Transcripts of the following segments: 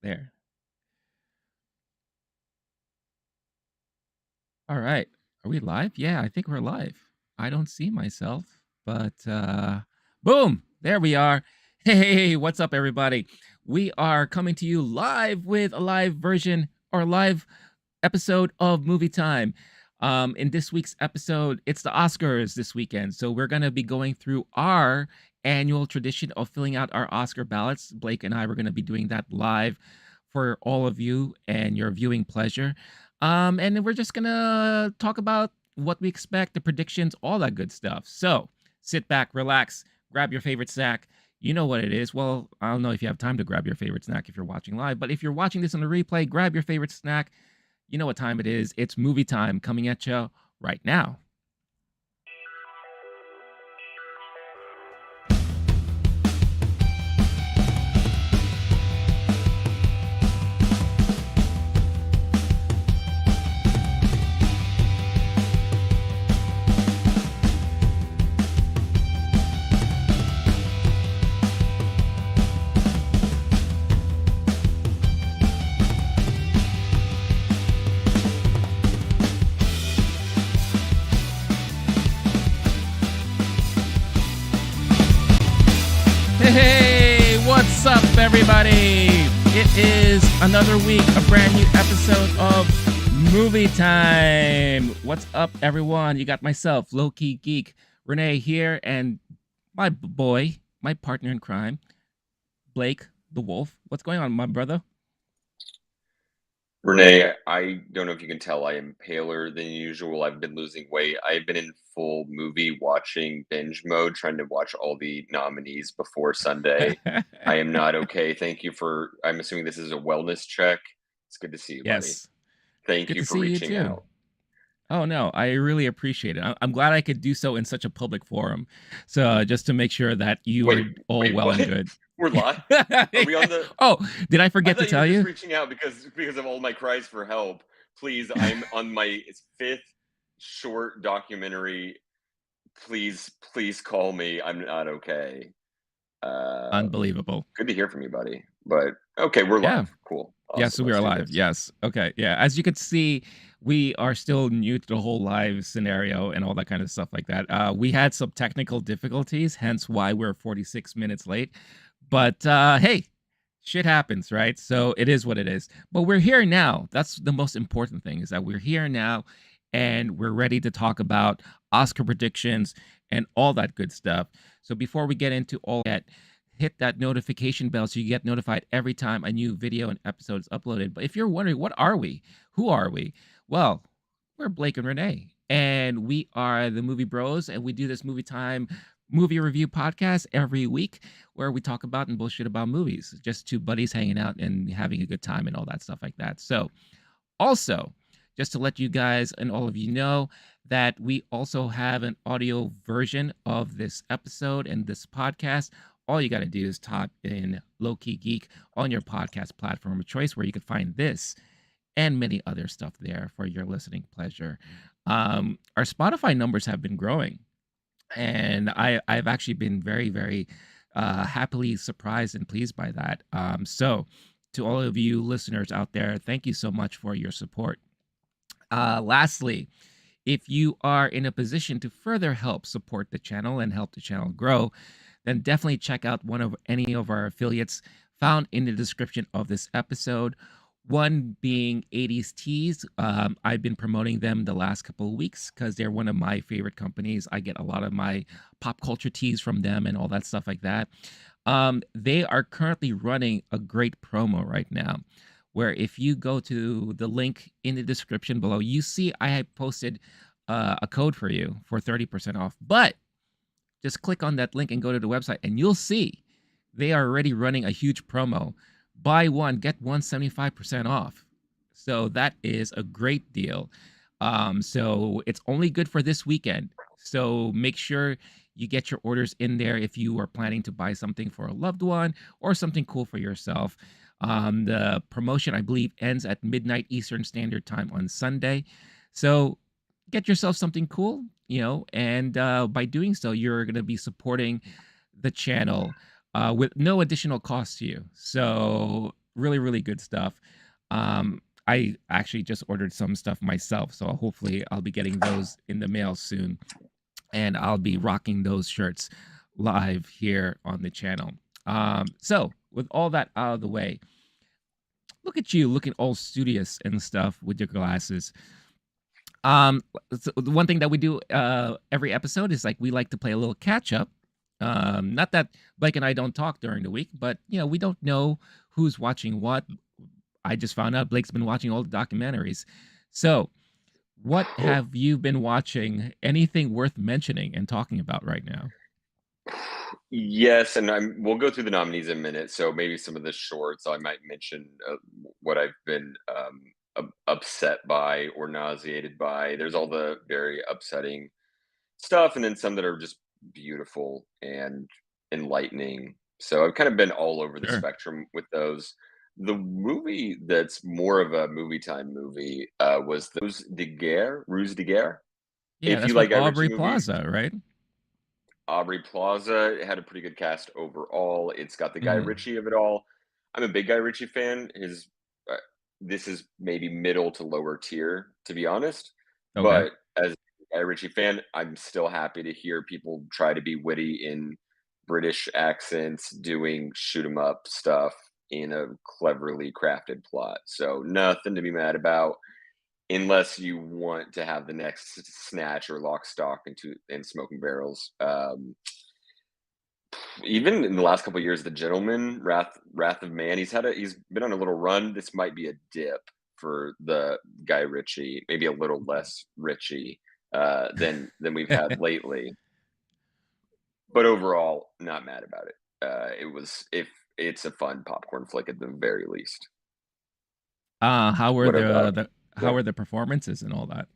There. All right. Are we live? Yeah, I think we're live. I don't see myself, but boom, there we are. Hey, what's up, everybody? We are coming to you live with a live version or live episode of Movie Time. In this week's episode, it's the Oscars this weekend. So we're going to be going through our annual tradition of filling out our Oscar ballots. Blake and I were going to be doing that live for all of you and your viewing pleasure. And then we're just going to talk about what we expect, the predictions, all that good stuff. So sit back, relax, grab your favorite snack. You know what it is. Well, I don't know if you have time to grab your favorite snack if you're watching live, but if you're watching this on the replay, grab your favorite snack. You know what time it is. It's movie time coming at you right now. Hey, what's up, everybody? It is another week, a brand new episode of Movie Time. What's up, everyone? You got myself, Low Key Geek, Rene here, and my boy, my partner in crime, Blake the Wolf. What's going on, my brother? Rene, I don't know if you can tell, I am paler than usual. I've been losing weight. I've been in full movie watching binge mode, trying to watch all the nominees before Sunday. I am not okay. I'm assuming this is a wellness check. It's good to see you, buddy. Yes. Thank Good you to for see you reaching too. out. Oh no, I really appreciate it. I'm glad I could do so in such a public forum. So just to make sure that you are all well What? and good. We're live? Are we on the Oh, did I I forget to thought you were tell just you? reaching out because of all my cries for help. Please, I'm on my fifth short documentary. Please call me. I'm not okay. Unbelievable. Good to hear from you, buddy. But okay, we're Yeah. live. Cool. Yes, Awesome. so we Let's are do live. this. Yes. Okay. Yeah. As you can see, we are still new to the whole live scenario and all that kind of stuff like that. We had some technical difficulties, hence why we're 46 minutes late. But hey, shit happens, right? So it is what it is. But we're here now. That's the most important thing is that we're here now and we're ready to talk about Oscar predictions and all that good stuff. So before we get into all that, hit that notification bell so you get notified every time a new video and episode is uploaded. But if you're wondering, what are we? Who are we? Well, we're Blake and Renee, and we are the Movie Bros, and we do this Movie Time movie review podcast every week where we talk about and bullshit about movies. Just two buddies hanging out and having a good time and all that stuff like that. So, also, just to let you guys and all of you know that we also have an audio version of this episode and this podcast. All you got to do is type in Low Key Geek on your podcast platform of choice where you can find this and many other stuff there for your listening pleasure. Our Spotify numbers have been growing, and I've actually been very happily surprised and pleased by that. So to all of you listeners out there, thank you so much for your support. Lastly, if you are in a position to further help support the channel and help the channel grow, then definitely check out one of any of our affiliates found in the description of this episode. One being 80s Tees. I've been promoting them the last couple of weeks because they're one of my favorite companies. I get a lot of my pop culture tees from them and all that stuff like that. They are currently running a great promo right now where if you go to the link in the description below, you see I have posted a code for you for 30% off. But just click on that link and go to the website, and you'll see they are already running a huge promo. Buy one, get one 75% off. So that is a great deal. So it's only good for this weekend. So make sure you get your orders in there if you are planning to buy something for a loved one or something cool for yourself. The promotion, I believe, ends at midnight Eastern Standard Time on Sunday. So get yourself something cool, and by doing so, you're going to be supporting the channel with no additional cost to you. So really, really good stuff. I actually just ordered some stuff myself, so hopefully I'll be getting those in the mail soon, and I'll be rocking those shirts live here on the channel. So with all that out of the way, look at you looking all studious and stuff with your glasses. Um, so the one thing that we do every episode is like we like to play a little catch up. Not that Blake and I don't talk during the week, but we don't know who's watching what. I just found out Blake's been watching all the documentaries. So, what have you been watching? Anything worth mentioning and talking about right now? Yes, and we'll go through the nominees in a minute. So maybe some of the shorts I might mention what I've been upset by or nauseated by. There's all the very upsetting stuff, and then some that are just beautiful and enlightening. So I've kind of been all over the Sure. spectrum with those. The movie that's more of a movie time movie was the Ruse de Guerre. Yeah, If you that's with like Guy Ritchie Aubrey movies, Plaza, right? Aubrey Plaza had a pretty good cast overall. It's got the Guy Mm, Ritchie of it all. I'm a big Guy Ritchie fan. His this is maybe middle to lower tier, to be honest. okay. But as a Guy Ritchie fan, I'm still happy to hear people try to be witty in British accents, doing shoot 'em up stuff in a cleverly crafted plot. So nothing to be mad about unless you want to have the next Snatch or Lock, Stock, and Smoking Barrels. Even in the last couple of years, The Gentleman, Wrath of Man, he's been on a little run. This might be a dip for the Guy Ritchie, maybe a little less Ritchie than we've had lately. But overall, not mad about it. It was if it's a fun popcorn flick at the very least. How were What about how yeah? were the performances and all that?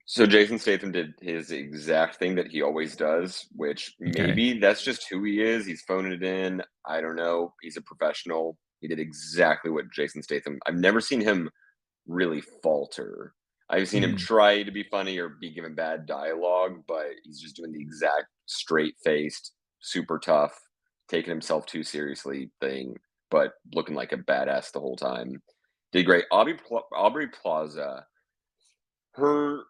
So Jason Statham did his exact thing that he always does, which Okay. maybe that's just who he is. He's phoning it in. I don't know. He's a professional. He did exactly what Jason Statham. I've never seen him really falter. I've seen him Mm, try to be funny or be given bad dialogue, but he's just doing the exact straight faced, super tough, taking himself too seriously thing, but looking like a badass the whole time. Did great. Aubrey Plaza, her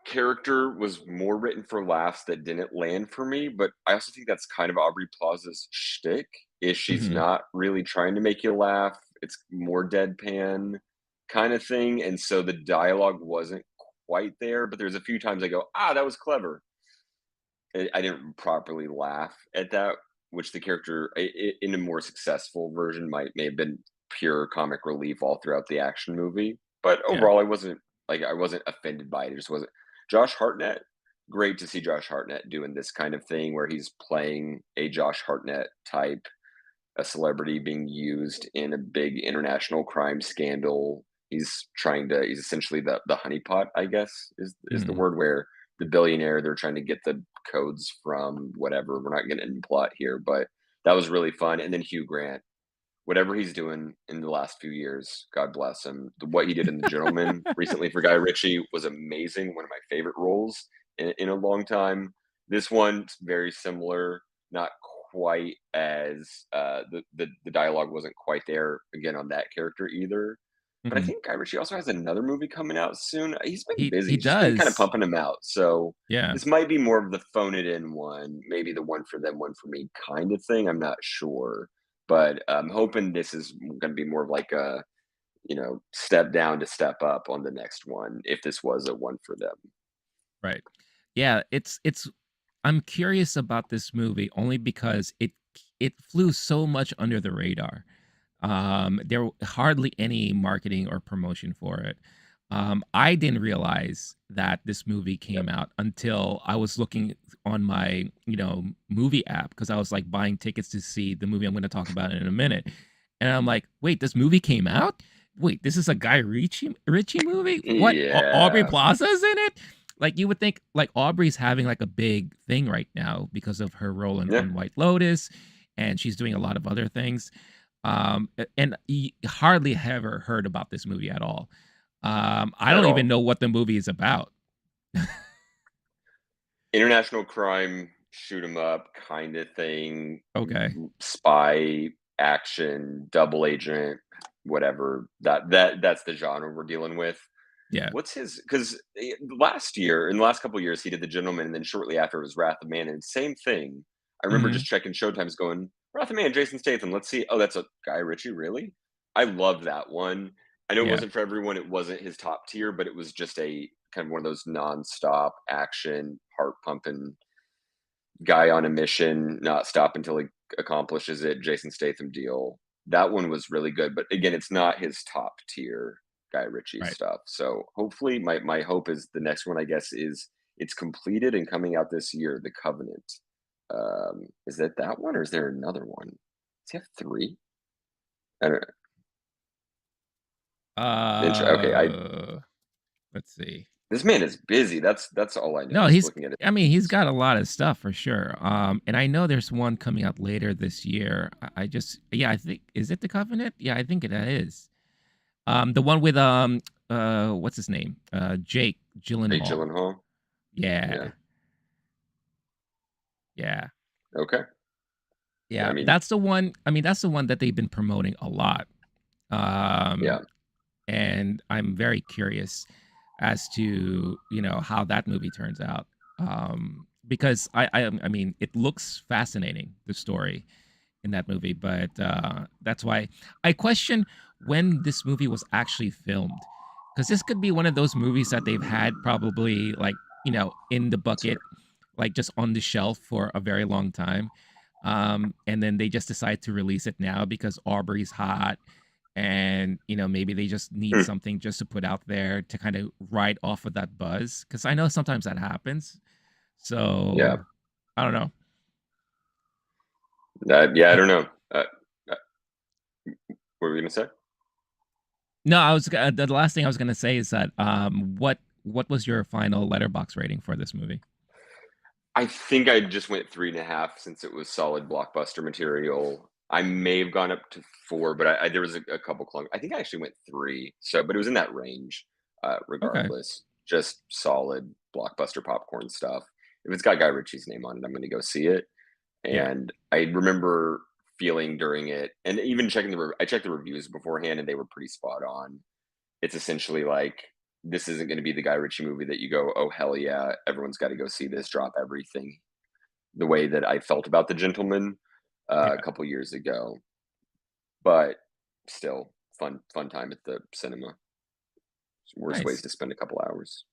character was more written for laughs that didn't land for me, but I also think that's kind of Aubrey Plaza's shtick, is she's mhm. not really trying to make you laugh. It's more deadpan kind of thing, and so the dialogue wasn't quite there, but there's a few times I go, "Ah, that was clever." I didn't properly laugh at that, which the character in a more successful version may have been pure comic relief all throughout the action movie. But Yeah. overall, I wasn't offended by it. It just wasn't. Josh Hartnett, great to see Josh Hartnett doing this kind of thing where he's playing a Josh Hartnett type, a celebrity being used in a big international crime scandal. He's essentially the honeypot, I guess, is the Mhm. word, where the billionaire they're trying to get the codes from whatever. We're not getting into plot here, but that was really fun. And then Hugh Grant, whatever he's doing in the last few years, God bless him. What he did in The Gentleman recently for Guy Ritchie was amazing. One of my favorite roles in a long time. This one's very similar, not quite as the dialogue wasn't quite there again on that character either. But I Mhm. think Guy Ritchie also has another movie coming out soon. He's been busy. He He's just been kind of does. pumping them out. So Yeah. this might be more of the phone it in one, maybe the one for them, one for me kind of thing. I'm not sure, but I'm hoping this is going to be more of like a step down to step up on the next one. If this was a one for them, Right. Yeah, it's I'm curious about this movie only because it flew so much under the radar. There hardly any marketing or promotion for it. I didn't realize that this movie yep. came out until I was looking on my, movie app because I was like buying tickets to see the movie I'm going to talk about in a minute. And I'm like, wait, this movie came out? Wait, this is a Guy Ritchie movie? What? Aubrey Yeah, Plaza's in it? Like you would think like Aubrey's having like a big thing right now because of her role yeah. on White Lotus, and she's doing a lot of other things. And hardly ever heard about this movie at all. I Not at don't even all. know what the movie is about. International crime, shoot 'em up kind of thing, Okay. spy. action, double agent, whatever. That's the genre we're dealing with. Yeah. What's his? Because last year, in the last couple of years, he did The Gentleman, and then shortly after it was Wrath of Man, and same thing. I remember Mhm. just checking Showtimes, going Wrath of Man, Jason Statham. Let's see. Oh, that's a Guy Ritchie, really? I love that one. I know it Yeah. wasn't for everyone. It wasn't his top tier, but it was just a kind of one of those nonstop action, heart pumping guy on a mission, not stop until he accomplishes it. Jason Statham deal. That one was really good, but again, it's not his top tier Guy Ritchie Right. stuff. So hopefully, my hope is the next one. I guess is it's completed and coming out this year. The Covenant. Is that one, or is there another one? Does he have three? I don't know. Okay, I Uh, let's see. this man is busy. That's all I know. No, Just he's looking at it. I mean, he's got a lot of stuff for sure. And I know there's one coming out later this year. I just yeah, I think is it The Covenant? Yeah, I think it is. The one with what's his name? Jake Jake Gyllenhaal. Gyllenhaal. Yeah. Yeah. Yeah. Okay. I Yeah. mean, That's the one. I mean, that's the one that they've been promoting a lot. Um yeah. and I'm very curious as to how that movie turns out. Because I mean it looks fascinating, the story in that movie, but that's why I question when this movie was actually filmed, because this could be one of those movies that they've had probably like in the bucket, like just on the shelf for a very long time, and then they just decide to release it now because Aubrey's hot, and maybe they just need Hmm. something just to put out there to kind of ride off of that buzz, because I know sometimes that happens. Yeah. So I don't know. Yeah, I Uh, don't know. Uh, what were we gonna say? no, the last thing I was gonna say is that what was your final letterbox rating for this movie? I think I just went 3.5 since it was solid blockbuster material. I may have gone up to 4, but there was a couple clunk. I think I actually went 3. So, but it was in that range, Okay. regardless. Just solid blockbuster popcorn stuff. If it's got Guy Ritchie's name on it, I'm going to go see it. Yeah. And I remember feeling during it, and even checking I checked the reviews beforehand, and they were pretty spot on. It's essentially like this isn't going to be the Guy Ritchie movie that you go, oh hell yeah, everyone's got to go see this, drop everything. The way that I felt about The Gentleman a Yeah. couple years ago, but still fun time at the cinema. Worst ways Nice. to spend a couple hours.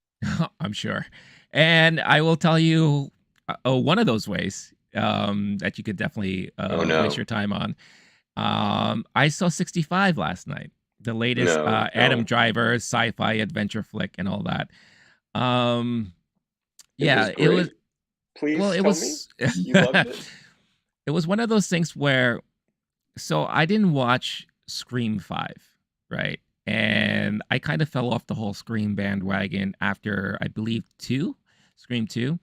I'm sure. And I will tell you, one of those ways that you could definitely Oh waste your no, time on. I saw 65 last night, the latest no, Adam don't. Driver sci-fi adventure flick and all that. Um, It was yeah, it was. great. Well, Please it tell me was. you loved it. It was one of those things where, so I didn't watch Scream 5, right? And I kind of fell off the whole Scream bandwagon after, I believe, 2, Scream 2.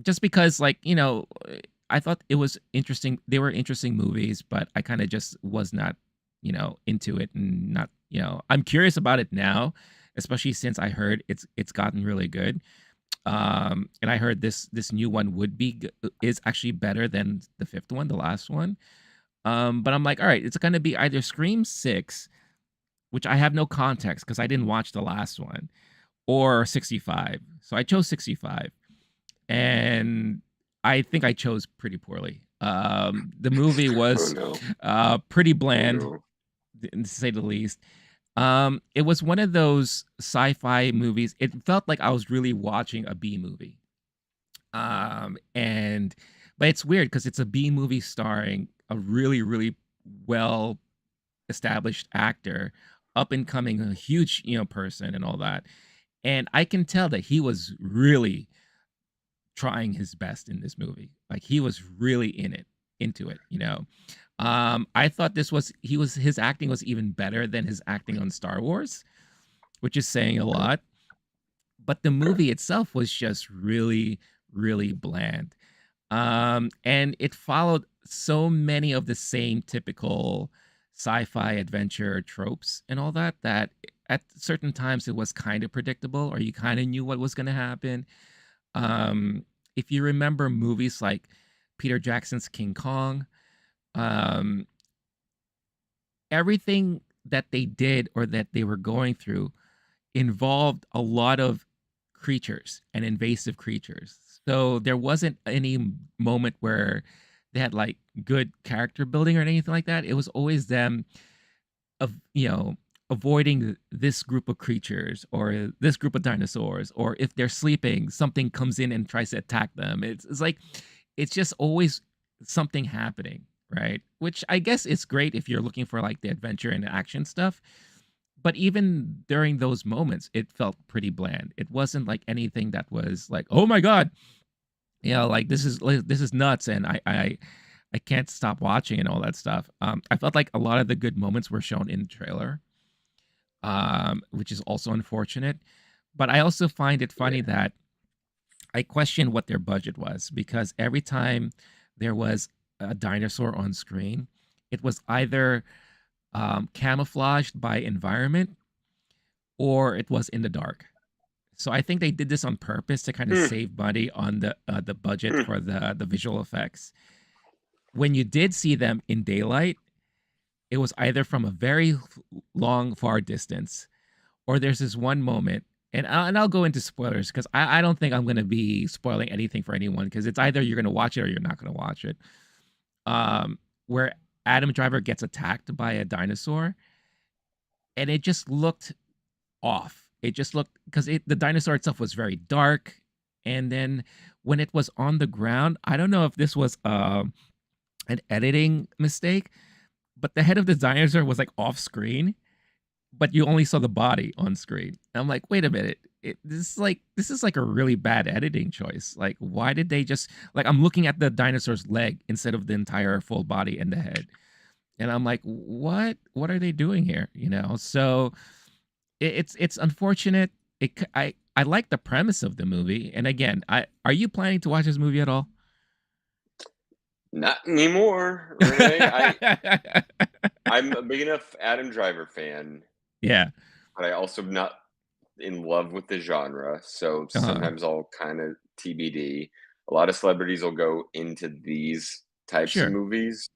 Just because, like, I thought it was interesting. They were interesting movies, but I kind of just was not, into it, and not, I'm curious about it now, especially since I heard it's gotten really good. And I heard this new one is actually better than the fifth one, the last one. But I'm like, all right, it's gonna be either Scream 6, which I have no context because I didn't watch the last one, or 65. So I chose 65, and I think I chose pretty poorly. The movie Oh was no, pretty oh bland, no. to say the least. It was one of those sci-fi movies. It felt like I was really watching a B movie. And but it's weird because it's a B movie starring a really, really well established actor, up and coming, a huge, person and all that. And I can tell that he was really trying his best in this movie. Like he was really into it. I thought his acting was even better than his acting on Star Wars, which is saying a Okay, lot. But the okay. movie itself was just really, really bland. And it followed so many of the same typical sci-fi adventure tropes and all that, that at certain times it was kind of predictable, or you kind of knew what was going to happen. Um, if you remember movies like Peter Jackson's King Kong, Um, everything that they did or that they were going through involved a lot of creatures and invasive creatures. So there wasn't any moment where they had like good character building or anything like that. It was always them of avoiding this group of creatures or this group of dinosaurs, or if they're sleeping something comes in and tries to attack them. It's like it's just always something happening, right? Which I guess is great if you're looking for like the adventure and the action stuff, but even during those moments it felt pretty bland. It wasn't like anything that was like, oh my god, like this is nuts, and I can't stop watching and all that stuff. I felt like a lot of the good moments were shown in the trailer, which is also unfortunate. But I also find it funny Yeah. that I question what their budget was, because every time there was a dinosaur on screen, it was either camouflaged by environment or it was in the dark. So I think they did this on purpose to kind of Hmm, save money on the budget hmm. for the visual effects. When you did see them in daylight, it was either from a very long, far distance, or there's this one moment, and I'll go into spoilers because I don't think I'm going to be spoiling anything for anyone, because it's either you're going to watch it or you're not going to watch it. Where Adam Driver gets attacked by a dinosaur, and it just looked off. It just looked, because the dinosaur itself was very dark, and then when it was on the ground, I don't know if this was an editing mistake, but the head of the dinosaur was like off screen, but you only saw the body on screen. And I'm like, wait a minute. This is like a really bad editing choice. Like, why did they just like, I'm looking at the dinosaur's leg instead of the entire full body and the head. And I'm like, what are they doing here? So it's unfortunate. I like the premise of the movie. And again, I are you planning to watch this movie at all? Not anymore, Renee. I'm a big enough Adam Driver fan, Yeah. but I also am not in love with the genre. So Uh-huh. sometimes I'll kind of TBD. A lot of celebrities will go into these types of Sure. movies,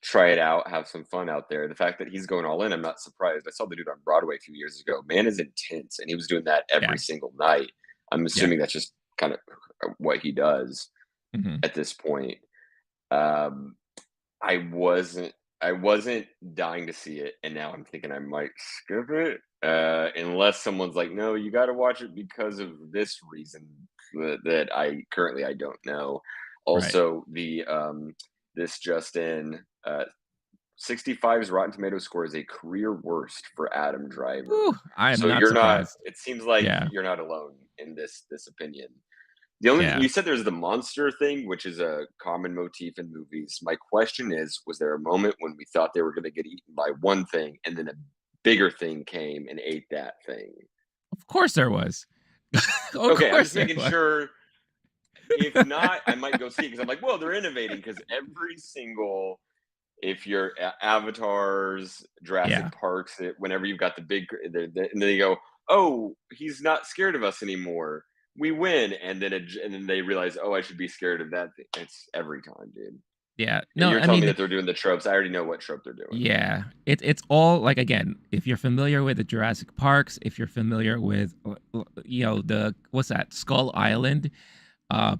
try it out, have some fun out there. The fact that he's going all in, I'm not surprised. I saw the dude on Broadway a few years ago. Man is intense, and he was doing that Yeah. every single night. I'm Yeah. assuming that's just kind of what he does Hmm. at this point. Um, I wasn't I wasn't dying to see it, and now I'm thinking I might skip it, unless someone's like, "No, you gotta watch it because of this reason," that I don't know. Right. Also, this just in, 65's Rotten Tomatoes score is a career worst for Adam Driver. Whew, I am So not you're not surprised. it seems like Yeah. you're not alone in this opinion. The only Yeah. you said there's the monster thing, which is a common motif in movies. My question is, was there a moment when we thought they were gonna get eaten by one thing and then a bigger thing came and ate that thing? Of course there was. Of Okay, I'm course just there making was. sure. If not, I might go see it because I'm like, well, they're innovating because every single if you're avatars, Yeah. Jurassic Parks, whenever you've got the big, and then they go, oh, he's not scared of us anymore. We win, and then they realize, oh, I should be scared of that thing. It's every time, dude. Yeah. And No, you're I telling me mean, that they're doing the tropes. I already know what trope they're doing. yeah. It's all like, again, if you're familiar with the Jurassic Parks, if you're familiar with the what's that? Skull Island,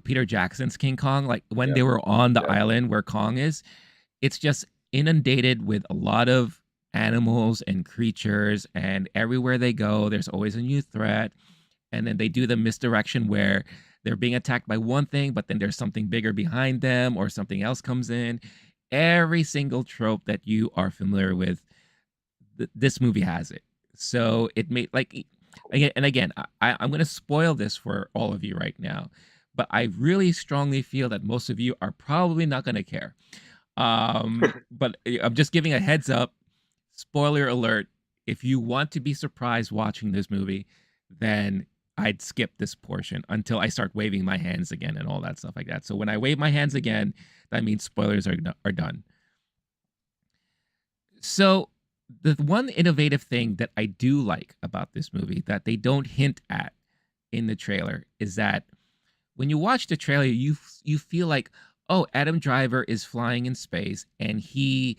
Peter Jackson's King Kong, like when they Yep, were on the yep. island where Kong is, it's just inundated with a lot of animals and creatures, and everywhere they go there's always a new threat. And then they do the misdirection where they're being attacked by one thing, but then there's something bigger behind them or something else comes in. Every single trope that you are familiar with, this movie has it. So it made like again and again, I'm going to spoil this for all of you right now, but I really strongly feel that most of you are probably not going to care. But I'm just giving a heads up. Spoiler alert. If you want to be surprised watching this movie, then I'd skip this portion until I start waving my hands again and all that stuff like that. So when I wave my hands again, that means spoilers are done. So the one innovative thing that I do like about this movie that they don't hint at in the trailer is that when you watch the trailer, you feel like, oh, Adam Driver is flying in space and he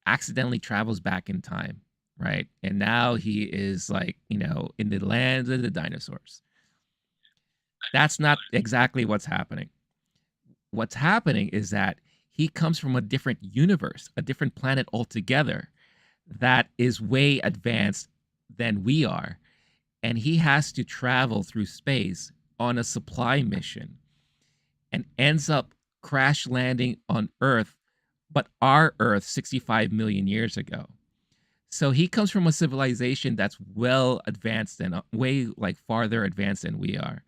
accidentally travels back in time, right? And now he is like, in the land of the dinosaurs. That's not exactly what's happening. What's happening is that he comes from a different universe, a different planet altogether that is way advanced than we are. And he has to travel through space on a supply mission and ends up crash landing on Earth, but our Earth 65 million years ago. So he comes from a civilization that's well advanced and way like farther advanced than we are.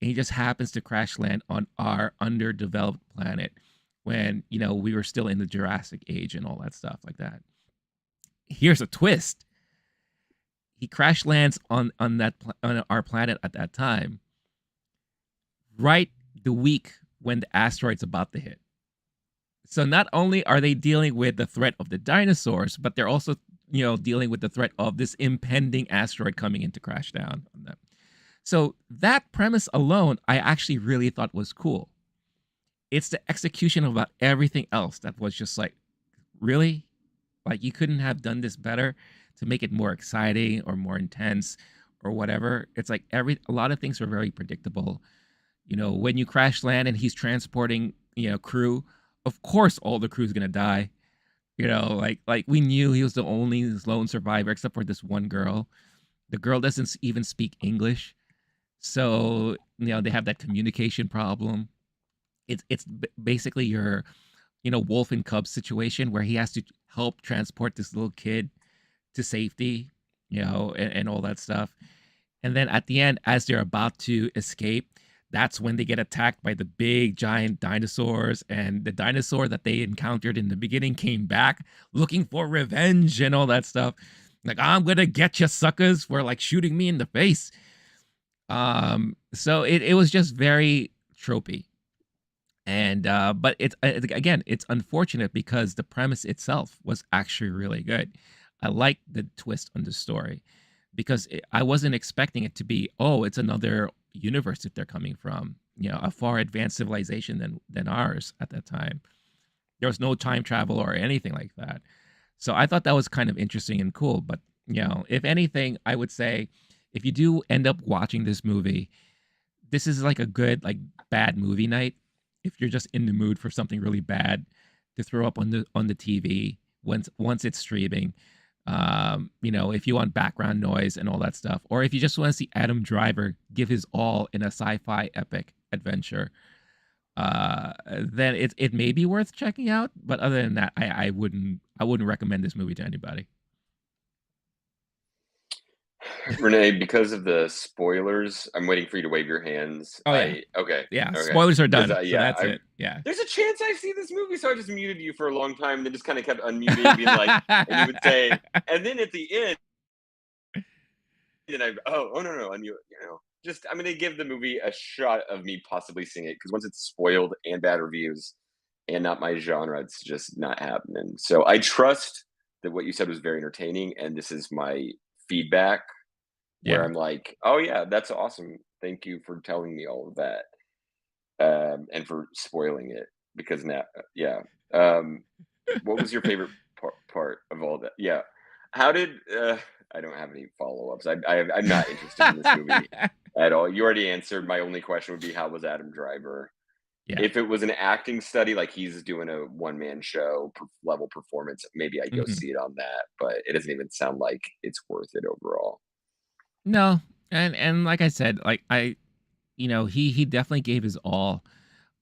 And he just happens to crash land on our underdeveloped planet when, we were still in the Jurassic age and all that stuff like that. Here's a twist. He crash lands on our planet at that time, right the week when the asteroid's about to hit. So not only are they dealing with the threat of the dinosaurs, but they're also, dealing with the threat of this impending asteroid coming in to crash down on them. So that premise alone, I actually really thought was cool. It's the execution about everything else that was just like, really? Like you couldn't have done this better to make it more exciting or more intense or whatever. It's like a lot of things are very predictable. When you crash land and he's transporting, crew, of course all the crew's gonna die. Like we knew he was the only lone survivor except for this one girl. The girl doesn't even speak English. So, they have that communication problem. It's basically your, wolf and cub situation where he has to help transport this little kid to safety, and all that stuff. And then at the end, as they're about to escape, that's when they get attacked by the big giant dinosaurs. And the dinosaur that they encountered in the beginning came back looking for revenge and all that stuff. Like, I'm gonna get you suckers for like shooting me in the face. So it was just very tropey. And but it's again, it's unfortunate because the premise itself was actually really good. I like the twist on the story because I wasn't expecting it to be, oh, it's another universe that they're coming from, a far advanced civilization than ours at that time. There was no time travel or anything like that. So I thought that was kind of interesting and cool. But, if anything, I would say if you do end up watching this movie, this is like a good, like bad movie night. If you're just in the mood for something really bad to throw up on the TV once it's streaming, if you want background noise and all that stuff, or if you just want to see Adam Driver give his all in a sci-fi epic adventure, then it may be worth checking out. But other than that, I wouldn't recommend this movie to anybody. Renee, because of the spoilers, I'm waiting for you to wave your hands. Oh yeah, Okay, yeah. okay. Spoilers are Because done, so yeah, that's it. Yeah. there's a chance I've seen this movie, so I just muted you for a long time, and then just kind of kept unmuting, being like, and you would say, and then at the end, and oh no no, and just I'm gonna give the movie a shot of me possibly seeing it because once it's spoiled and bad reviews and not my genre, it's just not happening. So I trust that what you said was very entertaining, and this is my feedback where Yeah. I'm like, oh yeah, that's awesome. Thank you for telling me all of that, and for spoiling it because now, yeah. Um, what was your favorite part of all that? Yeah, how did I don't have any follow-ups. I'm not interested in this movie at all. You already answered. My only question would be, how was Adam Driver? Yeah. If it was an acting study, like he's doing a one-man show level performance, maybe I'd go Mhm. see it on that. But it doesn't even sound like it's worth it overall. No, and like I said, like he definitely gave his all.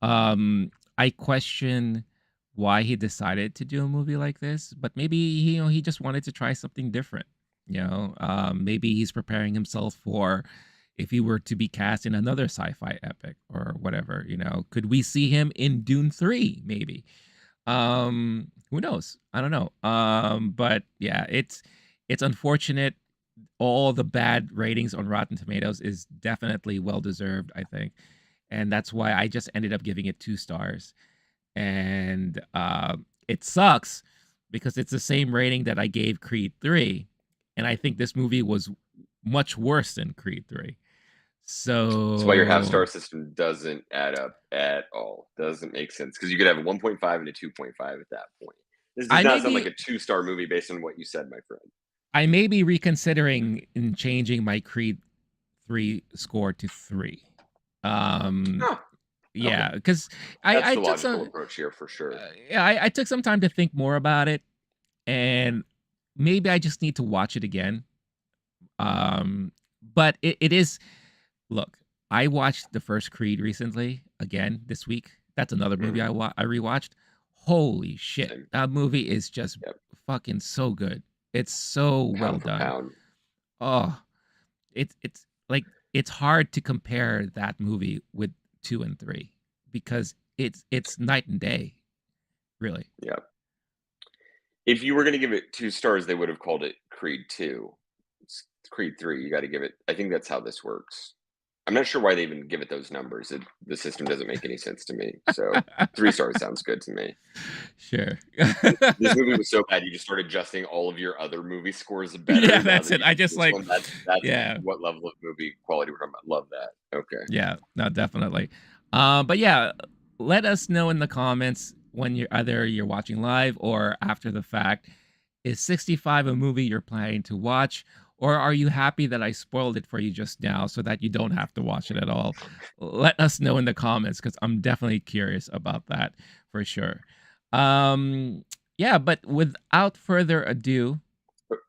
I question why he decided to do a movie like this, but maybe he just wanted to try something different. Maybe he's preparing himself for if he were to be cast in another sci-fi epic or whatever. Could we see him in Dune 3? Maybe. Who knows? I don't know. But yeah, it's unfortunate. All the bad ratings on Rotten Tomatoes is definitely well deserved, I think. And that's why I just ended up giving it 2 stars. And it sucks because it's the same rating that I gave Creed 3. And I think this movie was much worse than Creed 3. That's why your half star So system doesn't add up at all. Doesn't make sense because you could have a 1.5 and a 2.5 at that point. This does I may not sound like be a 2-star movie based on what you said, my friend. I may be reconsidering in changing my Creed 3 score to 3. Um Oh, okay. yeah, cuz That's I the took logical some approach here for sure. yeah, I took some time to think more about it, and maybe I just need to watch it again. But it is look, I watched the first Creed recently again this week. That's another movie Mhm. I rewatched. Holy shit. Same. That movie is just Yep. fucking so good. It's so well Pound for done. pound. Oh, it's like it's hard to compare that movie with 2 and 3 because it's night and day, really. Yep. If you were going to give it 2 stars, they would have called it Creed 2. It's Creed 3. You got to give it. I think that's how this works. I'm not sure why they even give it those numbers. The system doesn't make any sense to me. So 3 stars sounds good to me. Sure. This movie was so bad, you just started adjusting all of your other movie scores Yeah, better now that's that it. you I did just this like one. That's yeah. what level of movie quality we're talking about. Love that. Okay. Yeah, no, definitely. But yeah, let us know in the comments when you're either you're watching live or after the fact. Is 65 a movie you're planning to watch, or are you happy that I spoiled it for you just now so that you don't have to watch it at all? Let us know in the comments because I'm definitely curious about that for sure. Um, yeah, but without further ado,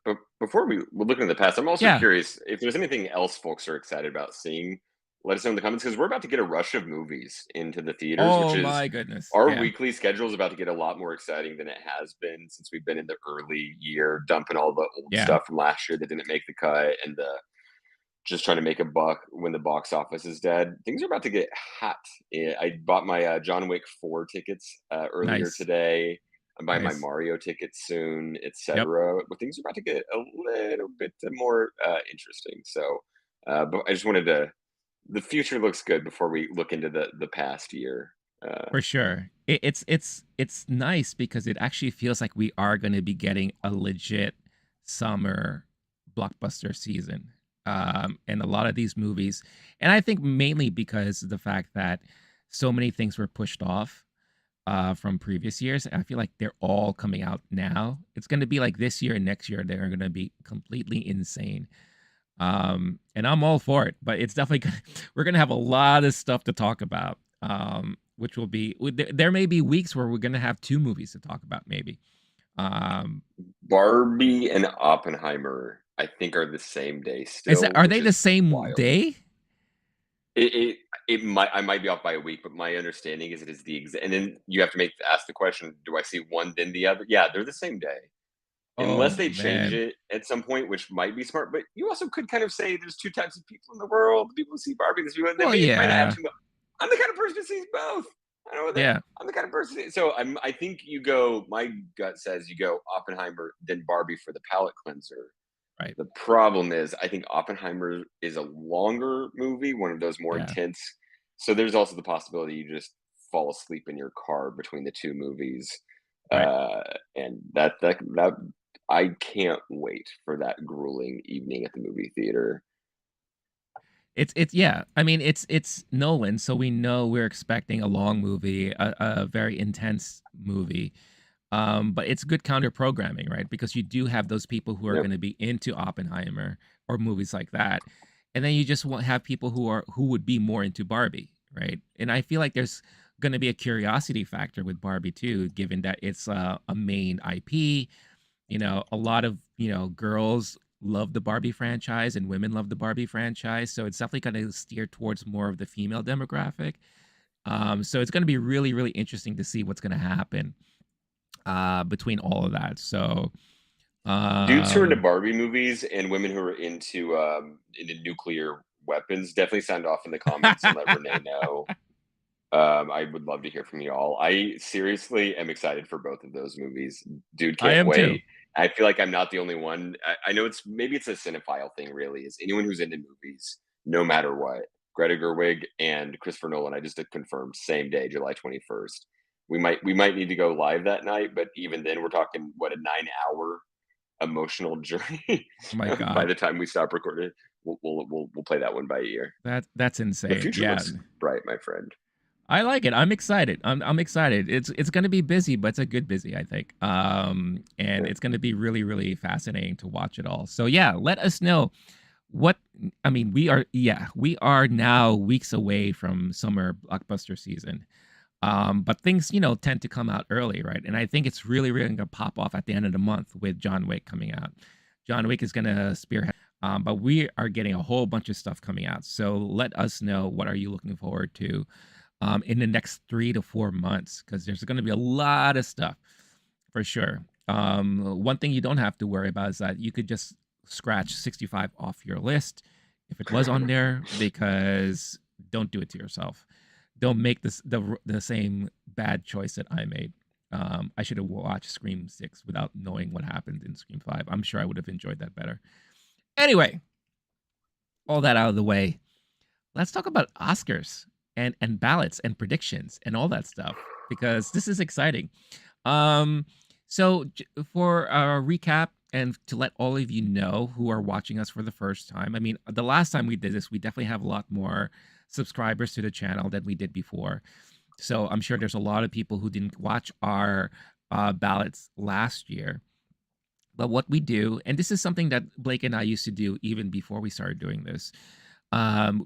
But before we look into the past, I'm also yeah. curious if there's anything else folks are excited about seeing. Let us know in the comments because we're about to get a rush of movies into the theaters, which Oh is my goodness. our Yeah. weekly schedule is about to get a lot more exciting than it has been since we've been in the early year, dumping all the old Yeah. stuff from last year that didn't make the cut and just trying to make a buck when the box office is dead. Things are about to get hot. I bought my John Wick 4 tickets earlier Nice. today. I'm buying my Nice. Mario tickets soon, Yep. etc. But things are about to get a little bit more interesting. So, but I just wanted to. The future looks good before we look into the past year. For sure. It's nice because it actually feels like we are going to be getting a legit summer blockbuster season. And a lot of these movies, and I think mainly because of the fact that so many things were pushed off from previous years. I feel like they're all coming out now. It's going to be like this year and next year they're going to be completely insane. And I'm all for it, but it's definitely we're gonna have a lot of stuff to talk about. Which will be there may be weeks where we're gonna have 2 movies to talk about, maybe. Um, Barbie and Oppenheimer, I think, are the same day is that still, are which they the is same wild. day? It it it might I might be off by a week, but my understanding is it is the exact. And then you have to make ask the question, do I see one then the other? Yeah, they're the same day. Unless Oh they change man. it at some point, which might be smart, but you also could kind of say there's 2 types of people in the world, the people who see Barbie, there's people, they Well, might not have yeah, too much. I'm the kind of person who sees both. I know that yeah, I'm the kind of person. So I think you go. My gut says you go Oppenheimer then Barbie for the palate cleanser. right, The problem is, I think Oppenheimer is a longer movie, one of those more yeah, intense. So there's also the possibility you just fall asleep in your car between the 2 movies, right. uh, and that I can't wait for that grueling evening at the movie theater. It's yeah. I mean, it's Nolan, so we know we're expecting a long movie, a very intense movie. But it's good counter programming, right? Because you do have those people who are Yep. going to be into Oppenheimer or movies like that, and then you just want have people who would be more into Barbie, right? And I feel like there's going to be a curiosity factor with Barbie too, given that it's a main IP. A lot of girls love the Barbie franchise and women love the Barbie franchise, so it's definitely going to steer towards more of the female demographic. So it's going to be really, really interesting to see what's going to happen between all of that. So, Dudes who are into um, Barbie movies and women who are into nuclear weapons definitely sound off in the comments and let Renee know. I would love to hear from you all. I seriously am excited for both of those movies. Dude, I can't am too. wait. I feel like I'm not the only one. I know it's maybe it's a cinephile thing, really. Is anyone who's into movies, no matter what, Greta Gerwig and Christopher Nolan. I just did confirm same day, July 21st. We might need to go live that night, but even then, we're talking what a 9-hour emotional journey Oh my by God. the time we stop recording. We'll play that one by ear. That's The insane. future Yeah. looks bright, my friend. I like it. I'm excited. I'm excited. It's going to be busy, but it's a good busy, I think. And Yeah. it's going to be really really fascinating to watch it all. So yeah, let us know what I mean, we are now weeks away from summer blockbuster season. But things, tend to come out early, right? And I think it's really, really gonna pop off at the end of the month with John Wick coming out. John Wick is gonna spearhead, but we are getting a whole bunch of stuff coming out. So let us know, what are you looking forward to in the next 3 to 4 months, because there's gonna be a lot of stuff for sure. One thing you don't have to worry about is that you could just scratch 65 off your list if it was on there, because don't do it to yourself. Don't make the same bad choice that I made. I should have watched Scream 6 without knowing what happened in Scream 5. I'm sure I would have enjoyed that better. Anyway, all that out of the way, let's talk about Oscars and ballots and predictions and all that stuff, because this is exciting. Um, so for a recap, and to let all of you know who are watching us for the first time, I mean, the last time we did this, we definitely have a lot more subscribers to the channel than we did before. So I'm sure there's a lot of people who didn't watch our ballots last year. But what we do, and this is something that Blake and I used to do even before we started doing this,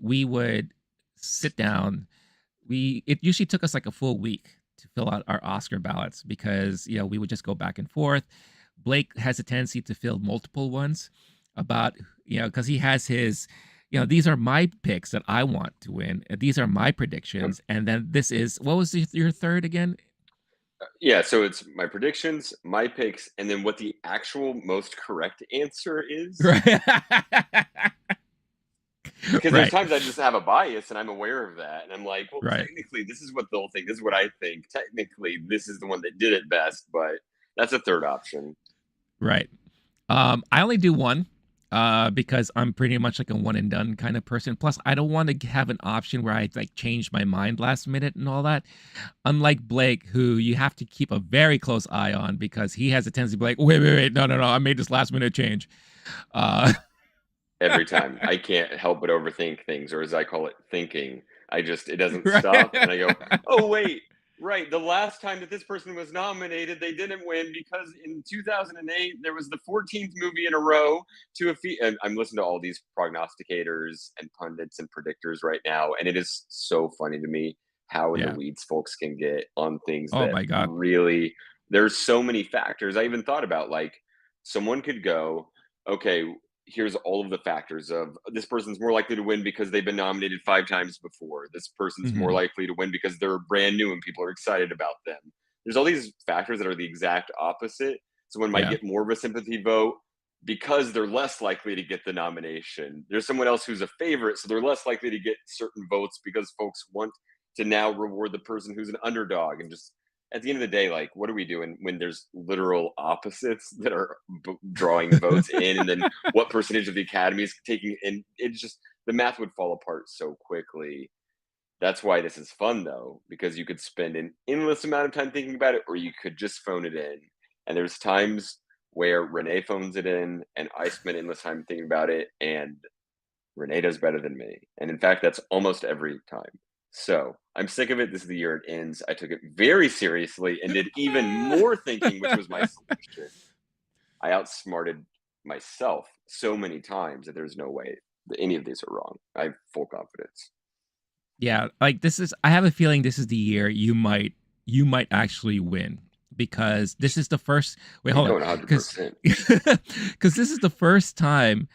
we would sit down. It usually took us like a full week to fill out our Oscar ballots, because we would just go back and forth. Blake has a tendency to fill multiple ones about, because he has his, these are my picks that I want to win. These are my Yep. predictions. And then this is, what was your third again? Yeah, so it's my predictions, my picks, and then what the actual most correct answer is. Right. Because there's Right. times I just have a bias and I'm aware of that. And I'm like, well, Right. technically, this is what they'll think. This is what I think. Technically, this is the one that did it best, but that's a third option. Right. I only do one because I'm pretty much like a one and done kind of person. Plus, I don't want to have an option where I like change my mind last minute and all that. Unlike Blake, who you have to keep a very close eye on, because he has a tendency to be like, wait, no, I made this last minute change. Uh, Every time. I can't help but overthink things, or as I call it, thinking. It doesn't stop. And I go, right. oh, wait, right. The last time that this person was nominated, they didn't win because in 2008, there was the 14th movie in a row to a feat. And I'm listening to all these prognosticators and pundits and predictors right now. And it is so funny to me how in the Yeah. weeds folks can get on things Oh that my God. really, there's so many factors. I even thought about like someone could go, okay, here's all of the factors of this person's more likely to win because they've been nominated 5 times before. This person's more Hmm. likely to win because they're brand new and people are excited about them. There's all these factors that are the exact opposite. Someone might Yeah. get more of a sympathy vote because they're less likely to get the nomination. There's someone else who's a favorite, so they're less likely to get certain votes because folks want to now reward the person who's an underdog. And just at the end of the day, like, what are we doing when there's literal opposites that are drawing votes in, and then what percentage of the academy is taking in? It's just the math would fall apart so quickly. That's why this is fun though, because you could spend an endless amount of time thinking about it, or you could just phone it in. And there's times where Renee phones it in and I spend endless time thinking about it, and Renee does better than me. And in fact, that's almost every time. So I'm sick of it. This is the year it ends. I took it very seriously and did even more thinking, which was my solution. I outsmarted myself so many times that there's no way that any of these are wrong. I have full confidence. Yeah, like this is, I have a feeling this is the year you might actually win, because this is the first, wait, I'm hold on, going because 100%. because this is the first time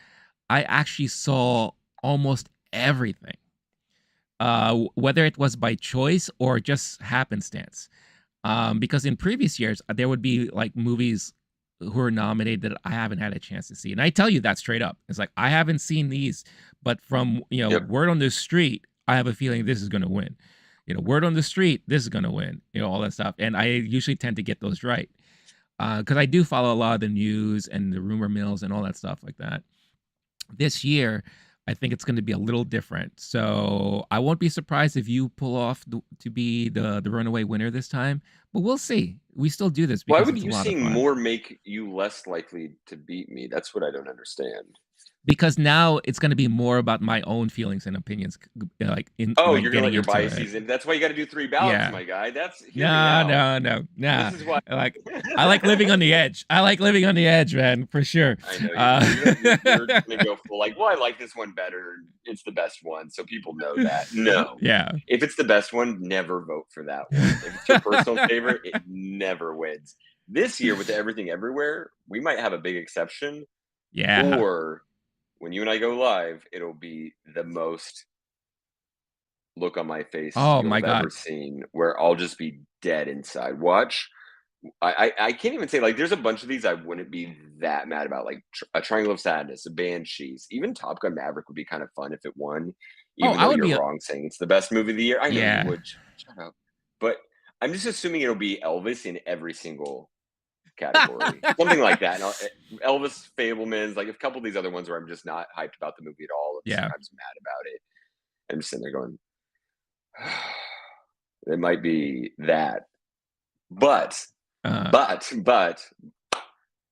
I actually saw almost everything. Whether it was by choice or just happenstance. Because in previous years, there would be like movies who are nominated that I haven't had a chance to see. And I tell you that straight up. It's like, I haven't seen these, but from, Yep. word on the street, I have a feeling this is going to win. Word on the street, this is going to win, all that stuff. And I usually tend to get those right. Because I do follow a lot of the news and the rumor mills and all that stuff like that. This year, I think it's going to be a little different. So I won't be surprised if you pull off to be the runaway winner this time. But we'll see. We still do this Why because would it's a you lot of seeing fun. more make you less likely to beat me? That's what I don't understand. because now it's going to be more about my own feelings and opinions, like in Oh, like you're gonna let getting your into it. biases in. That's why you got to do 3 ballots, Yeah. my guy. That's hear me No, out. no, no, This nah. is why. Like I like living on the edge. I like living on the edge, man, for sure. I know you Uh, do. You're gonna go full like, well, I like this one better. It's the best one, so people know that. No, yeah. if it's the best one, never vote for that one. If it's your personal favorite, it never wins. This year with Everything Everywhere, we might have a big exception, Yeah. or when you and I go live, it'll be the most look on my face Oh you'll my have ever god. seen, where I'll just be dead inside. Watch. I can't even say like there's a bunch of these I wouldn't be that mad about, like a Triangle of Sadness, a Banshees, even Top Gun Maverick would be kind of fun if it won, Oh, even I though would you're be a wrong saying it's the best movie of the year. I know you yeah. would. Shut up. But I'm just assuming it'll be Elvis in every single category, something like that. And Elvis, Fablemans, like a couple of these other ones where I'm just not hyped about the movie at all. I'm Yeah. sometimes mad about it. I'm just sitting there going, it might be that, but Uh but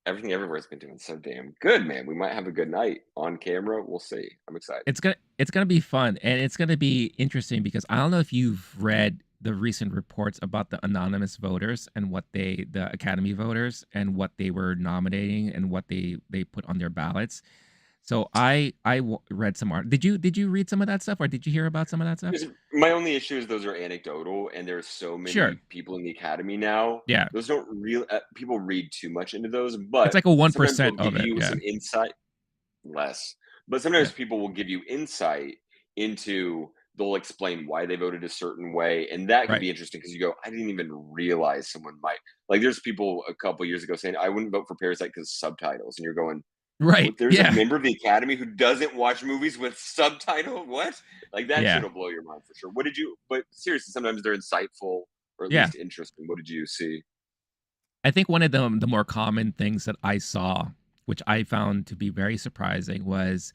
Everything Everywhere's been doing so damn good, man. We might have a good night on camera. We'll see. I'm excited. it's gonna be fun, and it's gonna be interesting because I don't know if you've read the recent reports about the anonymous voters and what the Academy voters and what they were nominating and what they put on their ballots. So read some art. Did you read some of that stuff or did you hear about some of that stuff? My only issue is those are anecdotal, and there's so Sure. many people in the academy now. Yeah. Those don't real people read too much into those, It's but like a sometimes 1% they'll of give it. you Yeah. some insight. Less, but Yeah. sometimes people will give you insight into. They'll explain why they voted a certain way, and that could Right. be interesting because you go, I didn't even realize someone might like. There's people a couple years ago saying I wouldn't vote for Parasite because subtitles, and you're going, Right. what, there's a Yeah. member of the Academy who doesn't watch movies with subtitle? What? Like that shit Yeah. will blow your mind for sure. What did you? But seriously, sometimes they're insightful or at Yeah. least interesting. What did you see? I think one of the more common things that I saw, which I found to be very surprising, was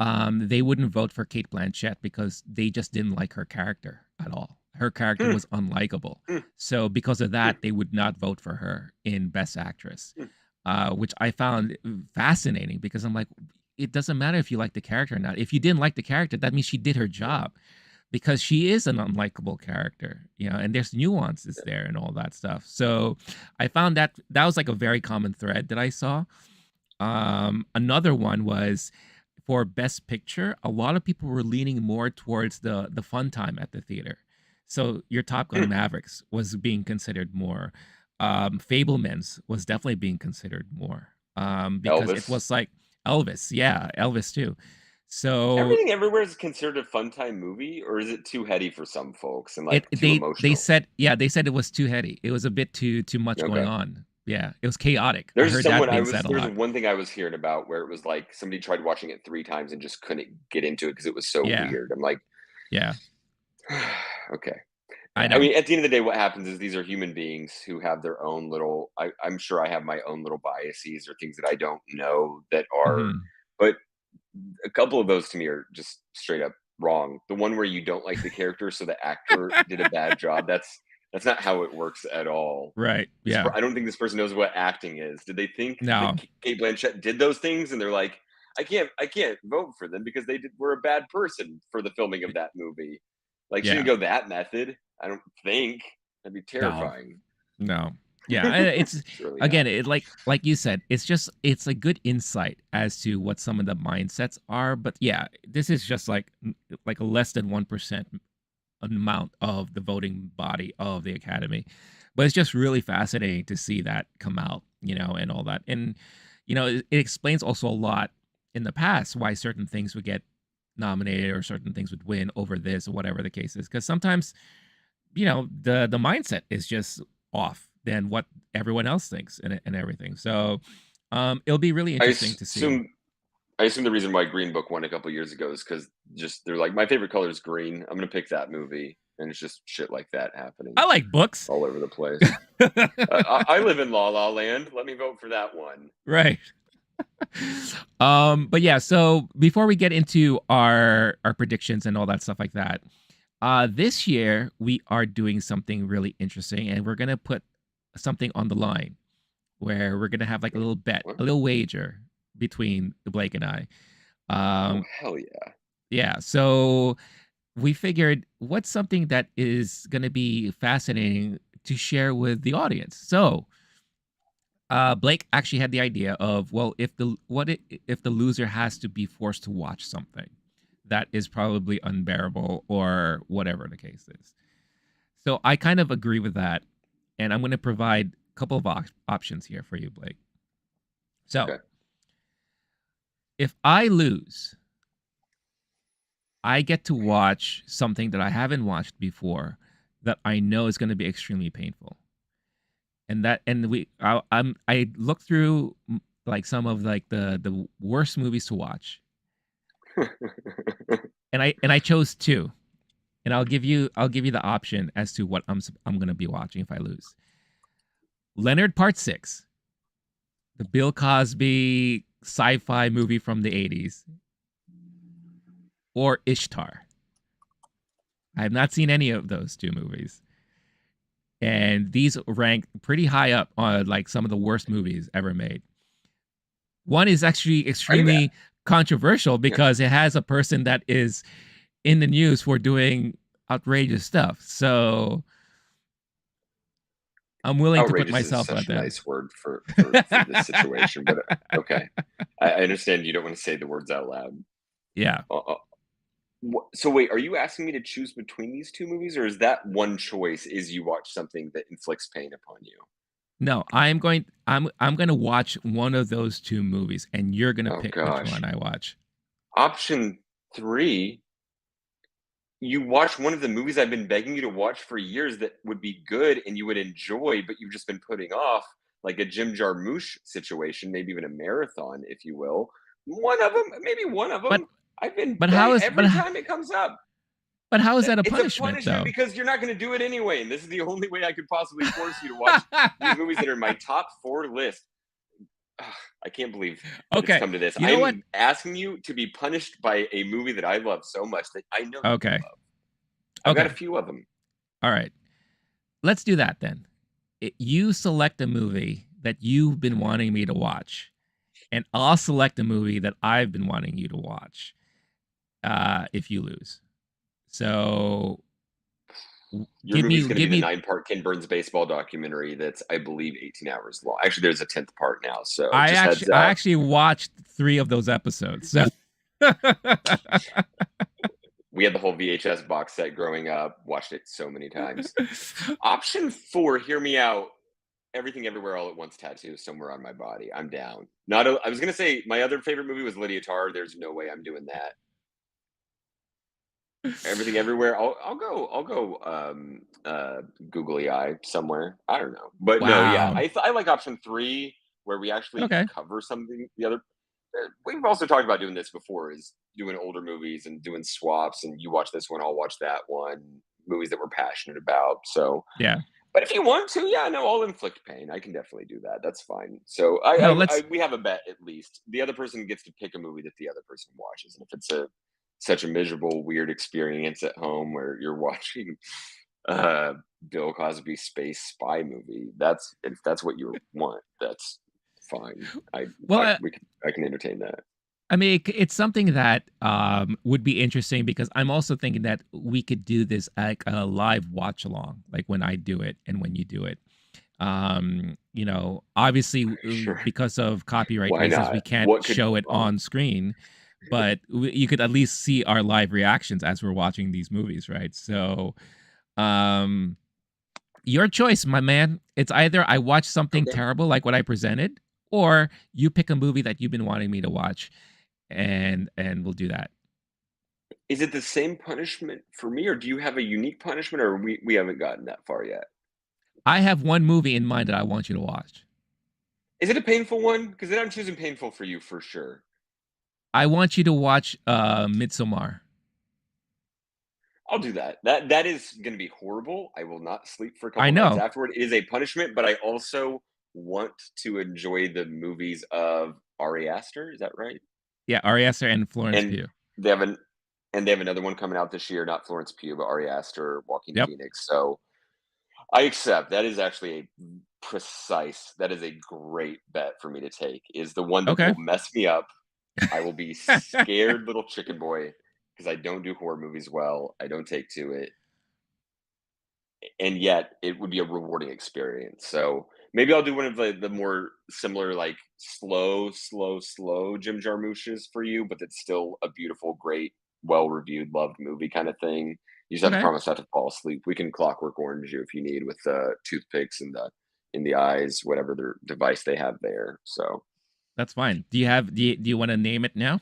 they wouldn't vote for Kate Blanchett because they just didn't like her character at all. Her character Hmm, was unlikable. hmm, So because of hmm, that, they would not vote for her in Best Actress, hmm. which I found fascinating because I'm like, it doesn't matter if you like the character or not. If you didn't like the character, that means she did her Yeah, job because she is an unlikable character, and there's nuances yeah. there and all that stuff. So I found that was like a very common thread that I saw. Another one was for Best Picture. A lot of people were leaning more towards the fun time at the theater. So your Top Gun Hmm. Mavericks was being considered more. Fablemans was definitely being considered more. Because it Elvis. was like Elvis, yeah, Elvis too. So Everything Everywhere is considered a fun time movie, or is it too heady for some folks and it like too they emotional? said, yeah, they said it was too heady. It was a bit too much going Okay. on. Yeah, it was chaotic. I There's heard that someone I being was said a there's lot. one thing I was hearing about where it was like somebody tried watching it 3 times and just couldn't get into it because it was so Yeah, weird. I'm like, yeah, okay. I I know. mean, at the end of the day, what happens is these are human beings who have their own little. I'm sure I have my own little biases or things that I don't know that are, Mhm. but a couple of those to me are just straight up wrong. The one where you don't like the character, so the actor did a bad job. That's not how it works at all. Right. Yeah. I don't think this person knows what acting is. Did they think that No. Kate Blanchett did those things, and they're like, I can't vote for them because were a bad person for the filming of that movie. Like she didn't Yeah. go that method. I don't think that'd be No. terrifying. No. Yeah, it's Surely again, not. it like you said, it's a good insight as to what some of the mindsets are, but yeah, this is just like a less than 1% amount of the voting body of the academy. But it's just really fascinating to see that come out, and all that. And it explains also a lot in the past why certain things would get nominated or certain things would win over this or whatever the case is. Because sometimes the mindset is just off than what everyone else thinks and everything. So it'll be really I interesting to see. assume I assume the reason why Green Book won a couple years ago is because just they're like my favorite color is green. I'm gonna pick that movie, and it's just shit like that happening I like books. all over the place. I live in La La Land. Let me vote for that one. Right. But yeah, so before we get into our predictions and all that stuff like that, this year we are doing something really interesting, and we're gonna put something on the line where we're gonna have like a little bet, What? a little wager between Blake and I. Oh, Um, hell yeah. yeah, so we figured what's something that is going to be fascinating to share with the audience. So Blake actually had the idea of, well, if the loser has to be forced to watch something that is probably unbearable or whatever the case is. So I kind of agree with that, and I'm going to provide a couple of options here for you, Blake. So Okay. if I lose, I get to watch something that I haven't watched before that I know is going to be extremely painful. And that and we I looked through like some of like the worst movies to watch, and I chose two, and I'll give you the option as to what I'm gonna be watching if I lose. Leonard Part 6, the Bill Cosby sci-fi movie from the 80s, or Ishtar. I have not seen any of those two movies, and these rank pretty high up on like some of the worst movies ever made. One is actually Are you? extremely controversial Yeah. because it has a person that is in the news for doing outrageous stuff. So I'm willing to put Outrageous is myself such out a there. nice word for this situation, but okay. I understand you don't want to say the words out loud. Yeah. So wait, are you asking me to choose between these two movies, or is that one choice is you watch something that inflicts pain upon you? No, I'm going to watch one of those two movies and you're going to Oh pick which one gosh. I watch. Option 3, you watch one of the movies I've been begging you to watch for years that would be good and you would enjoy, but you've just been putting off, like a Jim Jarmusch situation, maybe even a marathon, if you will. One of them, maybe one of But them. I've been but how begging is every time it comes up. but how is that a It's a punishment punishment though? because you're not going to do it anyway, and this is the only way I could possibly force you to watch these movies that are in my top 4 list. Ugh, I can't believe that it's Okay. come to this. You know what? I'm asking you to be punished by a movie that I love so much that I know you Okay. love. I've got a Okay. few of them. All right. Let's do that then. You select a movie that you've been wanting me to watch, and I'll select a movie that I've been wanting you to watch. If you lose, so Your movie's going to be give the me. 9-part Ken Burns baseball documentary that's, I believe, 18 hours long. Actually, there's a 10th part now, so just heads I up. actually watched 3 of those episodes. So We had the whole VHS box set growing up, watched it so many times. Option 4, hear me out. Everything Everywhere All at Once tattoo somewhere on my body. I'm down. Not a, I was gonna say my other favorite movie was Lydia Tarr. There's no way I'm doing that. Everything Everywhere. I'll go googly eye somewhere. I don't know. But no, yeah. wow. I like option 3 where we actually Okay. cover something the other we've also talked about doing this before is doing older movies and doing swaps and you watch this one, I'll watch that one, movies that we're passionate about. So Yeah. but if you want to, yeah, no, I'll inflict pain. I can definitely do that. That's fine. So No, I let's. we have a bet at least. The other person gets to pick a movie that the other person watches, and if it's a such a miserable, weird experience at home where you're watching uh Bill Cosby space spy movie, that's if that's what you want, that's fine. Well, I can entertain that. I mean, it's something that would be interesting because I'm also thinking that we could do this like a live watch along, like when I do it and when you do it. Obviously Sure. because of copyright Why reasons, we not? can't What could show go it wrong? on screen, but you could at least see our live reactions as we're watching these movies, right? So, um, your choice, my man. It's either I watch something Okay. terrible like what I presented, or you pick a movie that you've been wanting me to watch, and we'll do that. Is it the same punishment for me, or do you have a unique punishment, or we haven't gotten that far yet? I have one movie in mind that I want you to watch. Is it a painful one? Because then I'm choosing painful for you for sure. I want you to watch Midsommar. I'll do that. That is gonna be horrible. I will not sleep for a I couple nights know. afterward. It is a punishment, but I also want to enjoy the movies of Ari Aster, is that right? Yeah, Ari Aster and Florence And Pugh. they have an and they have another one coming out this year, not Florence Pugh, but Ari Aster, Walking Yep. Phoenix. So I accept. That is actually a that is a great bet for me to take, is the one that Okay. will mess me up. I will be scared little chicken boy because I don't do horror movies well. I don't take to it, and yet it would be a rewarding experience. So maybe I'll do one of the more similar, like slow Jim Jarmusch's for you, but it's still a beautiful, great, well reviewed, loved movie kind of thing. You just have to Okay, promise not to fall asleep. We can Clockwork Orange you if you need with toothpicks in the eyes, whatever their device they have there. So that's fine. Do you wanna name it now?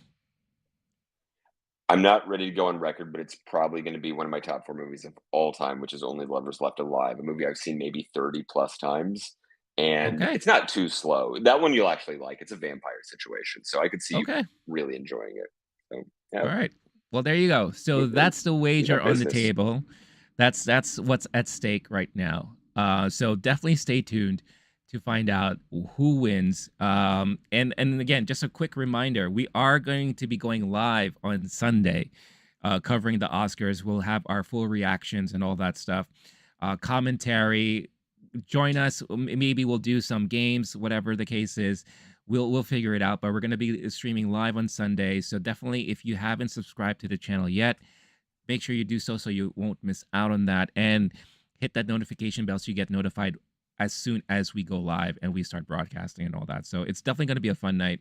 I'm not ready to go on record, but it's probably going to be one of my top 4 movies of all time, which is Only Lovers Left Alive, a movie I've seen maybe 30 plus times, and Okay, it's not too slow. That one you'll actually like. It's a vampire situation, so I could see you okay. really enjoying it. So, yeah, Alright. Well, there you go. So we we that's the we wager got on the business. table. That's what's at stake right now. So definitely stay tuned to find out who wins. And again, just a quick reminder: we are going to be going live on Sunday, covering the Oscars. We'll have our full reactions and all that stuff, commentary. Join us. Maybe we'll do some games, whatever the case is. We'll figure it out. But we're going to be streaming live on Sunday, so definitely, if you haven't subscribed to the channel yet, make sure you do so you won't miss out on that, and hit that notification bell so you get notified as soon as we go live and we start broadcasting and all that. So it's definitely going to be a fun night,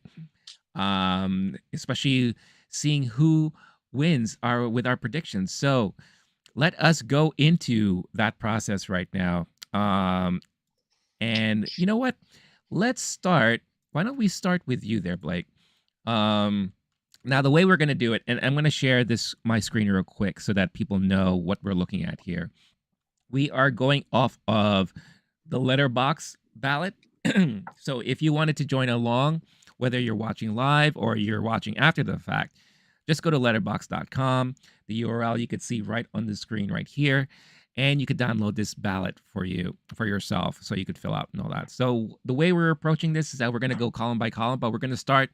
especially seeing who wins our with our predictions. So let us go into that process right now. And you know what? Let's start. Why don't we start with you there, Blake? Um, Now the way we're going to do it, and I'm going to share this my screen real quick so that people know what we're looking at here. We are going off of the letterbox ballot. So if you wanted to join along, whether you're watching live or you're watching after the fact, just go to letterbox.com. The URL you could see right on the screen right here. And you could download this ballot for yourself, so you could fill out and all that. So the way we're approaching this is that we're going to go column by column, but we're going to start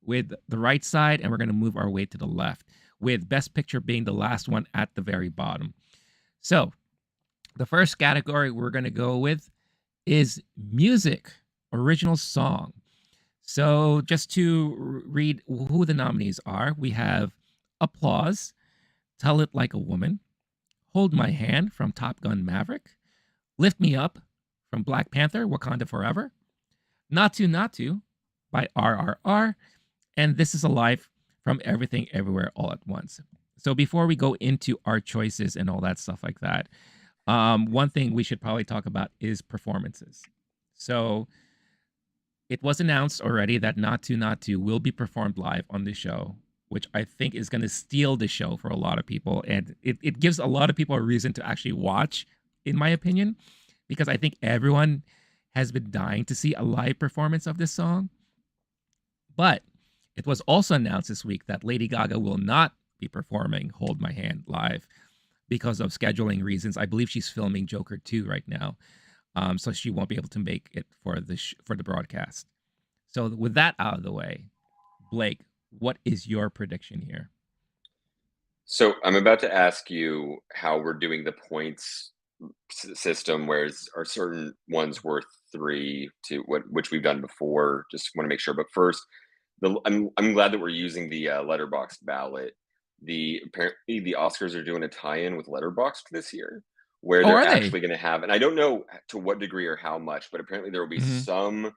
with the right side and we're going to move our way to the left, with Best Picture being the last one at the very bottom. So the first category we're going to go with is music, original song. So just to read who the nominees are, we have Applause, Tell It Like a Woman, Hold My Hand from Top Gun Maverick, Lift Me Up from Black Panther, Wakanda Forever, Not To by RRR, and This Is a Life from Everything Everywhere All at Once. So before we go into our choices and all that stuff like that, one thing we should probably talk about is performances. So it was announced already that Not To will be performed live on the show, which I think is going to steal the show for a lot of people. And it gives a lot of people a reason to actually watch, in my opinion, because I think everyone has been dying to see a live performance of this song. But it was also announced this week that Lady Gaga will not be performing Hold My Hand live because of scheduling reasons. I believe she's filming Joker 2 right now. So she won't be able to make it for the broadcast. So with that out of the way, Blake, what is your prediction here? So I'm about to ask you how we're doing the points system, whereas are certain ones worth 3 to what which we've done before. Just want to make sure. But first, I'm glad that we're using the Letterboxd ballot. The apparently the Oscars are doing a tie-in with Letterboxd this year, where Oh, they're are they? actually going to have, and I don't know to what degree or how much, but apparently there will be Mm-hmm. some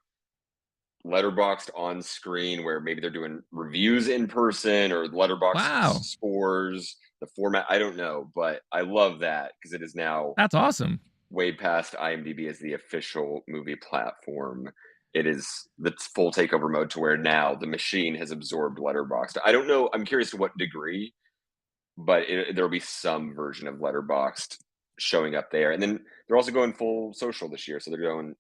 Letterboxd on screen where maybe they're doing reviews in person or Letterboxd Wow, scores, the format. I don't know, but I love that because it is now that's awesome. way past IMDb as the official movie platform. It is the full takeover mode to where now the machine has absorbed Letterboxd. I don't know. I'm curious to what degree, but there'll be some version of Letterboxd showing up there. And then they're also going full social this year, so they're going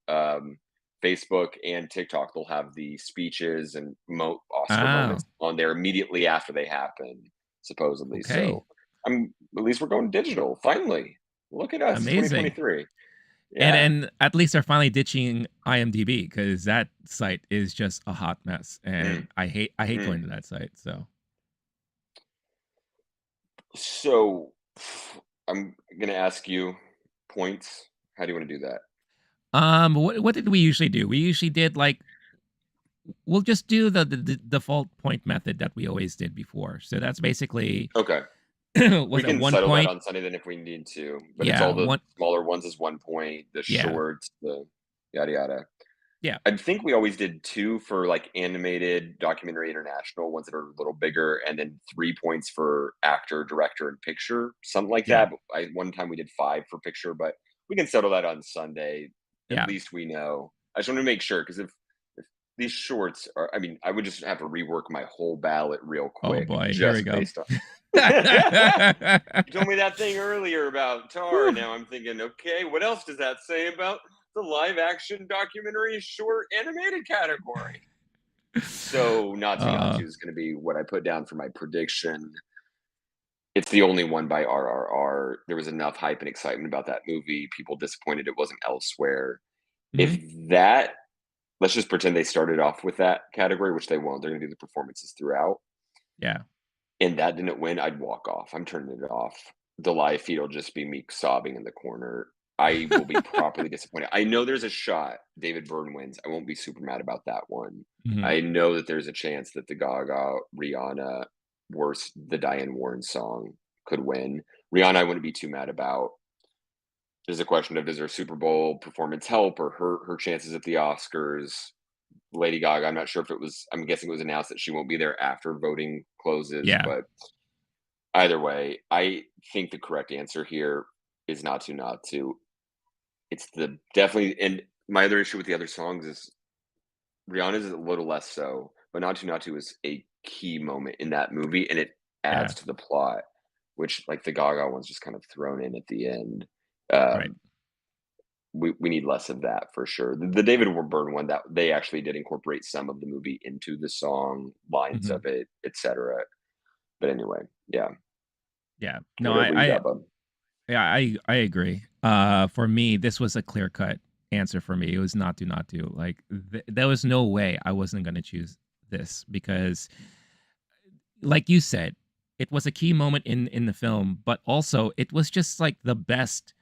Facebook and TikTok. They'll have the speeches and Oscar Oh, moments on there immediately after they happen, supposedly. okay. So I'm at least we're going digital finally. Look at us, Amazing. 2023. And Yeah. and at least they're finally ditching IMDb, because that site is just a hot mess, Mm, and I hate mm. going to that site. So, So I'm gonna ask you points. How do you want to do that? what did we usually do? We usually did like we'll just do the default point method that we always did before. So that's basically Okay. We was it can one settle that point? on Sunday then if we need to, but it's Yeah, all the one. smaller ones is 1 point, the Yeah, shorts, the yada yada. yeah, I think we always did 2 for, like, animated, documentary, international, ones that are a little bigger, and then 3 points for actor, director, and picture, something like yeah, that, but one time we did 5 for picture, but we can settle that on Sunday. At yeah. least we know. I just wanna make sure because if these shorts are I mean, I would just have to rework my whole ballot real Oh quick boy, here we just go. based on You told me that thing earlier about Tar, Whew. now I'm thinking, "Okay, what else does that say about the live action documentary short animated category?" So, Not uh, To is gonna be what I put down for my prediction. It's the only one by RRR. There was enough hype and excitement about that movie, people disappointed it wasn't elsewhere. If mhm, that let's just pretend they started off with that category, which they won't, they're gonna do the performances throughout, yeah, and that didn't win, I'd walk off. I'm turning it off. The live feed will just be me sobbing in the corner. I will be properly disappointed. I know there's a shot David Byrne wins. I won't be super mad about that one. mhm, I know that there's a chance that the Gaga, Rihanna, worse, the Diane Warren song could win. Rihanna, I wouldn't be too mad about. There's a question of does her Super Bowl performance help or hurt her chances at the Oscars? Lady Gaga, I'm not sure if it was, I'm guessing it was announced that she won't be there after voting closes, yeah, but either way, I think the correct answer here is Not To. It's the definitely and my other issue with the other songs is Rihanna's is a little less so, but Not To is a key moment in that movie, and it yeah, adds to the plot, which, like, the Gaga one's just kind of thrown in at the end. right, Um, we need less of that for sure. The David Byrne one, that they actually did incorporate some of the movie into the song, lines mhm, of it, etcetera. But anyway, yeah. yeah. No, What you got, bud? yeah, I agree. For me, this was a clear cut answer for me. It was not to. Like there was no way I wasn't going to choose this because, like you said, it was a key moment in the film, but also it was just like the best,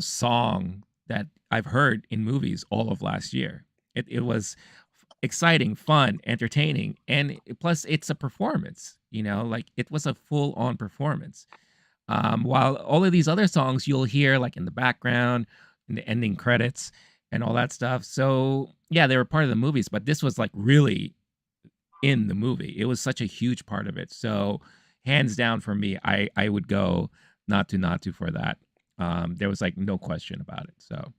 song that I've heard in movies all of last year. It was exciting, fun, entertaining, and plus it's a performance. Like it was a full on performance. While all of these other songs you'll hear like in the background, in the ending credits, and all that stuff. So yeah, they were part of the movies, but this was like really in the movie. It was such a huge part of it. So hands down for me, I would go not to for that. There was like no question about it. So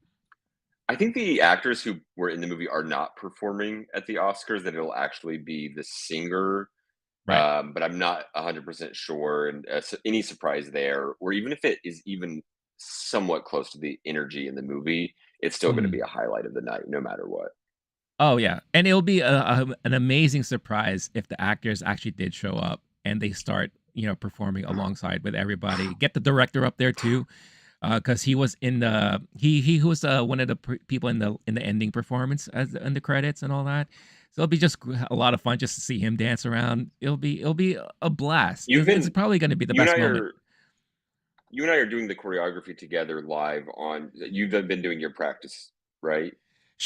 I think the actors who were in the movie are not performing at the Oscars, that it'll actually be the singer, right. but I'm not 100% sure, and, any surprise there, or even if it is even somewhat close to the energy in the movie, it's still gonna be Mhm. a highlight of the night no matter what. Oh yeah, and it'll be an amazing surprise if the actors actually did show up and they start, performing alongside with everybody. Get the director up there too, because he was in the he was one of the people in the ending performance as in the credits and all that. So it'll be just a lot of fun just to see him dance around. It'll be a blast. You've It's been probably going to be the you and best I moment. are you and I are doing the choreography together live on you've been doing your practice, right?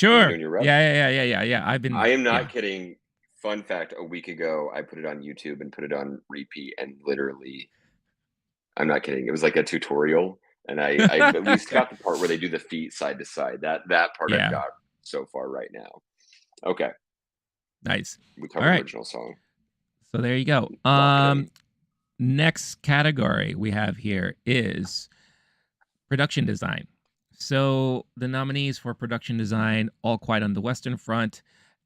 You've been Sure. doing your reps? Yeah. I've I been am not yeah. kidding. Fun fact, a week ago, I put it on YouTube and put it on repeat, and literally, I'm not kidding. It was like a tutorial, and I've at least got the part where they do the feet side to side. That part I've Yeah. got so far right now. Okay, Nice. we All covered right. original song. So there you go. Lock it in. Next category we have here is production design. So the nominees for production design: All Quiet on the Western Front,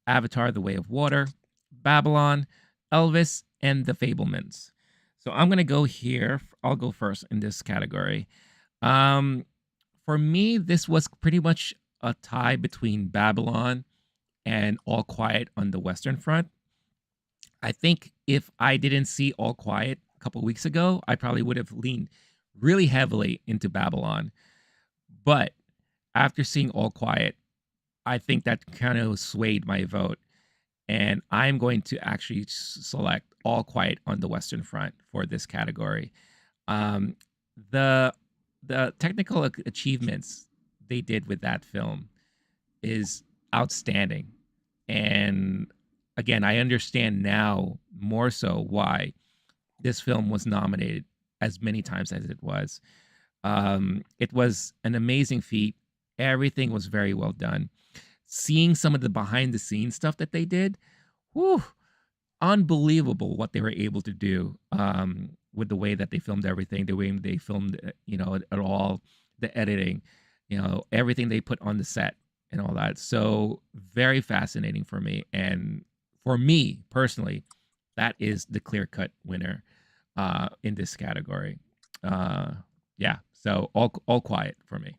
Avatar: The Way of Water, Babylon, Elvis, and The Fablemans. So I'm gonna go here. I'll go first in this category. Um, for me, this was pretty much a tie between Babylon and All Quiet on the Western Front. I think if I didn't see All Quiet a couple weeks ago, I probably would have leaned really heavily into Babylon. But after seeing All Quiet, I think that kind of swayed my vote. And I'm going to actually select All Quiet on the Western Front for this category. Um, the the technical achievements they did with that film is outstanding. And again, I understand now more so why this film was nominated as many times as it was. It was an amazing feat. Everything was very well done. Seeing some of the behind the scenes stuff that they did, whew, unbelievable what they were able to do, with the way that they filmed everything, the way they filmed, at all, the editing, everything they put on the set and all that. So very fascinating for me. And for me personally, that is the clear cut winner in this category. Uh, yeah. So all quiet for me.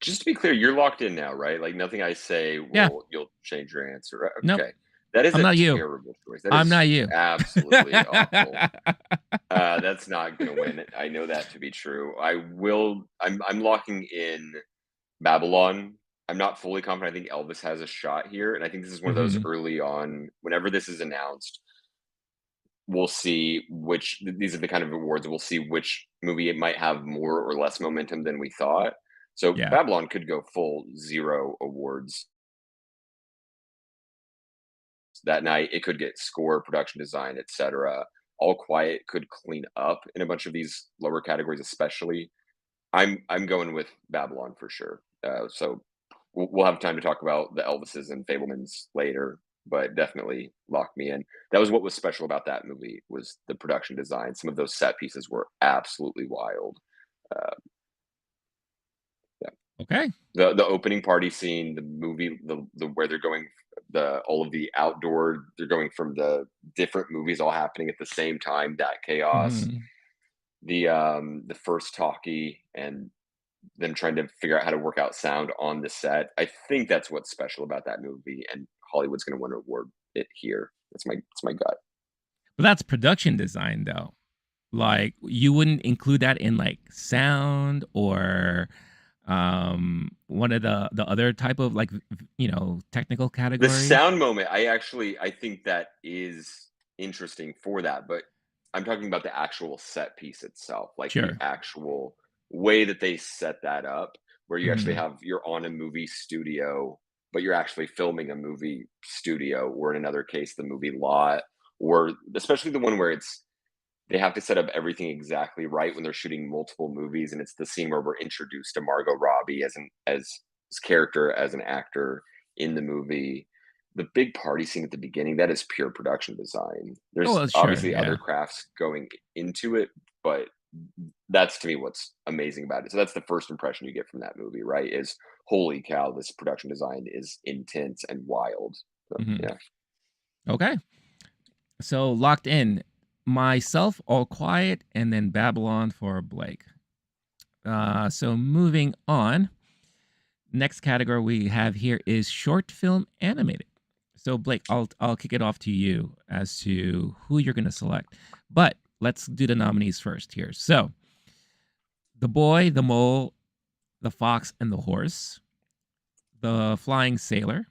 Just to be clear, you're locked in now, right? Like nothing I say Yeah. will you'll change your answer. Right? Nope. Okay. That is I'm a not you. terrible choice. That I'm is not you. absolutely awful. That's not gonna win. I know that to be true. I'm locking in Babylon. I'm not fully confident. I think Elvis has a shot here, and I think this is one of those Mhm. early on. Whenever this is announced, we'll see which. These are the kind of awards we'll see which movie it might have more or less momentum than we thought. So Yeah. Babylon could go full 0 awards that night. It could get score, production design, etc. All Quiet could clean up in a bunch of these lower categories, especially. I'm going with Babylon for sure. So we'll have time to talk about the Elvises and Fablemans later, but definitely lock me in. That was what was special about that movie was the production design. Some of those set pieces were absolutely wild. Uh, yeah, Okay. the opening party scene, the movie, the where they're going, the all of the outdoor, they're going from the different movies all happening at the same time. That chaos, Mhm. the first talkie, and them trying to figure out how to work out sound on the set. I think that's what's special about that movie, and Hollywood's going to win an award it here. That's my gut. But that's production design though. Like you wouldn't include that in like sound or one of the other type of like technical The categories? sound moment, I think that is interesting for that, but I'm talking about the actual set piece itself, like the Sure. actual way that they set that up, where you actually Mhm. have you're on a movie studio, but you're actually filming a movie studio, or in another case, the movie lot, or especially the one where they have to set up everything exactly right when they're shooting multiple movies, and it's the scene where we're introduced to Margot Robbie as his character as an actor in the movie. The big party scene at the beginning, that is pure production design. Oh, There's well, sure, obviously other yeah. crafts going into it, but that's to me what's amazing about it. So that's the first impression you get from that movie, right? Is holy cow, this production design is intense and wild. So Mhm. yeah. Okay. So locked in. Myself, All Quiet, and then Babylon for Blake. So moving on. Next category we have here is short film animated. So Blake, I'll kick it off to you as to who you're going to select. But let's do the nominees first here. So, The Boy, the Mole, the Fox and the Horse, The Flying Sailor,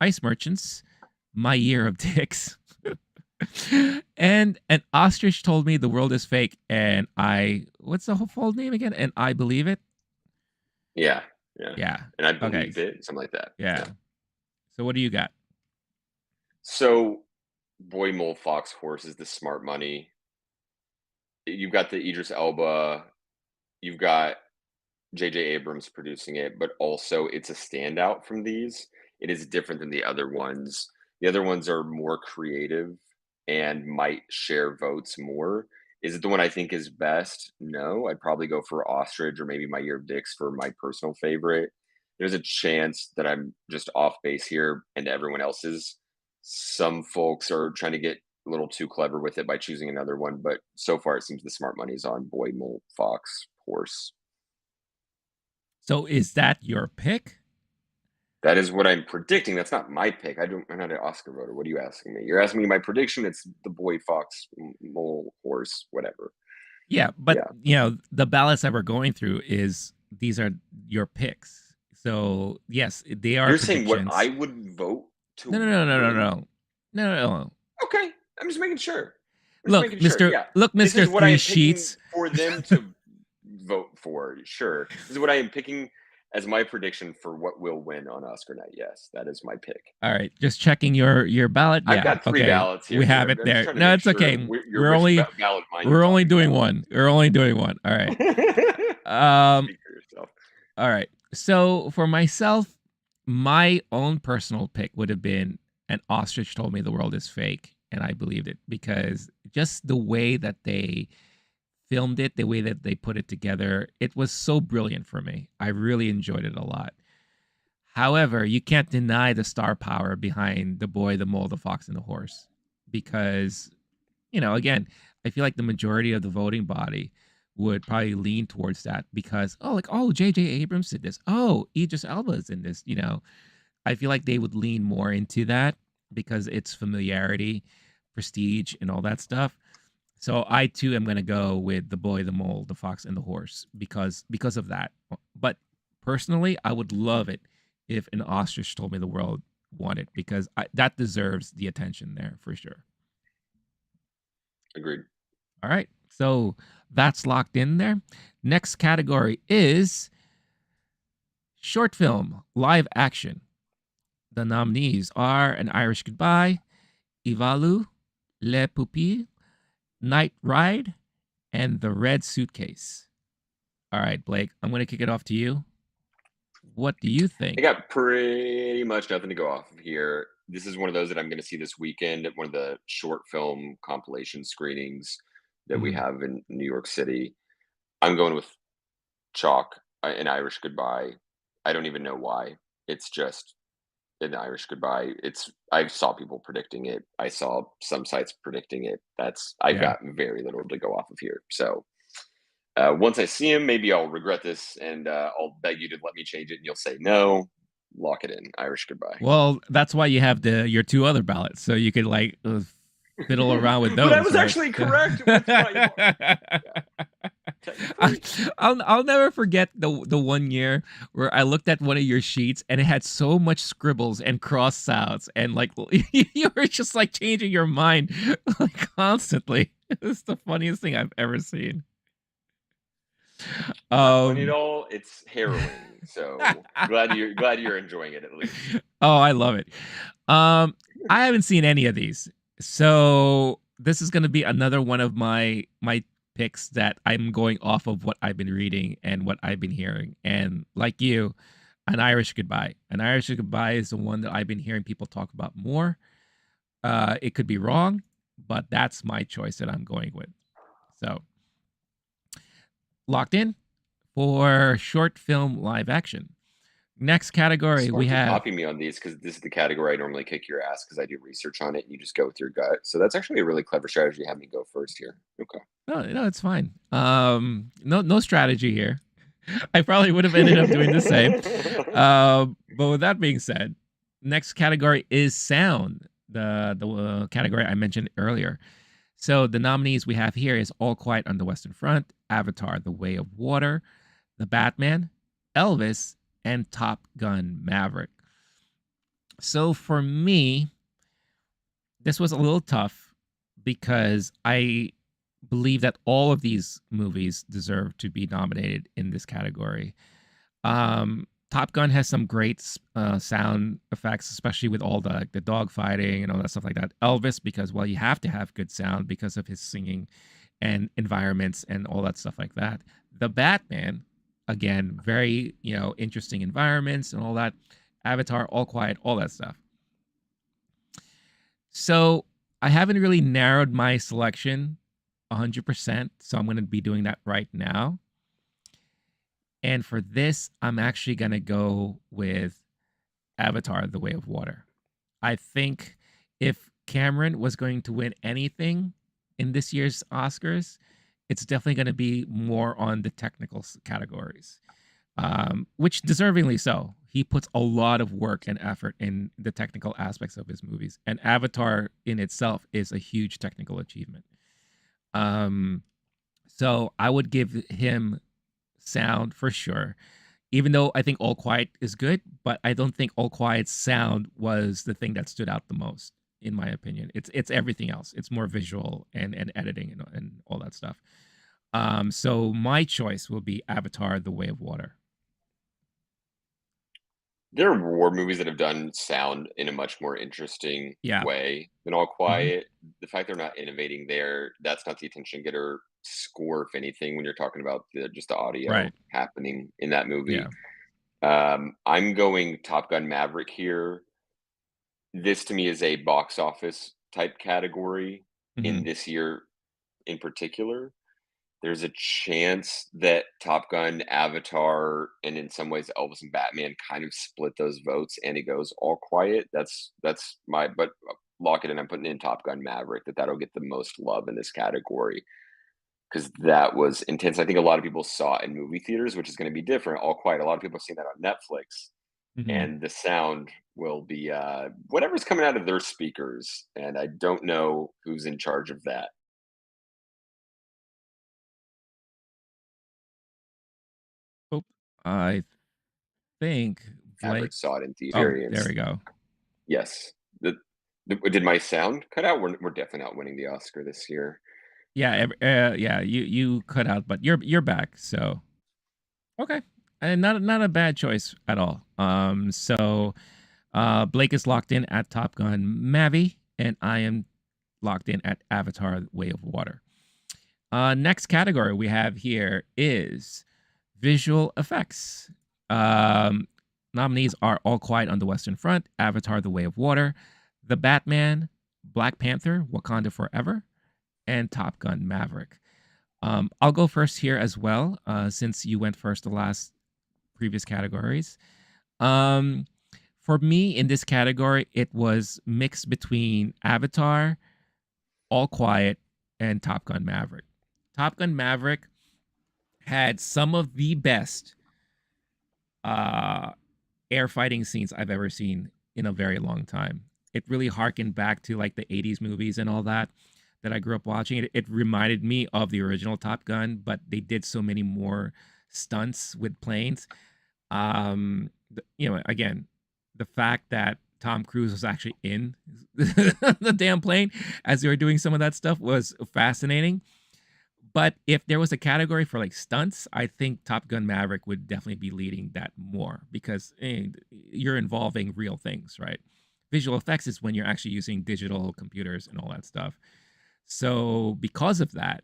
Ice Merchants, My Year of Dicks, and an ostrich told me the world is fake and I what's the whole full name again? And I believe it. Yeah. Yeah. Yeah. And I Okay. believe it, something like that. Yeah. Yeah. So what do you got? So Boy Mole Fox Horse is the smart money. You've got the Idris Elba, you've got J.J. Abrams producing it, but also it's a standout from these. It is different than the other ones. The other ones are more creative and might share votes more. Is it the one I think is best? No, I'd probably go for Ostrich or maybe My Year of Dicks for my personal favorite. There's a chance that I'm just off base here and everyone else is. Some folks are trying to get a little too clever with it by choosing another one, but so far it seems the smart money is on Boy, Mole, Fox, Horse. So is that your pick? That is what I'm predicting. That's not my pick. I'm not an Oscar voter. What are you asking me? You're asking me my prediction. It's the boy, fox, mole, horse, whatever. Yeah, but Yeah. the ballots that we're going through is these are your picks. So yes, they are You're saying what I predictions. would vote No, no, to no, no, no, win? no, no, no, no. Okay. I'm just making sure. I'm just Look, making sure. Mister. Yeah. Look, This Mister is what I Three am picking Sheets. for them to vote for. Sure. This is what I am picking as my prediction for what will win on Oscar night, yes, that is my pick. All right, just checking your ballot. I've Yeah, got 3 okay, ballots here, we dude. have I'm it I'm just there. trying to No, make it's okay. sure We're which only ballot mine you're we're only talking doing about. one. We're only doing one. All right. Um. Speak for yourself. All right. So for myself, my own personal pick would have been "An Ostrich Told Me the World Is Fake," and I believed it because just the way that they filmed it, the way that they put it together, it was so brilliant for me. I really enjoyed it a lot. However, you can't deny the star power behind The Boy, the Mole, the Fox, and the Horse because, again, I feel like the majority of the voting body would probably lean towards that because, oh, J.J. Abrams did this. Oh, Idris Elba is in this. I feel like they would lean more into that because it's familiarity, prestige, and all that stuff. So I too am gonna go with The Boy, the Mole, the Fox, and the Horse because of that. But personally, I would love it if An Ostrich Told Me the World won it because that deserves the attention there for sure. Agreed. All right, so that's locked in there. Next category is short film, live action. The nominees are An Irish Goodbye, Ivalu, Le Pupille, Night Ride, and The Red Suitcase. All right, Blake, I'm going to kick it off to you. What do you I think? got pretty much nothing to go off of here. This is one of those that I'm going to see this weekend at one of the short film compilation screenings that we Mhm. have in New York City. I'm going with chalk, An Irish Goodbye. I don't even know why. It's just An Irish Goodbye. I saw people predicting it. I saw some sites predicting it. I've Yeah. got very little to go off of here. So once I see him, maybe I'll regret this and I'll beg you to let me change it, and you'll say no. Lock it in. Irish Goodbye. Well, that's why you have your two other ballots, so you could like fiddle around with But I those, was right? actually correct with my. Yeah, I- technically. I'll never forget the one year where I looked at one of your sheets and it had so much scribbles and cross outs and like you were just like changing your mind like constantly. It's the funniest thing I've ever seen. It's not funny at Um all. It's harrowing. So glad you're enjoying it at least. Oh, I love it. I haven't seen any of these. So this is going to be another one of my picks that I'm going off of what I've been reading and what I've been hearing. And like you, An Irish Goodbye. An Irish Goodbye is the one that I've been hearing people talk about more. It could be wrong, but that's my choice that I'm going with. So locked in for short film live action. Next category we Smart to have. copy me on these because this is the category I normally kick your ass because I do research on it and you just go with your gut. So that's actually a really clever strategy to have me go first here. Okay. No, it's fine. No strategy here. I probably would have ended up doing the same. But with that being said, next category is sound, the category I mentioned earlier. So the nominees we have here is All Quiet on the Western Front, Avatar: The Way of Water, The Batman, Elvis, and Top Gun: Maverick. So for me, this was a little tough because I believe that all of these movies deserve to be nominated in this category. Top Gun has some great sound effects, especially with all the dog fighting and all that stuff like that. Elvis, because well, you have to have good sound because of his singing and environments and all that stuff like that. The Batman, again, very interesting environments and all that. Avatar, All Quiet, all that stuff. So I haven't really narrowed my selection 100%. So I'm going to be doing that right now. And for this, I'm actually going to go with Avatar: The Way of Water. I think if Cameron was going to win anything in this year's Oscars, it's definitely going to be more on the technical categories, which deservingly so. He puts a lot of work and effort in the technical aspects of his movies, and Avatar in itself is a huge technical achievement. Um, so I would give him sound for sure. Even though I think All Quiet is good, but I don't think All Quiet's sound was the thing that stood out the most, in my opinion. It's everything else. It's more visual and editing and all that stuff. So my choice will be Avatar: The Way of Water. There are war movies that have done sound in a much more interesting Yeah. way than All Hmm. Quiet. The fact they're not innovating there, that's not the attention getter score, if anything, when you're talking about just the audio Right. happening in that movie. Yeah. I'm going Top Gun Maverick here. This to me is a box office type category in Hmm. this year in particular. There's a chance that Top Gun, Avatar, and in some ways Elvis and Batman kind of split those votes, and it goes All Quiet. That's my but lock it in. I'm putting in Top Gun Maverick that'll get the most love in this category because that was intense. I think a lot of people saw it in movie theaters, which is going to be different. All Quiet. A lot of people have seen that on Netflix, Hmm. and the sound will be whatever's coming out of their speakers, and I don't know who's in charge of that. Oh, I think Blake. Maverick saw it in Oh, there theaters. we go. Yes. Did my sound cut out? We're definitely not winning the Oscar this year. Yeah. Yeah. You cut out, but you're back. So okay, and not a bad choice at all. Blake is locked in at Top Gun Mavi, and I am locked in at Avatar: Way of Water. Next category we have here is visual effects. Um, Nominees are All Quiet on the Western Front, Avatar: The Way of Water, The Batman, Black Panther: Wakanda Forever, and Top Gun Maverick. I'll go first here as well, since you went first the last previous categories. Um, for me in this category, it was mixed between Avatar, All Quiet, and Top Gun Maverick. Top Gun Maverick had some of the best uh, air fighting scenes I've ever seen in a very long time. It really harkened back to like the 80s movies and all that I grew up watching. It reminded me of the original Top Gun, but they did so many more stunts with planes. Again, the fact that Tom Cruise was actually in the damn plane as they were doing some of that stuff was fascinating. But if there was a category for like stunts, I think Top Gun Maverick would definitely be leading that more because you're involving real things, right? Visual effects is when you're actually using digital computers and all that stuff. So because of that,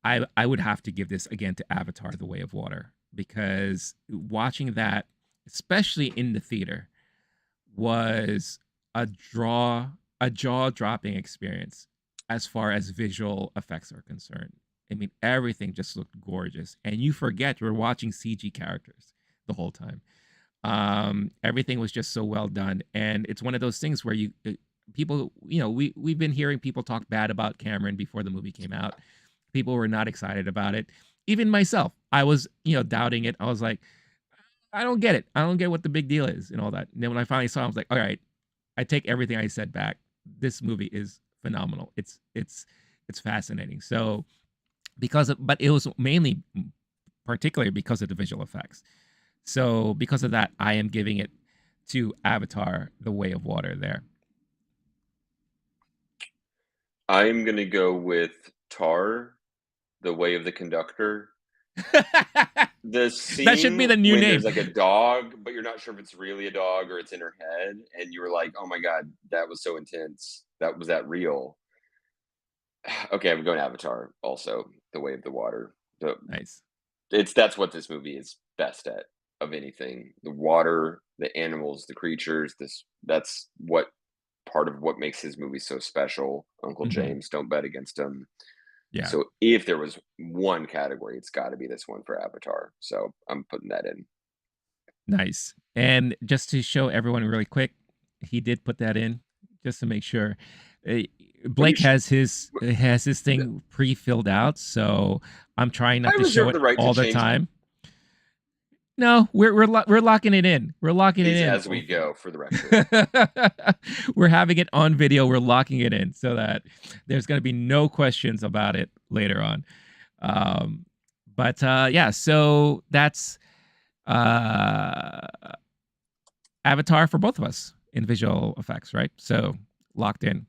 I would have to give this again to Avatar: The Way of Water because watching that, especially in the theater, was a draw a jaw-dropping experience as far as visual effects are concerned. I mean, everything just looked gorgeous, and you forget you're watching CG characters the whole time. Everything was just so well done, and it's one of those things where people, we've been hearing people talk bad about Cameron before the movie came out. People were not excited about it. Even myself, I was, doubting it. I was like, I don't get it. I don't get what the big deal is and all that. And then when I finally saw it, I was like, all right, I take everything I said back. This movie is phenomenal. It's fascinating. So but it was mainly particularly because of the visual effects. So because of that, I am giving it to Avatar: The Way of Water there. I'm gonna go with Tar, The Way of the Conductor. The That should be scene the new when name. there's like a dog, but you're not sure if it's really a dog or it's in her head, and you were like, "Oh my god, that was so intense. That real?" Okay, I'm going Avatar also, The Way of the Water. The Nice. that's what this movie is best at of anything. The water, the animals, the creatures, that's what part of what makes his movie so special. Uncle Hmm. James, don't bet against him. Yeah. So if there was one category, it's got to be this one for Avatar. So I'm putting that in. Nice. And just to show everyone really quick, he did put that in just to make sure. Uh, Are you Blake sure? has his thing pre-filled out, so I'm trying not I to show reserve it the right to all the change time. No, we're locking it in. We're locking it these in. as we go for the record. We're having it on video. We're locking it in so that there's going to be no questions about it later on. Um, but yeah, so that's uh Avatar for both of us in visual effects, right? So locked in.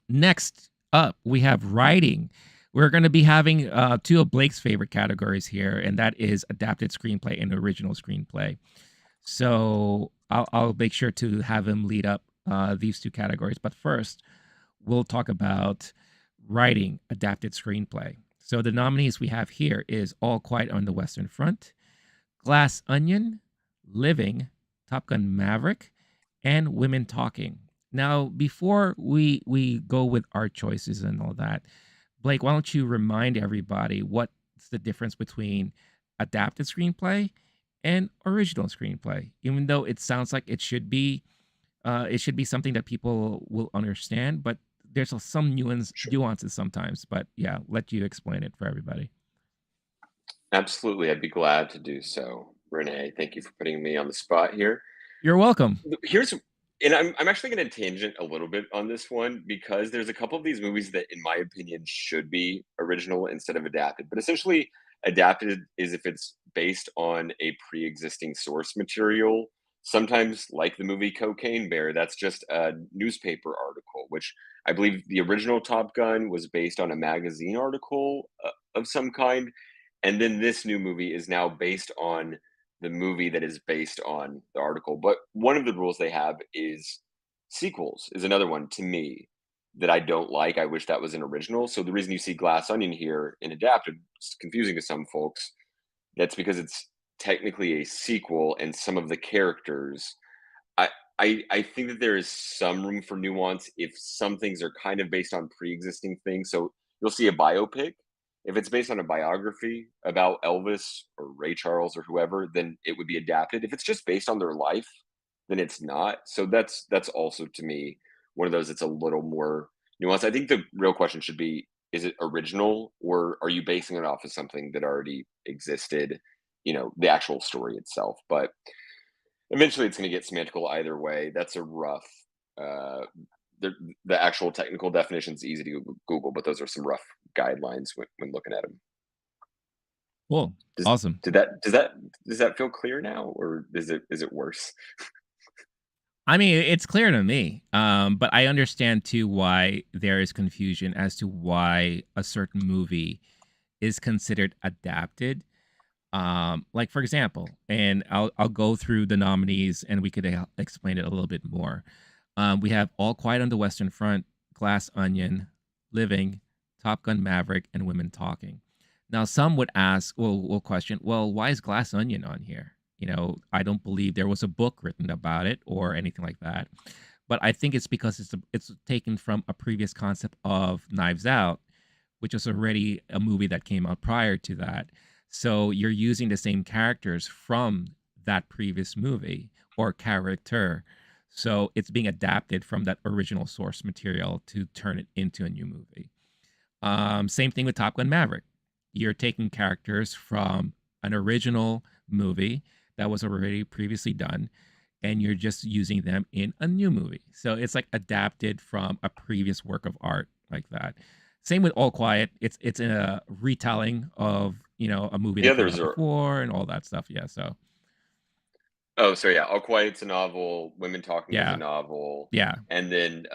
Next up, we have writing. We're going to be having two of Blake's favorite categories here, and that is adapted screenplay and original screenplay. So I'll make sure to have him lead up these two categories. But first, we'll talk about writing adapted screenplay. So the nominees we have here is All Quiet on the Western Front, Glass Onion, Living, Top Gun Maverick, and Women Talking. Now, before we go with our choices and all that, Blake, why don't you remind everybody what's the difference between adapted screenplay and original screenplay? Even though it sounds like it should be something that people will understand, but there's some Sure. nuances sometimes. But yeah, let you explain it for everybody. Absolutely, I'd be glad to do so. Renee, thank you for putting me on the spot here. You're welcome. Here's and I'm actually gonna tangent a little bit on this one because there's a couple of these movies that, in my opinion, should be original instead of adapted. But essentially, adapted is if it's based on a pre-existing source material. Sometimes, like the movie Cocaine Bear, that's just a newspaper article, which I believe the original Top Gun was based on a magazine article of some kind. And then this new movie is now based on the movie that is based on the article. But one of the rules they have is sequels is another one to me that I don't like. I wish that was an original. So the reason you see Glass Onion here in adapted, it's confusing to some folks. That's because it's technically a sequel, and some of the characters. I I think that there is some room for nuance if some things are kind of based on pre-existing things. So you'll see a biopic. If it's based on a biography about Elvis or Ray Charles or whoever, then it would be adapted. If it's just based on their life, then it's not. So that's also to me one of those that's a little more nuanced. I think the real question should be, is it original or are you basing it off of something that already existed, the actual story itself? But eventually, it's going to get semantical either way. That's a rough. Uh, the the actual technical definition is easy to Google, but those are some rough guidelines when looking at them. Cool. Does Awesome. does that feel clear now, or is it worse? I mean, it's clear to me, but I understand too why there is confusion as to why a certain movie is considered adapted. Like for example, and I'll go through the nominees and we could explain it a little bit more. We have All Quiet on the Western Front, Glass Onion, Living, Top Gun Maverick, and Women Talking. Now, some would ask, will question, well, why is Glass Onion on here? I don't believe there was a book written about it or anything like that. But I think it's because it's taken from a previous concept of Knives Out, which was already a movie that came out prior to that. So you're using the same characters from that previous movie or character. So it's being adapted from that original source material to turn it into a new movie. Same thing with Top Gun Maverick. You're taking characters from an original movie that was already previously done, and you're just using them in a new movie. So it's like adapted from a previous work of art like that. Same with All Quiet. It's in a retelling of a movie The that came others out are. before and all that stuff. Yeah. So Oh, so yeah, All Quiet's a novel. Women Talking is a yeah, novel, yeah, and then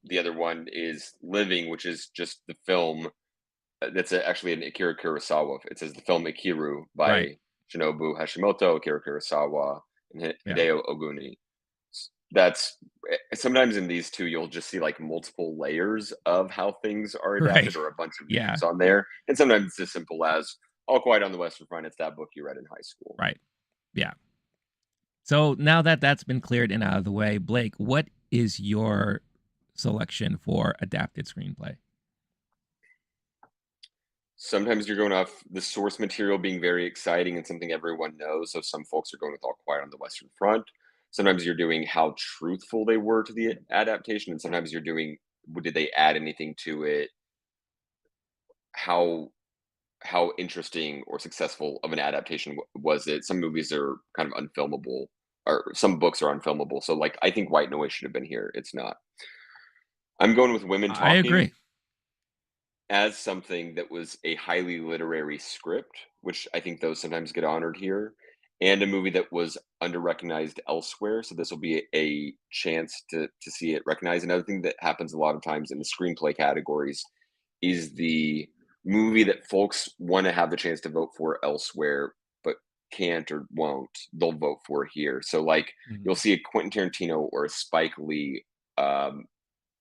the other one is Living, which is just the film. That's actually an Akira Kurosawa. It says the film Ikiru right. by Shinobu Hashimoto, Akira Kurosawa, and Yeah, Hideo Oguni. That's sometimes in these two, you'll just see like multiple layers of how things are adapted, right. or a bunch of Yeah, names on there. And sometimes it's as simple as All Quiet on the Western Front. It's that book you read in high school. right. Yeah. So now that that's been cleared and out of the way, Blake, what is your selection for adapted screenplay? Sometimes you're going off the source material being very exciting and something everyone knows. So some folks are going with All Quiet on the Western Front. Sometimes you're doing how truthful they were to the adaptation, and sometimes you're doing, did they add anything to it? How how interesting or successful of an adaptation was it? Some movies are kind of unfilmable, or some books are unfilmable. So like I think White Noise should have been here. It's not. I'm going with Women I Talking agree. as something that was a highly literary script, which I think those sometimes get honored here, and a movie that was under-recognized elsewhere. So this will be a chance to see it recognized. Another thing that happens a lot of times in the screenplay categories is the movie that folks want to have the chance to vote for elsewhere, but can't or won't, they'll vote for here. So like you'll Mhm. see a Quentin Tarantino or a Spike Lee um,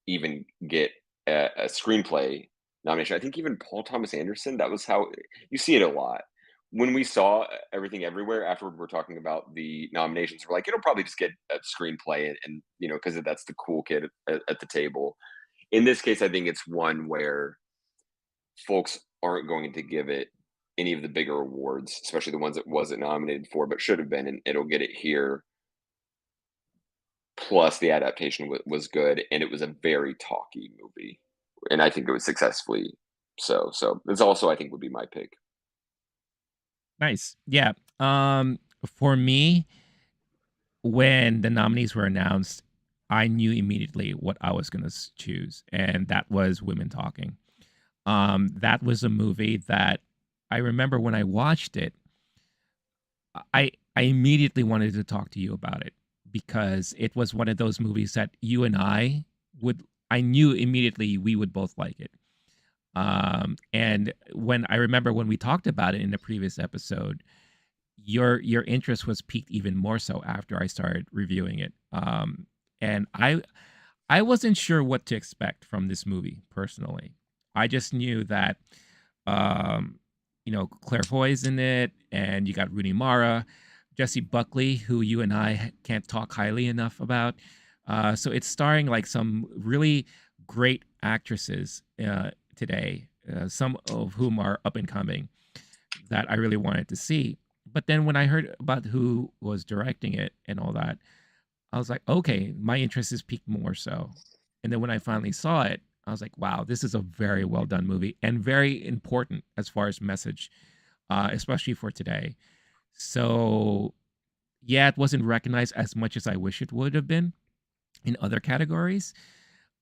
even get a screenplay nomination. I think even Paul Thomas Anderson, that was how you see it a lot. When we saw Everything Everywhere, afterward, we're talking about the nominations. We're like, it'll probably just get a screenplay, and you know, because that's the cool kid at the table. In this case, I think it's one where folks aren't going to give it any of the bigger awards, especially the ones it wasn't nominated for, but should have been, and it'll get it here. Plus, the adaptation was good, and it was a very talky movie, and I think it was successfully so. So it's also, I think, would be my pick. Nice. Yeah. For me, when the nominees were announced, I knew immediately what I was gonna choose, and that was Women Talking. That was a movie that I remember when I watched it, I immediately wanted to talk to you about it because it was one of those movies that you and would I knew immediately we would both like it. And when I remember when we talked about it in the previous episode, your interest was piqued even more so after I started reviewing it. And I wasn't sure what to expect from this movie personally. I just knew that um, Claire Foy's in it, and you got Rooney Mara, Jesse Buckley, who you and I can't talk highly enough about. So it's starring like some really great actresses today, some of whom are up and coming that I really wanted to see. But then when I heard about who was directing it and all that, I was like, okay, my interest is piqued more so. And then when I finally saw it, I was like, wow, this is a very well done movie and very important as far as message, especially for today. So, yeah, it wasn't recognized as much as I wish it would have been in other categories.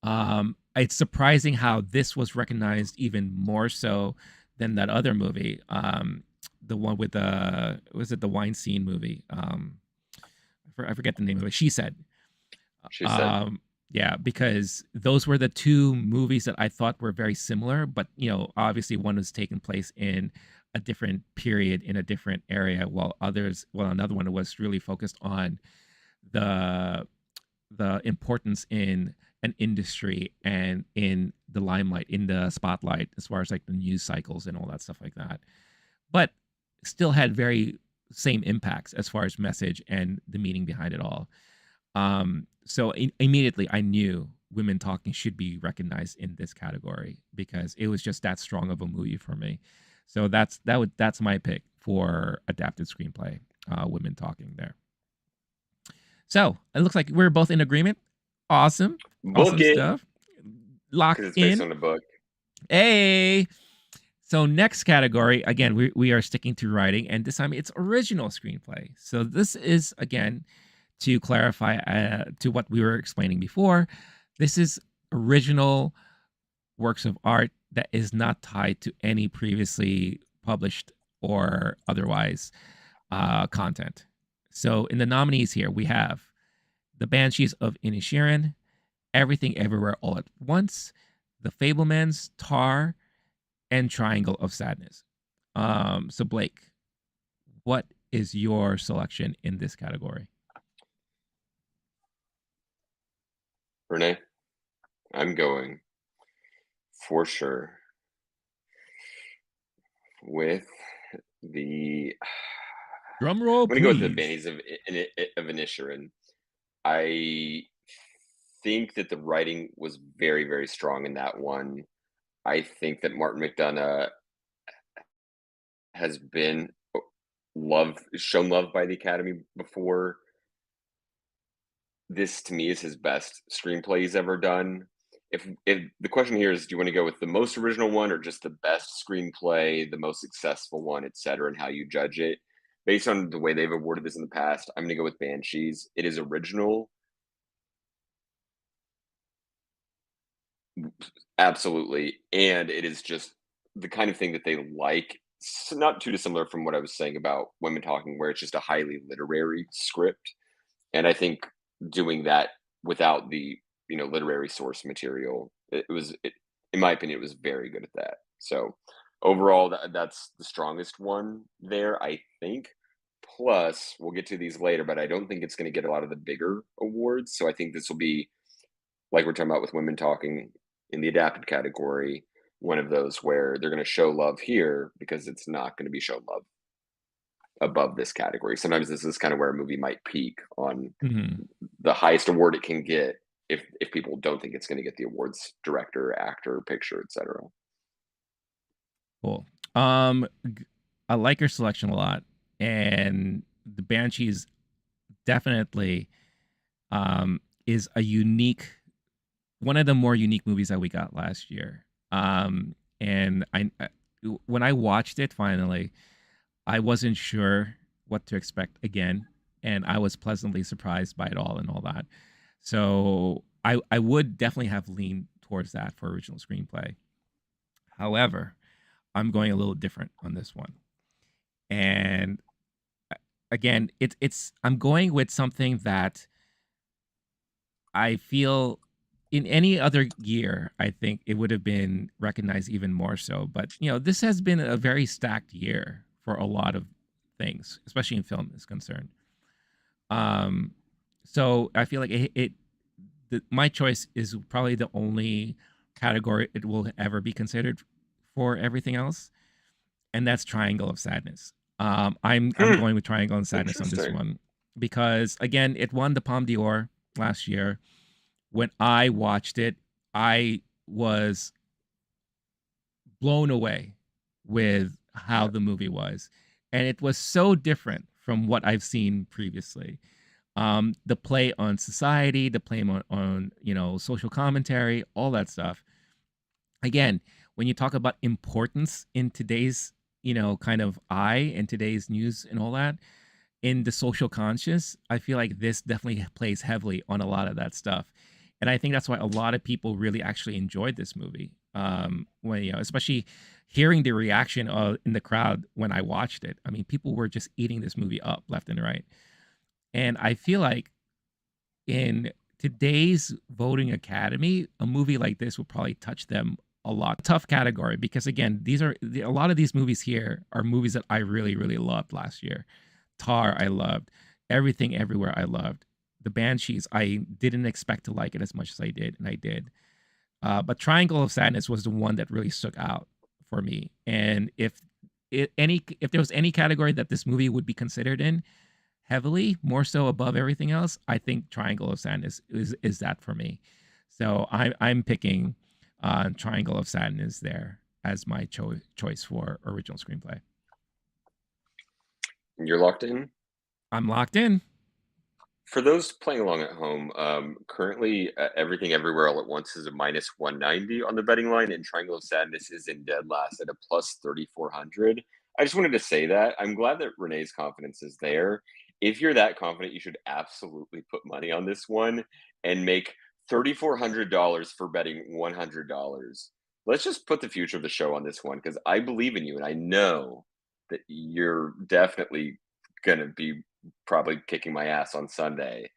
It's surprising how this was recognized even more so than that other movie. The one with the was it the Weinstein movie? I forget the name of it. She said, She said, um, yeah, because those were the two movies that I thought were very similar, but obviously one was taking place in a different period in a different area, while another one was really focused on the importance in an industry and in the limelight, in the spotlight, as far as like the news cycles and all that stuff like that. But still had very same impacts as far as message and the meaning behind it all. So immediately I knew Women Talking should be recognized in this category because it was just that strong of a movie for me. So that's my pick for adapted screenplay, Women Talking there. So it looks like we're both in agreement. Awesome. book Awesome it, stuff. Locked because it's based in. on a book. Hey. So next category, again, we are sticking to writing, and this time it's original screenplay. So this is again to clarify to what we were explaining before. This is original works of art that is not tied to any previously published or otherwise content. So in the nominees here, we have The Banshees of Inisherin, Everything Everywhere All at Once, The Fablemans, Tar, and Triangle of Sadness. So Blake, what is your selection in this category? Renee, I'm going for sure with the. Drum roll, I'm going to go with the please. Banshees of Inisherin. I think that the writing was very, very strong in that one. I think that Martin McDonagh has been shown love by the Academy before. This to me is his best screenplay he's ever done. If the question here is, do you want to go with the most original one or just the best screenplay, the most successful one, et cetera, and how you judge it? Based on the way they've awarded this in the past, I'm going to go with Banshees. It is original, absolutely, and it is just the kind of thing that they like. Not too dissimilar from what I was saying about Women Talking, where it's just a highly literary script. And I think doing that without the, literary source material, in my opinion, it was very good at that. So overall, that's the strongest one there, I think. Plus, we'll get to these later, but I don't think it's going to get a lot of the bigger awards. So I think this will be, like we're talking about with women talking in the adapted category, one of those where they're going to show love here because it's not going to be shown love above this category. Sometimes this is kind of where a movie might peak on Mhm. the highest award it can get if people don't think it's going to get the awards, director, actor, picture, etc. Cool. I like your selection a lot, and the Banshees definitely is a unique one of the more unique movies that we got last year. And when I watched it finally, I wasn't sure what to expect again, and I was pleasantly surprised by it all and all that. So I would definitely have leaned towards that for original screenplay. However, I'm going a little different on this one, and again, it's I'm going with something that I feel in any other year, I think it would have been recognized even more so. But this has been a very stacked year for a lot of things, especially in film is concerned. Um, so I feel like my choice is probably the only category it will ever be considered for everything else, and that's Triangle of Sadness. I'm Hmm, going with Triangle of Sadness on this interesting. one because again, it won the Palme d'Or last year. When I watched it, I was blown away with how Yeah. the movie was. And it was so different from what I've seen previously. The play on society, the play on social commentary, all that stuff. Again, when you talk about importance in today's, kind of eye and today's news and all that, in the social conscious, I feel like this definitely plays heavily on a lot of that stuff. And I think that's why a lot of people really actually enjoyed this movie. When especially hearing the reaction in the crowd when I watched it. I mean, people were just eating this movie up left and right. And I feel like in today's voting academy, a movie like this would probably touch them a lot. Tough category because again, a lot of these movies here are movies that I really, really loved last year. Tar, I loved. Everything Everywhere, I loved. The Banshees, I didn't expect to like it as much as I did, and I did. But Triangle of Sadness was the one that really stuck out for me. And if there was any category that this movie would be considered in heavily, more so above everything else, I think Triangle of Sadness is that for me. So I'm picking Triangle of Sadness there as my choice for original screenplay. You're locked in? I'm locked in. For those playing along at home, currently, Everything Everywhere All at Once is a minus 190 on the betting line, and Triangle of Sadness is in dead last at a plus 3,400. I just wanted to say that. I'm glad that Renee's confidence is there. If you're that confident, you should absolutely put money on this one and make $3,400 for betting $100. Let's just put the future of the show on this one because I believe in you and I know that you're definitely going to be probably kicking my ass on Sunday.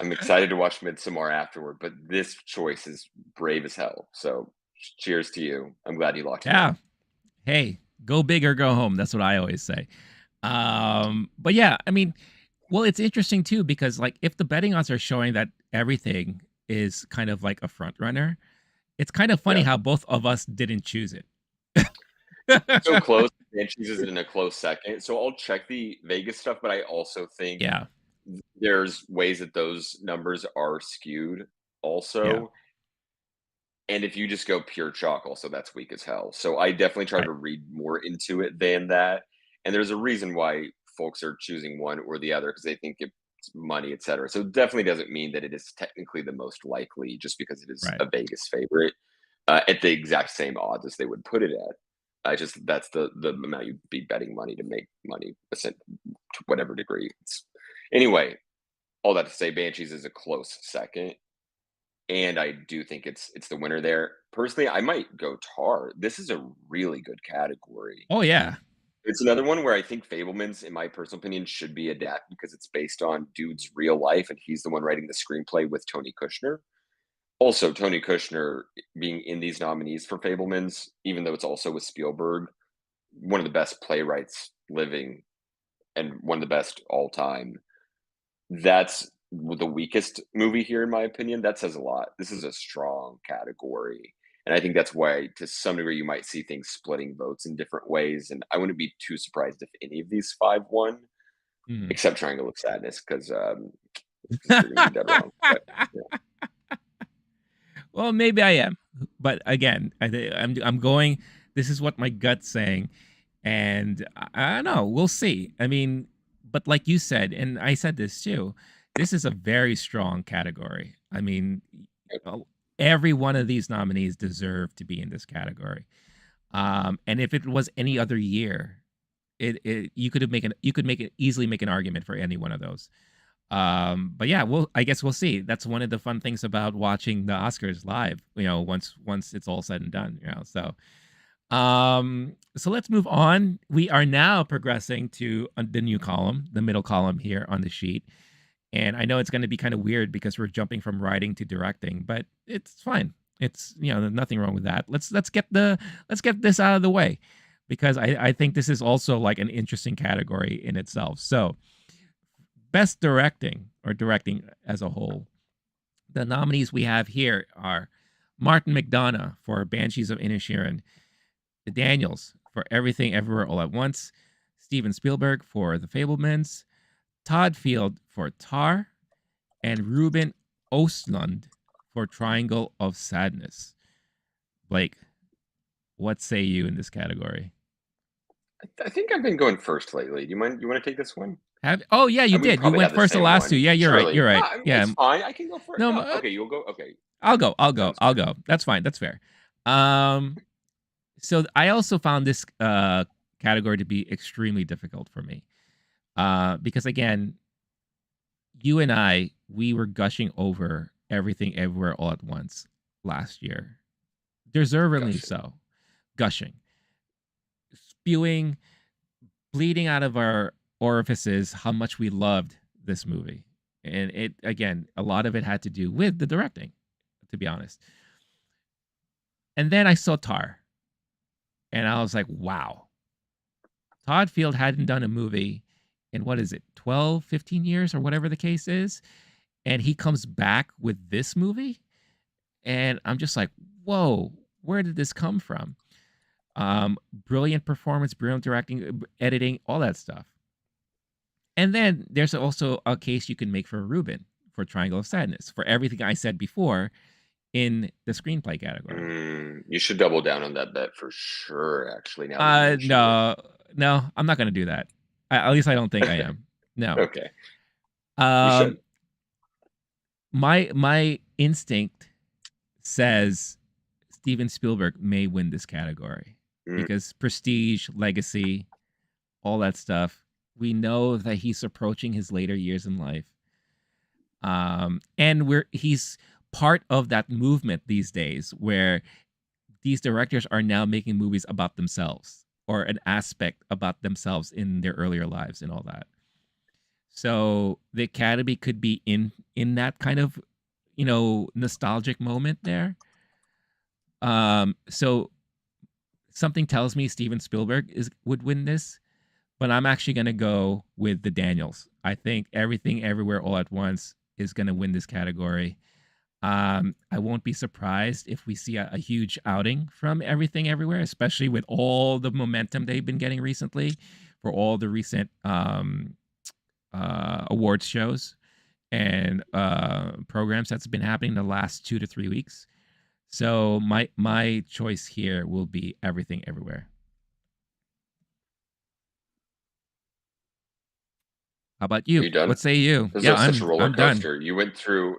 I'm excited to watch Midsommar afterward, but this choice is brave as hell. So cheers to you. I'm glad you locked it Yeah. in. Hey, go big or go home. That's what I always say. But yeah, I mean, well, it's interesting too because like if the betting odds are showing that everything is kind of like a front runner, it's kind of funny Yeah. how both of us didn't choose it. So close. And chooses it in a close second. So I'll check the Vegas stuff, but I also think Yeah, there's ways that those numbers are skewed yeah, also. And if you just go pure chalk, also that's weak as hell. So I definitely try right, to read more into it than that. And there's a reason why folks are choosing one or the other because they think it's money, et cetera. So it definitely doesn't mean that it is technically the most likely just because it is right. a Vegas favorite at the exact same odds as they would put it at. Just that's the amount you'd be betting money to make money, to whatever degree. Anyway, all that to say, Banshees is a close second. And I do think it's the winner there. Personally, I might go Tar. This is a really good category. Oh yeah, It's another one where I think Fableman's, in my personal opinion, should be adapted because it's based on dude's real life, and he's the one writing the screenplay with Tony Kushner. Also, Tony Kushner being in these nominees for Fableman's, even though it's also with Spielberg, one of the best playwrights living and one of the best all time, that's the weakest movie here, in my opinion. That says a lot. This is a strong category. And I think that's why, to some degree, you might see things splitting votes in different ways. And I wouldn't be too surprised if any of these five won, Mhm. except Triangle of Sadness, because they're going to be dead wrong. But yeah, Well, maybe I am, but again, I'm going. This is what my gut's saying, and I don't know. We'll see. I mean, but like you said, and I said this too. This is a very strong category. I mean, uh, every one of these nominees deserve to be in this category. And if it was any other year, it you could make it easily make an argument for any one of those. But yeah, I guess we'll see. That's one of the fun things about watching the Oscars live, once it's all said and done, so let's move on. We are now progressing to the new column, the middle column here on the sheet. And I know it's going to be kind of weird because we're jumping from writing to directing, but it's fine. It's, nothing wrong with that. Let's get this out of the way, because I think this is also like an interesting category in itself. So, best directing, or directing as a whole. The nominees we have here are Martin McDonagh for Banshees of Inisherin, the Daniels for Everything Everywhere All at Once, Steven Spielberg for The Fablemans, Todd Field for Tar, and Ruben Östlund for Triangle of Sadness. Blake, what say you in this category? I think I've been going first lately. Do you mind? You want to take this one? Oh yeah, you And we did. You probably went have the first the same last two. one. Yeah, you're right. You're Surely. No, right. Yeah. it's fine. I can go first. No, No, okay, you'll go. Okay, I'll go. I'll go. sounds I'll good. go. That's fine. That's fair. Um, so I also found this category to be extremely difficult for me. Because again, you and we were gushing over Everything Everywhere All at Once last year. Deservedly Gushing. so. Gushing. Spewing, bleeding out of our orifices how much we loved this movie. And it, again, a lot of it had to do with the directing, to be honest. And then I saw Tar, and I was like, wow. Todd Field hadn't done a movie in, what is it, 12, 15 years, or whatever the case is. And he comes back with this movie. And I'm just like, whoa, where did this come from? Brilliant performance, brilliant directing, editing, all that stuff. And then there's also a case you can make for Ruben for Triangle of Sadness, for everything I said before in the screenplay category. You should double down on that bet for sure. Actually, now that you mentioned it. No, no, I'm not going to do that. At least I don't think I am. No. Okay, you Um, should. my instinct says Steven Spielberg may win this category Mm, because prestige, legacy, all that stuff. We know that he's approaching his later years in life. And he's part of that movement these days where these directors are now making movies about themselves, or an aspect about themselves in their earlier lives and all that. So the Academy could be in that kind of, nostalgic moment there. So something tells me Steven Spielberg would win this, but I'm actually going to go with the Daniels. I think Everything Everywhere All at Once is going to win this category. I won't be surprised if we see a huge outing from Everything Everywhere, especially with all the momentum they've been getting recently for all the recent awards shows and programs that's been happening the last 2 to 3 weeks. So my choice here will be Everything Everywhere. How about Are you? you done? What say you? This Yeah, was such a roller I'm done. coaster. You went through.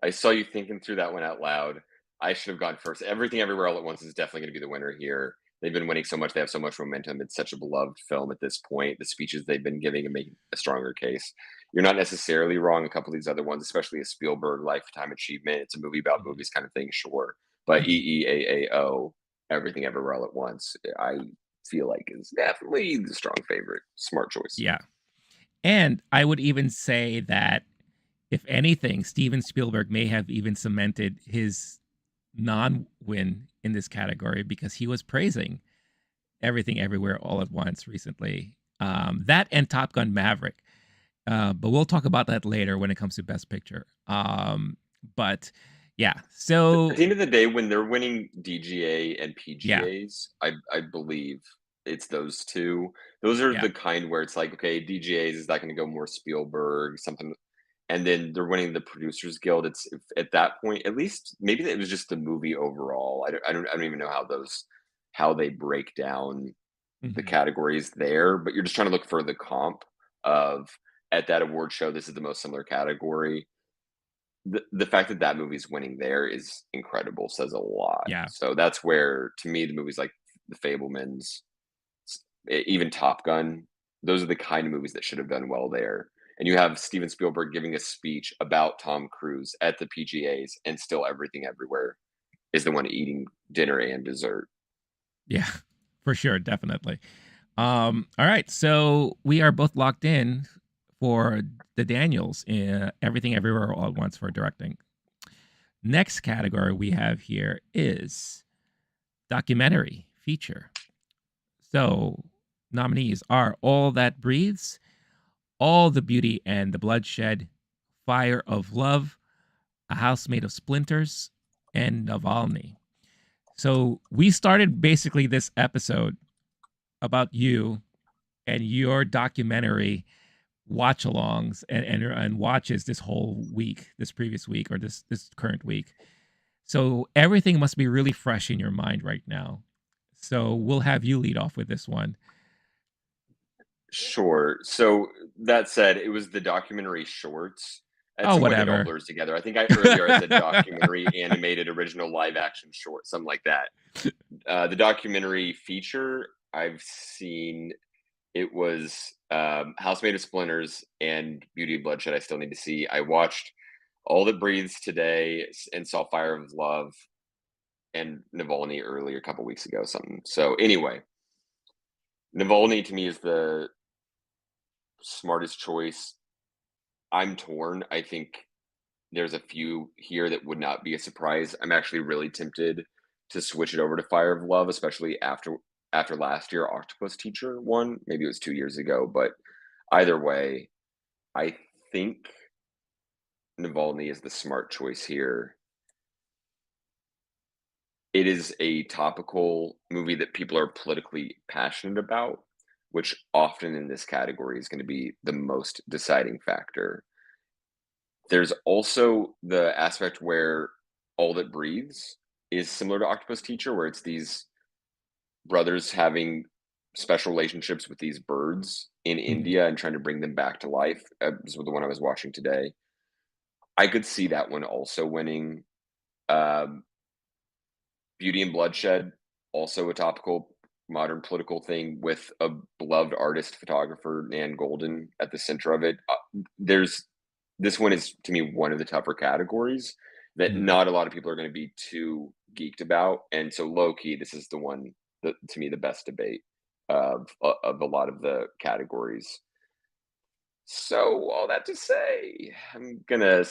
I saw you thinking through that one out loud. I should have gone first. Everything Everywhere All at Once is definitely going to be the winner here. They've been winning so much. They have so much momentum. It's such a beloved film at this point. The speeches they've been giving and making a stronger case. You're not necessarily wrong. A couple of these other ones, especially a Spielberg Lifetime Achievement. It's a movie about Mhm. movies kind of thing, sure. But Mhm. EEAAO, Everything Everywhere All at Once, I feel like is definitely the strong favorite. Smart choice. Yeah. And I would even say that, if anything, Steven Spielberg may have even cemented his non-win in this category, because he was praising Everything Everywhere All at Once recently. That and Top Gun Maverick. But we'll talk about that later when it comes to Best Picture. But yeah, At so the end of the day, when they're winning DGA and yeah, PGAs, I believe it's those two. Those are yeah, the kind where it's like, okay, DGAs is that going to go more Spielberg, something, and then they're winning the Producers Guild. It's at that point, at least maybe it was just the movie overall. I don't even know how they break down the hmm categories there, but you're just trying to look for the comp of at that award show. This is the most similar category. The fact that that movie's winning there is incredible, says a lot. yeah, So that's where, to me, the movies like The Fablemans, even Top Gun, those are the kind of movies that should have done well there. And you have Steven Spielberg giving a speech about Tom Cruise at the PGAs, and still Everything Everywhere is the one eating dinner and dessert. yeah, for sure, definitely. All right, so we are both locked in for the Daniels in Everything Everywhere All at Once for directing. Next category we have here is documentary feature. So nominees are All That Breathes, All the Beauty and the Bloodshed, Fire of Love, A House Made of Splinters, and Navalny. So we started basically this episode about you and your documentary watch alongs and watches this whole week, this previous week, or this current week. So everything must be really fresh in your mind right now. So we'll have you lead off with this one. Sure. So that said, it was the documentary shorts. At Oh, some point, it all whatever. blurs together. I think earlier I said documentary, animated, original, live action short, something like that. The documentary feature I've seen, it was House Made of Splinters and Beauty and Bloodshed. I still need to see. I watched All That Breathes today and saw Fire of Love and Navalny earlier a couple weeks ago. Something. So anyway, Navalny to me is the smartest choice. I'm torn. I think there's a few here that would not be a surprise. I'm actually really tempted to switch it over to Fire of Love, especially after last year Octopus Teacher won. Maybe it was 2 years ago, but either way, I think Navalny is the smart choice here. It is a topical movie that people are politically passionate about, which often in this category is going to be the most deciding factor. There's also the aspect where All That Breathes is similar to Octopus Teacher, where it's these brothers having special relationships with these birds in Mhm. India and trying to bring them back to life. This was the one I was watching today. I could see that one also winning. Um, Beauty and Bloodshed, also a topical modern political thing with a beloved artist, photographer, Nan Golden at the center of it. There's this one is to me one of the tougher categories that Mhm. not a lot of people are going to be too geeked about, and so low key, this is the one that to me the best debate of a lot of the categories. So all that to say, I'm gonna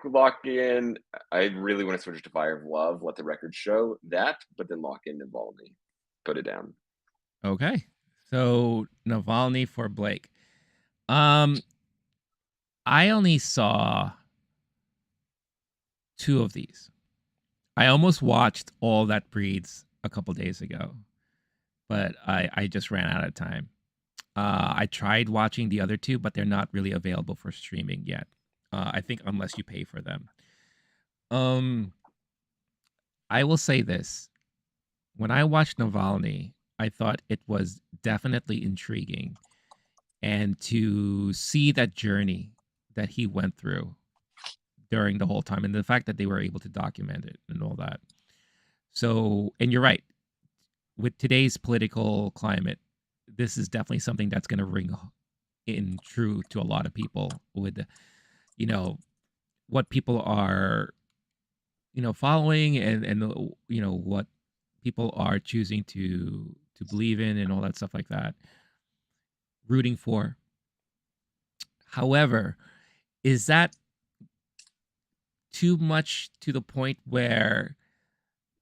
lock in. I really want to switch to Fire of Love. Let the record show that, but then lock in Navalny. Put it down. Okay. So Navalny for Blake. Um, I only saw two of these. I almost watched All That Breeds a couple days ago, but I just ran out of time. I tried watching the other two, but they're not really available for streaming yet. I think unless you pay for them. Um, I will say this: when I watched Navalny, I thought it was definitely intriguing, and to see that journey that he went through during the whole time, and the fact that they were able to document it and all that. So, and you're right, with today's political climate, this is definitely something that's going to ring in true to a lot of people with, you know, what people are, following and what people are choosing to believe in and all that stuff like that, rooting for. However, is that too much to the point where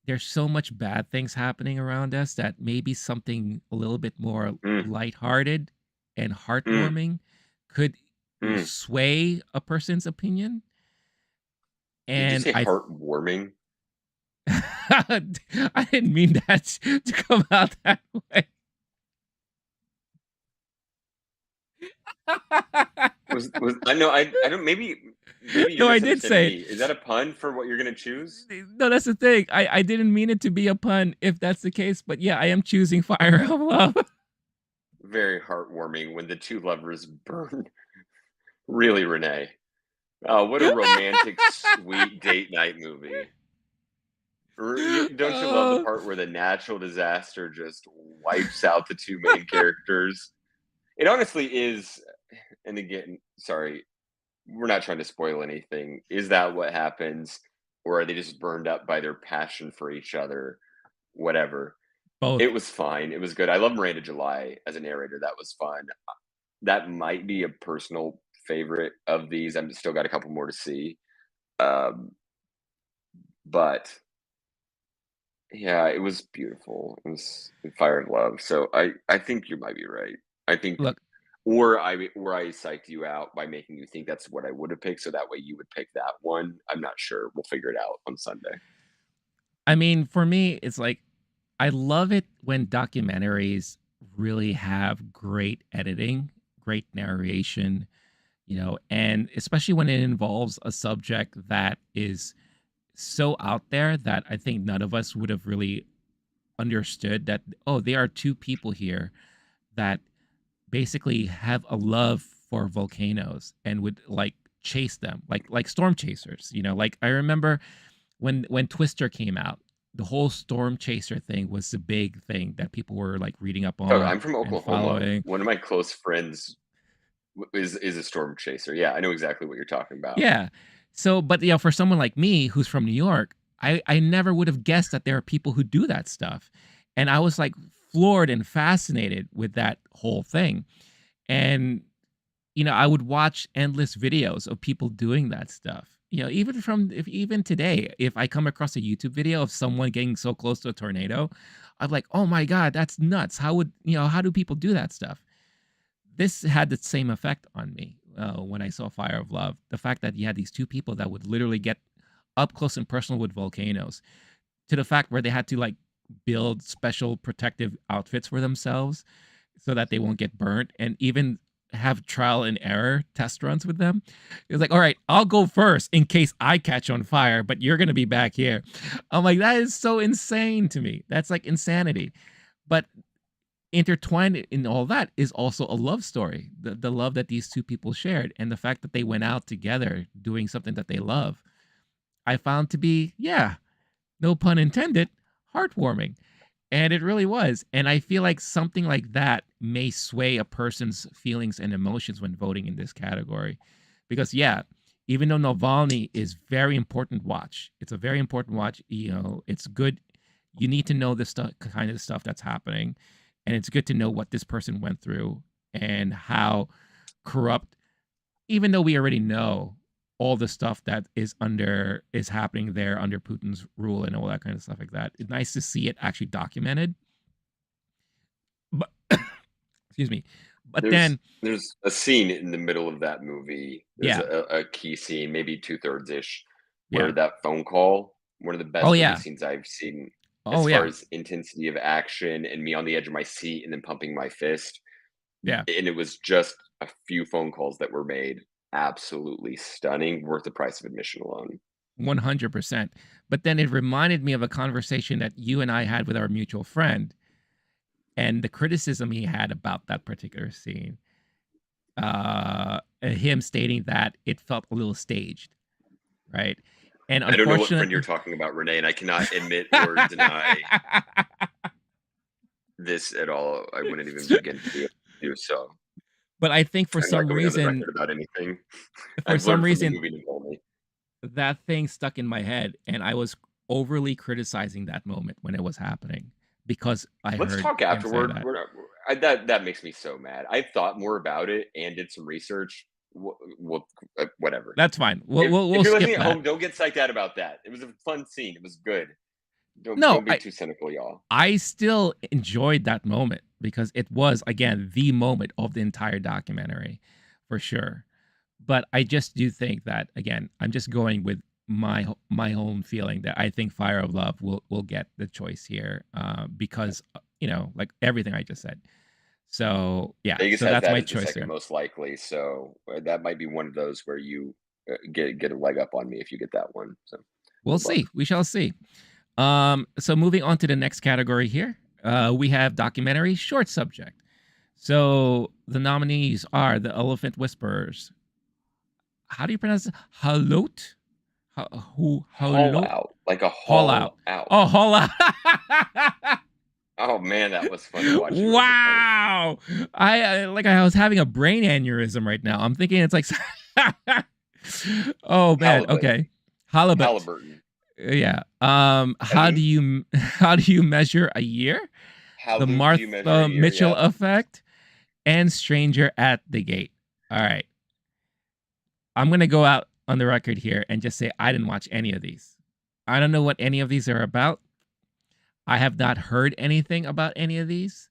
there's so much bad things happening around us that maybe something a little bit more Mm, lighthearted and Mm, heartwarming could mm. sway a person's opinion. Did you And say I heartwarming? I didn't mean that to come out that way. Was I know I don't maybe you're No, I did misunderstanding say it. me. Is that a pun for what you're gonna choose? No, that's the thing. I didn't mean it to be a pun if that's the case, but yeah, I am choosing Fire of Love. Very heartwarming when the two lovers burn. Really, Renee. Oh, what a romantic, sweet date night movie. Don't you love the Oh, part where the natural disaster just wipes out the two main characters? It honestly is, and again, sorry, we're not trying to spoil anything. Is that what happens? Or are they just burned up by their passion for each other? Whatever. both. It was fine. It was good. I love Miranda July as a narrator. That was fun. That might be a personal favorite of these. I'm still got a couple more to see. Um, but yeah, it was beautiful. It was Fire of Love. So I think you might be right. I think Look, or I psyched you out by making you think that's what I would have picked, so that way you would pick that one. I'm not sure. We'll figure it out on Sunday. I mean, for me, it's like I love it when documentaries really have great editing, great narration, and especially when it involves a subject that is so out there that I think none of us would have really understood that, oh, there are two people here that basically have a love for volcanoes and would like chase them like storm chasers. Like I remember when Twister came out, the whole storm chaser thing was the big thing that people were like reading up So on I'm from and Oklahoma. following. One of my close friends is a storm chaser. Yeah, I know exactly what you're talking about. Yeah. So, but for someone like me who's from New York, I never would have guessed that there are people who do that stuff. And I was like floored and fascinated with that whole thing. And I would watch endless videos of people doing that stuff. Even even today, if I come across a YouTube video of someone getting so close to a tornado, I'm like, "Oh my god, that's nuts. How do people do that stuff?" This had the same effect on me when I saw Fire of Love. The fact that you had these two people that would literally get up close and personal with volcanoes, to the fact where they had to like build special protective outfits for themselves so that they won't get burnt, and even have trial and error test runs with them. It was like, all right, I'll go first in case I catch on fire, but you're gonna be back here. I'm like, that is so insane to me. That's like insanity. But intertwined in all that is also a love story, the love that these two people shared, and the fact that they went out together doing something that they love. I found to be, yeah, no pun intended, heartwarming. And it really was. And I feel like something like that may sway a person's feelings and emotions when voting in this category. Because, yeah, even though Navalny is very important watch, it's a very important watch. It's good. You need to know this stuff, kind of stuff that's happening. And it's good to know what this person went through and how corrupt, even though we already know all the stuff that is happening there under Putin's rule and all that kind of stuff like that. It's nice to see it actually documented. But excuse me. But There's then, there's a scene in the middle of that movie. There's yeah, a key scene, maybe two-thirds ish, where yeah. that phone call, one of the Oh best movie yeah. scenes I've seen as Oh far yeah. as intensity of action and me on the edge of my seat and then pumping my fist. Yeah. And it was just a few phone calls that were made absolutely stunning, worth the price of admission alone. 100%. But then it reminded me of a conversation that you and I had with our mutual friend, and the criticism he had about that particular scene. Him stating that it felt a little staged, right? And I don't know what friend you're unfortunately, talking about, Renee, and I cannot admit or deny this at all. I wouldn't even begin to be able to do so. but I think I'm not going on the record about anything. for I've some learned from the reason, movie to me. that thing stuck in my head, and I was overly criticizing that moment when it was happening because I Let's heard talk him say afterward. that. That makes me so mad. I thought more about it and did some research. Well, whatever. That's fine. We'll If we'll, if we'll you're skip listening at that. home, don't get psyched out about that. It was a fun scene. It was good. No, Don't be too cynical, y'all. I still enjoyed that moment because it was, again, the moment of the entire documentary, for sure. But I just do think that, again, I'm just going with my own feeling that I think Fire of Love will get the choice here, because, like everything I just said. So, yeah, Vegas so has that's that my as the choice second here. most likely, so that might be one of those where you get a leg up on me if you get that one. So We'll good luck. see. We shall see. So moving on to the next category here, we have documentary short subject. So the nominees are The Elephant Whisperers. How do you pronounce it? Halot? Haul Halot? out, like a Haul out. haul out. Oh, haul out. Oh man, that was fun to watch you overthink. Wow. I was having a brain aneurysm right now. I'm thinking it's like oh man, Halibut, okay. Halibut. Halliburton. Yeah. How do Mhm. you measure a year? How The do you measure a Martha year? Mitchell Yep. effect and Stranger at the Gate. All right. I'm going to go out on the record here and just say I didn't watch any of these. I don't know what any of these are about. I have not heard anything about any of these.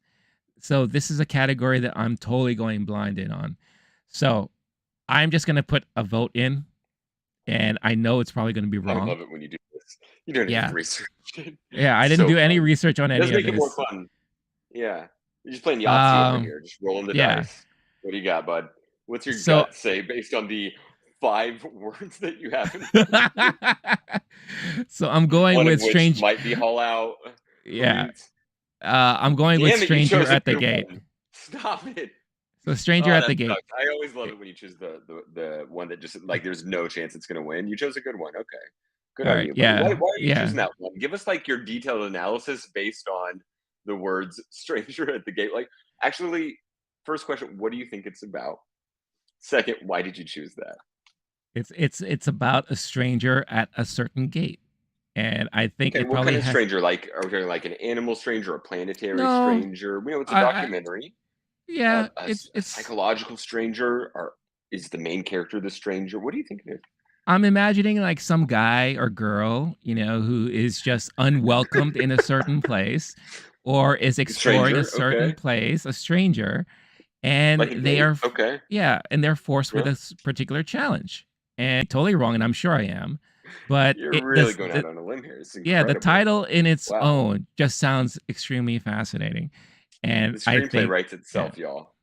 So this is a category that I'm totally going blind in on. So I'm just going to put a vote in, and I know it's probably going to be I wrong. love it when you do this. You don't even Yeah. research it. Yeah. I It's didn't so do any fun. research on It any does of make it more this. fun. Yeah. You're just playing Yahtzee over Um, here, just rolling the yeah. dice. What do you got, bud? What's your So gut say based on the 5 words that you have in front of you? so I'm going One of with which strange. might be haul out. Yeah. Please. I'm going with Damn it, you Stranger chose a at the good Gate. one. Stop it. So Stranger Oh, at that the Gate. sucks. I always love it when you choose the one that just like there's no chance it's gonna win. You chose a good one. Okay. Good All on right. you, buddy. Yeah. Why are you Yeah. choosing that one? Give us like your detailed analysis based on the words stranger at the gate. Like actually, first question, what do you think it's about? Second, why did you choose that? It's about a stranger at a certain gate. And I think Okay, it what probably kind of has stranger? Like are we talking like an animal stranger, a planetary no. stranger? We know it's a I documentary. yeah, A it's psychological stranger, or is the main character the stranger? What do you think it is? I'm imagining like some guy or girl, who is just unwelcomed in a certain place or is exploring a Stranger, certain okay. place, a stranger, and Like a date, okay. yeah, and they're forced with Yeah. a particular challenge. And totally wrong, and I'm sure I am, but You're it really does going out on a limb here. It's yeah, the incredible. title in its Wow. own just sounds extremely fascinating, and The I screenplay think writes yeah, itself, y'all.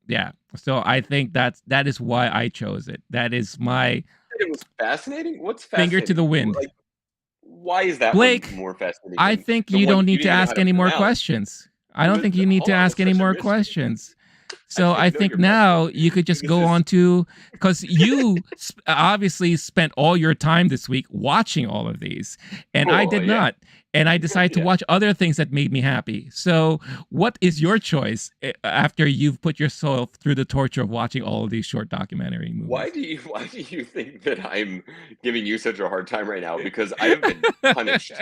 yeah. So I think that is why I chose it. That is my It was fascinating? What's finger to the fascinating? wind. Like, why is that one Blake, more fascinating I than think the you one don't that you need to didn't even know how ask to any more pronounce? questions. I don't think you need to Hold on, ask was any such a more mystery. questions. I So I didn't know think your method. now you could just This go is on to because you obviously spent all your time this week watching all of these, and I cool, did yeah. not. And I decided to Yeah. watch other things that made me happy. So, what is your choice after you've put yourself through the torture of watching all of these short documentary movies? Why do you think that I'm giving you such a hard time right now? Because I have been punished.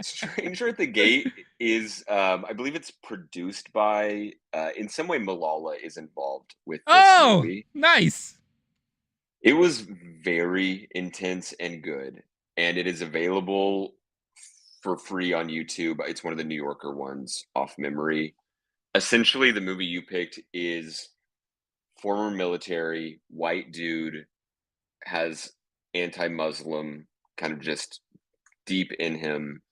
Stranger at the Gate is, I believe it's produced by, in some way, Malala is involved with this Oh, movie. nice. It was very intense and good, and it is available for free on YouTube. It's one of the New Yorker ones off memory. Essentially, the movie you picked is former military, white dude, has anti-Muslim kind of just deep in him,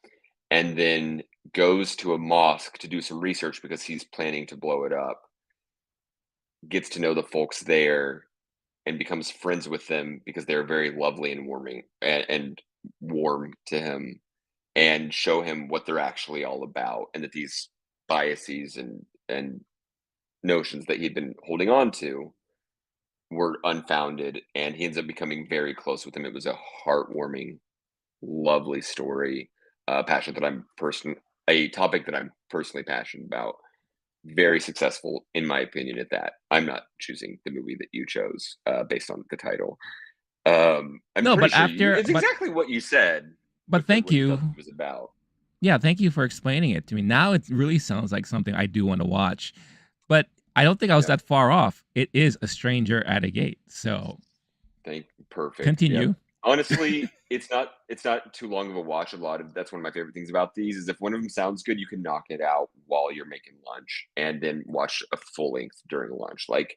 and then goes to a mosque to do some research because he's planning to blow it up, gets to know the folks there and becomes friends with them because they're very lovely and warming and warm to him, and show him what they're actually all about, and that these biases and notions that he'd been holding on to were unfounded, and he ends up becoming very close with him. It was a heartwarming, lovely story, passion that I'm person a topic that I'm personally passionate about. Very successful, in my opinion. At that, I'm not choosing the movie that you chose based on the title. I'm No, pretty but sure you. after It's exactly what you said but with the thank what you you. thought it was about. Yeah, thank you for explaining it to me. Now it really sounds like something I do want to watch. But I don't think I was Yeah, that far off. It is A Stranger at a Gate. So perfect. Yep. continue. Honestly, it's not too long of a watch. A lot of that's one of my favorite things about these is if one of them sounds good, you can knock it out while you're making lunch and then watch a full length during lunch. Like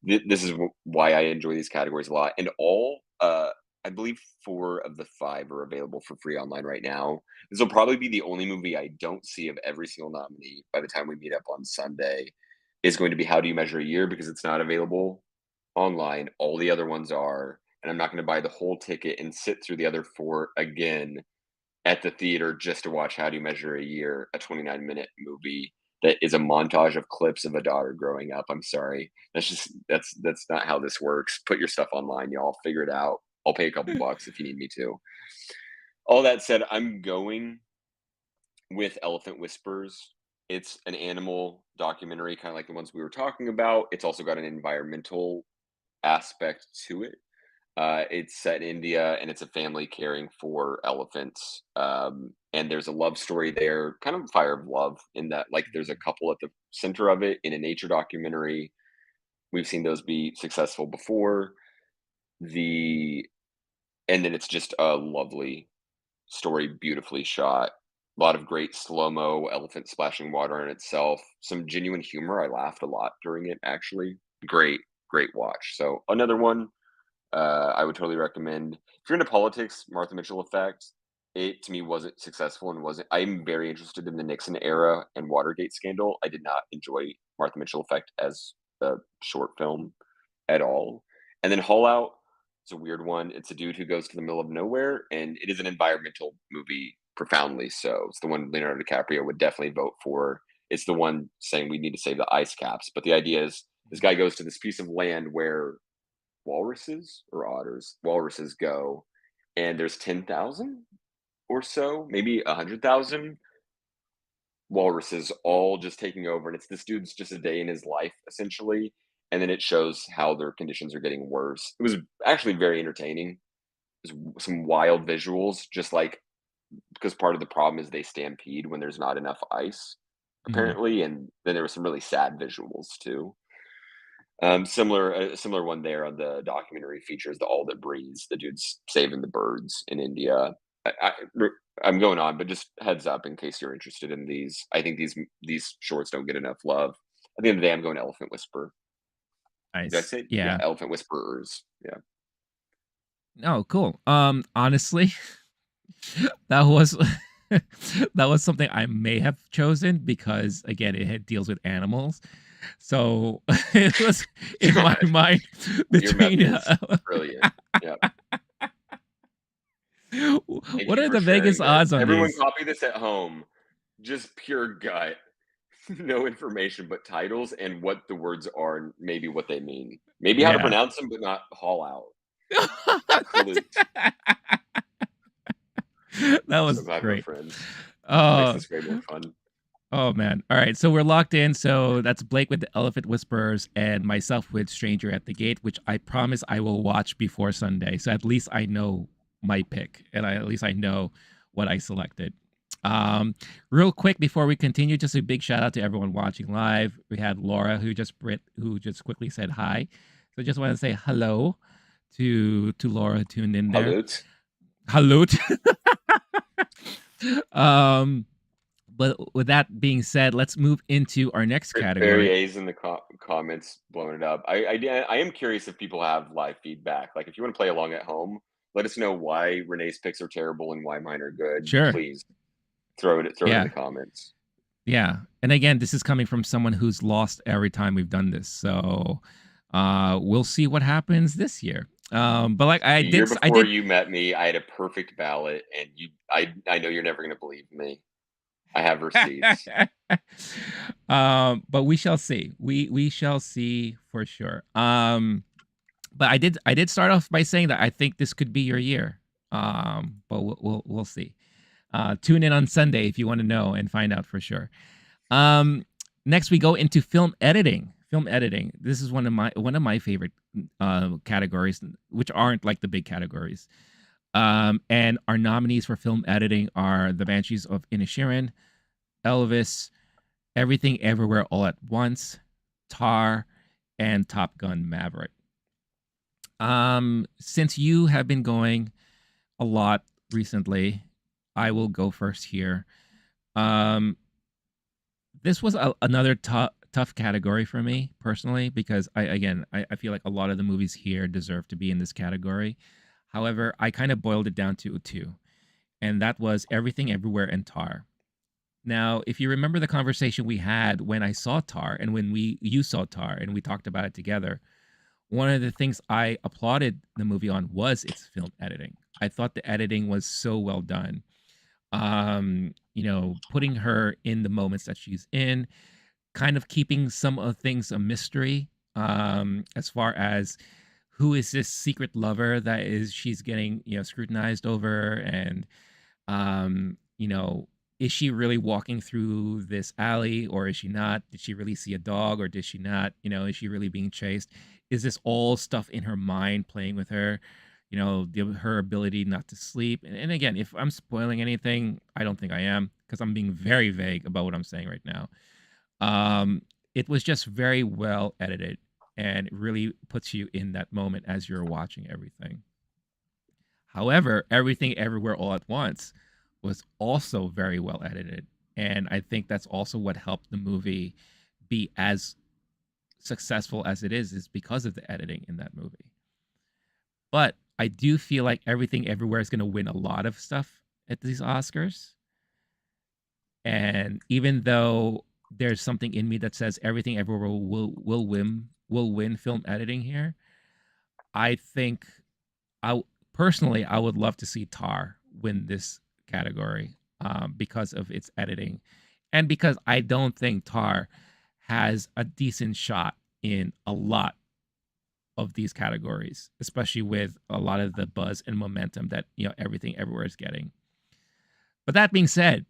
this is why I enjoy these categories a lot. And I believe 4 of the 5 are available for free online right now. This will probably be the only movie I don't see of every single nominee by the time we meet up on Sunday. Is going to be How Do You Measure a Year because it's not available online. All the other ones are, and I'm not going to buy the whole ticket and sit through the other 4 again at the theater just to watch How Do You Measure a Year, a 29-minute movie that is a montage of clips of a daughter growing up. I'm sorry. That's not how this works. Put your stuff online, y'all. Figure it out. I'll pay a couple bucks if you need me to. All that said, I'm going with Elephant Whispers. It's an animal documentary, kind of like the ones we were talking about. It's also got an environmental aspect to it. It's set in India, and it's a family caring for elephants. And there's a love story there, kind of fire of love in that, like, there's a couple at the center of it in a nature documentary. We've seen those be successful before. The and then it's just a lovely story, beautifully shot. A lot of great slow mo, elephant splashing water on itself. Some genuine humor. I laughed a lot during it. Actually, great watch. So another one I would totally recommend. If you're into politics, Martha Mitchell Effect, it to me wasn't successful and wasn't. I'm very interested in the Nixon era and Watergate scandal. I did not enjoy Martha Mitchell Effect as a short film at all. And then Haul Out, it's a weird one. It's a dude who goes to the middle of nowhere, and it is an environmental movie, profoundly so. It's the one Leonardo DiCaprio would definitely vote for. It's the one saying we need to save the ice caps. But the idea is this guy goes to this piece of land where walruses or otters, walruses go, and there's 10,000 or so, maybe 100,000 walruses all just taking over. And it's this dude's just a day in his life, essentially. And then it shows how their conditions are getting worse. It was actually very entertaining. There's some wild visuals, just like because part of the problem is they stampede when there's not enough ice, Mhm. apparently. And then there were some really sad visuals too. A similar one there on the documentary features the All That Breathes, the dude's saving the birds in India. I'm going on, but just heads up in case you're interested in these. I think these shorts don't get enough love. At the end of the day, I'm going Elephant Whisper. Did I Nice. say? Yeah, Yeah. Elephant Whisperers. Yeah. Oh, cool. Honestly, that was that was something I may have chosen because again, deals with animals. So it was in my God, mind your method between is brilliant. Yeah. Thank what you are for the Vegas sharing this. odds on Everyone these? copy this at home. Just pure gut. No information but titles and what the words are and maybe what they mean. Maybe how to Yeah. pronounce them, but not haul out. Clute. That So was glad we're great. friends. Makes Uh this way more fun. oh man. All right. So we're locked in. So that's Blake with the Elephant Whispers and myself with Stranger at the Gate, which I promise I will watch before Sunday. So at least I know my pick and at least I know what I selected. Um, Real quick before we continue, just a big shout out to everyone watching live. We had Laura who just quickly said hi. So just want to say hello to Laura who tuned in there. Halut. Hello. um but with that being said, let's move into our next Barry category. A's in the comments blowing it up. I am curious if people have live feedback. Like if you want to play along at home, let us know why Renee's picks are terrible and why mine are good. Sure. Please throw it in Yeah. the comments. Yeah. And again, this is coming from someone who's lost every time we've done this. So we'll see what happens this year. But like The year I before did you met me, I had a perfect ballot, and I know you're never going to believe me. I have receipts. but we shall see. We shall see for sure. But I did start off by saying that I think this could be your year. But we'll see. Tune in on Sunday if you want to know and find out for sure. Um, Next we go into film editing. Film editing. This is one of my favorite categories, which aren't like the big categories. And our nominees for film editing are The Banshees of Inisherin, Elvis, Everything Everywhere All at Once, Tar, and Top Gun Maverick. Since you have been going a lot recently. I will go first here. Um, this was another tough category for me personally because I feel like a lot of the movies here deserve to be in this category. However, I kind of boiled it down to two, and that was Everything Everywhere and Tar. Now, if you remember the conversation we had when I saw Tar and when you saw Tar and we talked about it together, one of the things I applauded the movie on was its film editing. I thought the editing was so well done. Putting her in the moments that she's in, kind of keeping some of things a mystery, as far as who is this secret lover that is she's getting, scrutinized over, and you know, is she really walking through this alley or is she not? Did she really see a dog or did she not? Is she really being chased? Is this all stuff in her mind playing with her? Her ability not to sleep. And again, if I'm spoiling anything, I don't think I am because I'm being very vague about what I'm saying right now. Um, it was just very well edited and it really puts you in that moment as you're watching everything. However, Everything Everywhere All at Once was also very well edited. And I think that's also what helped the movie be as successful as it is because of the editing in that movie. But I do feel like Everything Everywhere is going to win a lot of stuff at these Oscars. And even though there's something in me that says Everything Everywhere will win film editing here, I think I personally I would love to see Tar win this category, because of its editing, and because I don't think Tar has a decent shot in a lot of these categories, especially with a lot of the buzz and momentum that Everything Everywhere is getting. But that being said,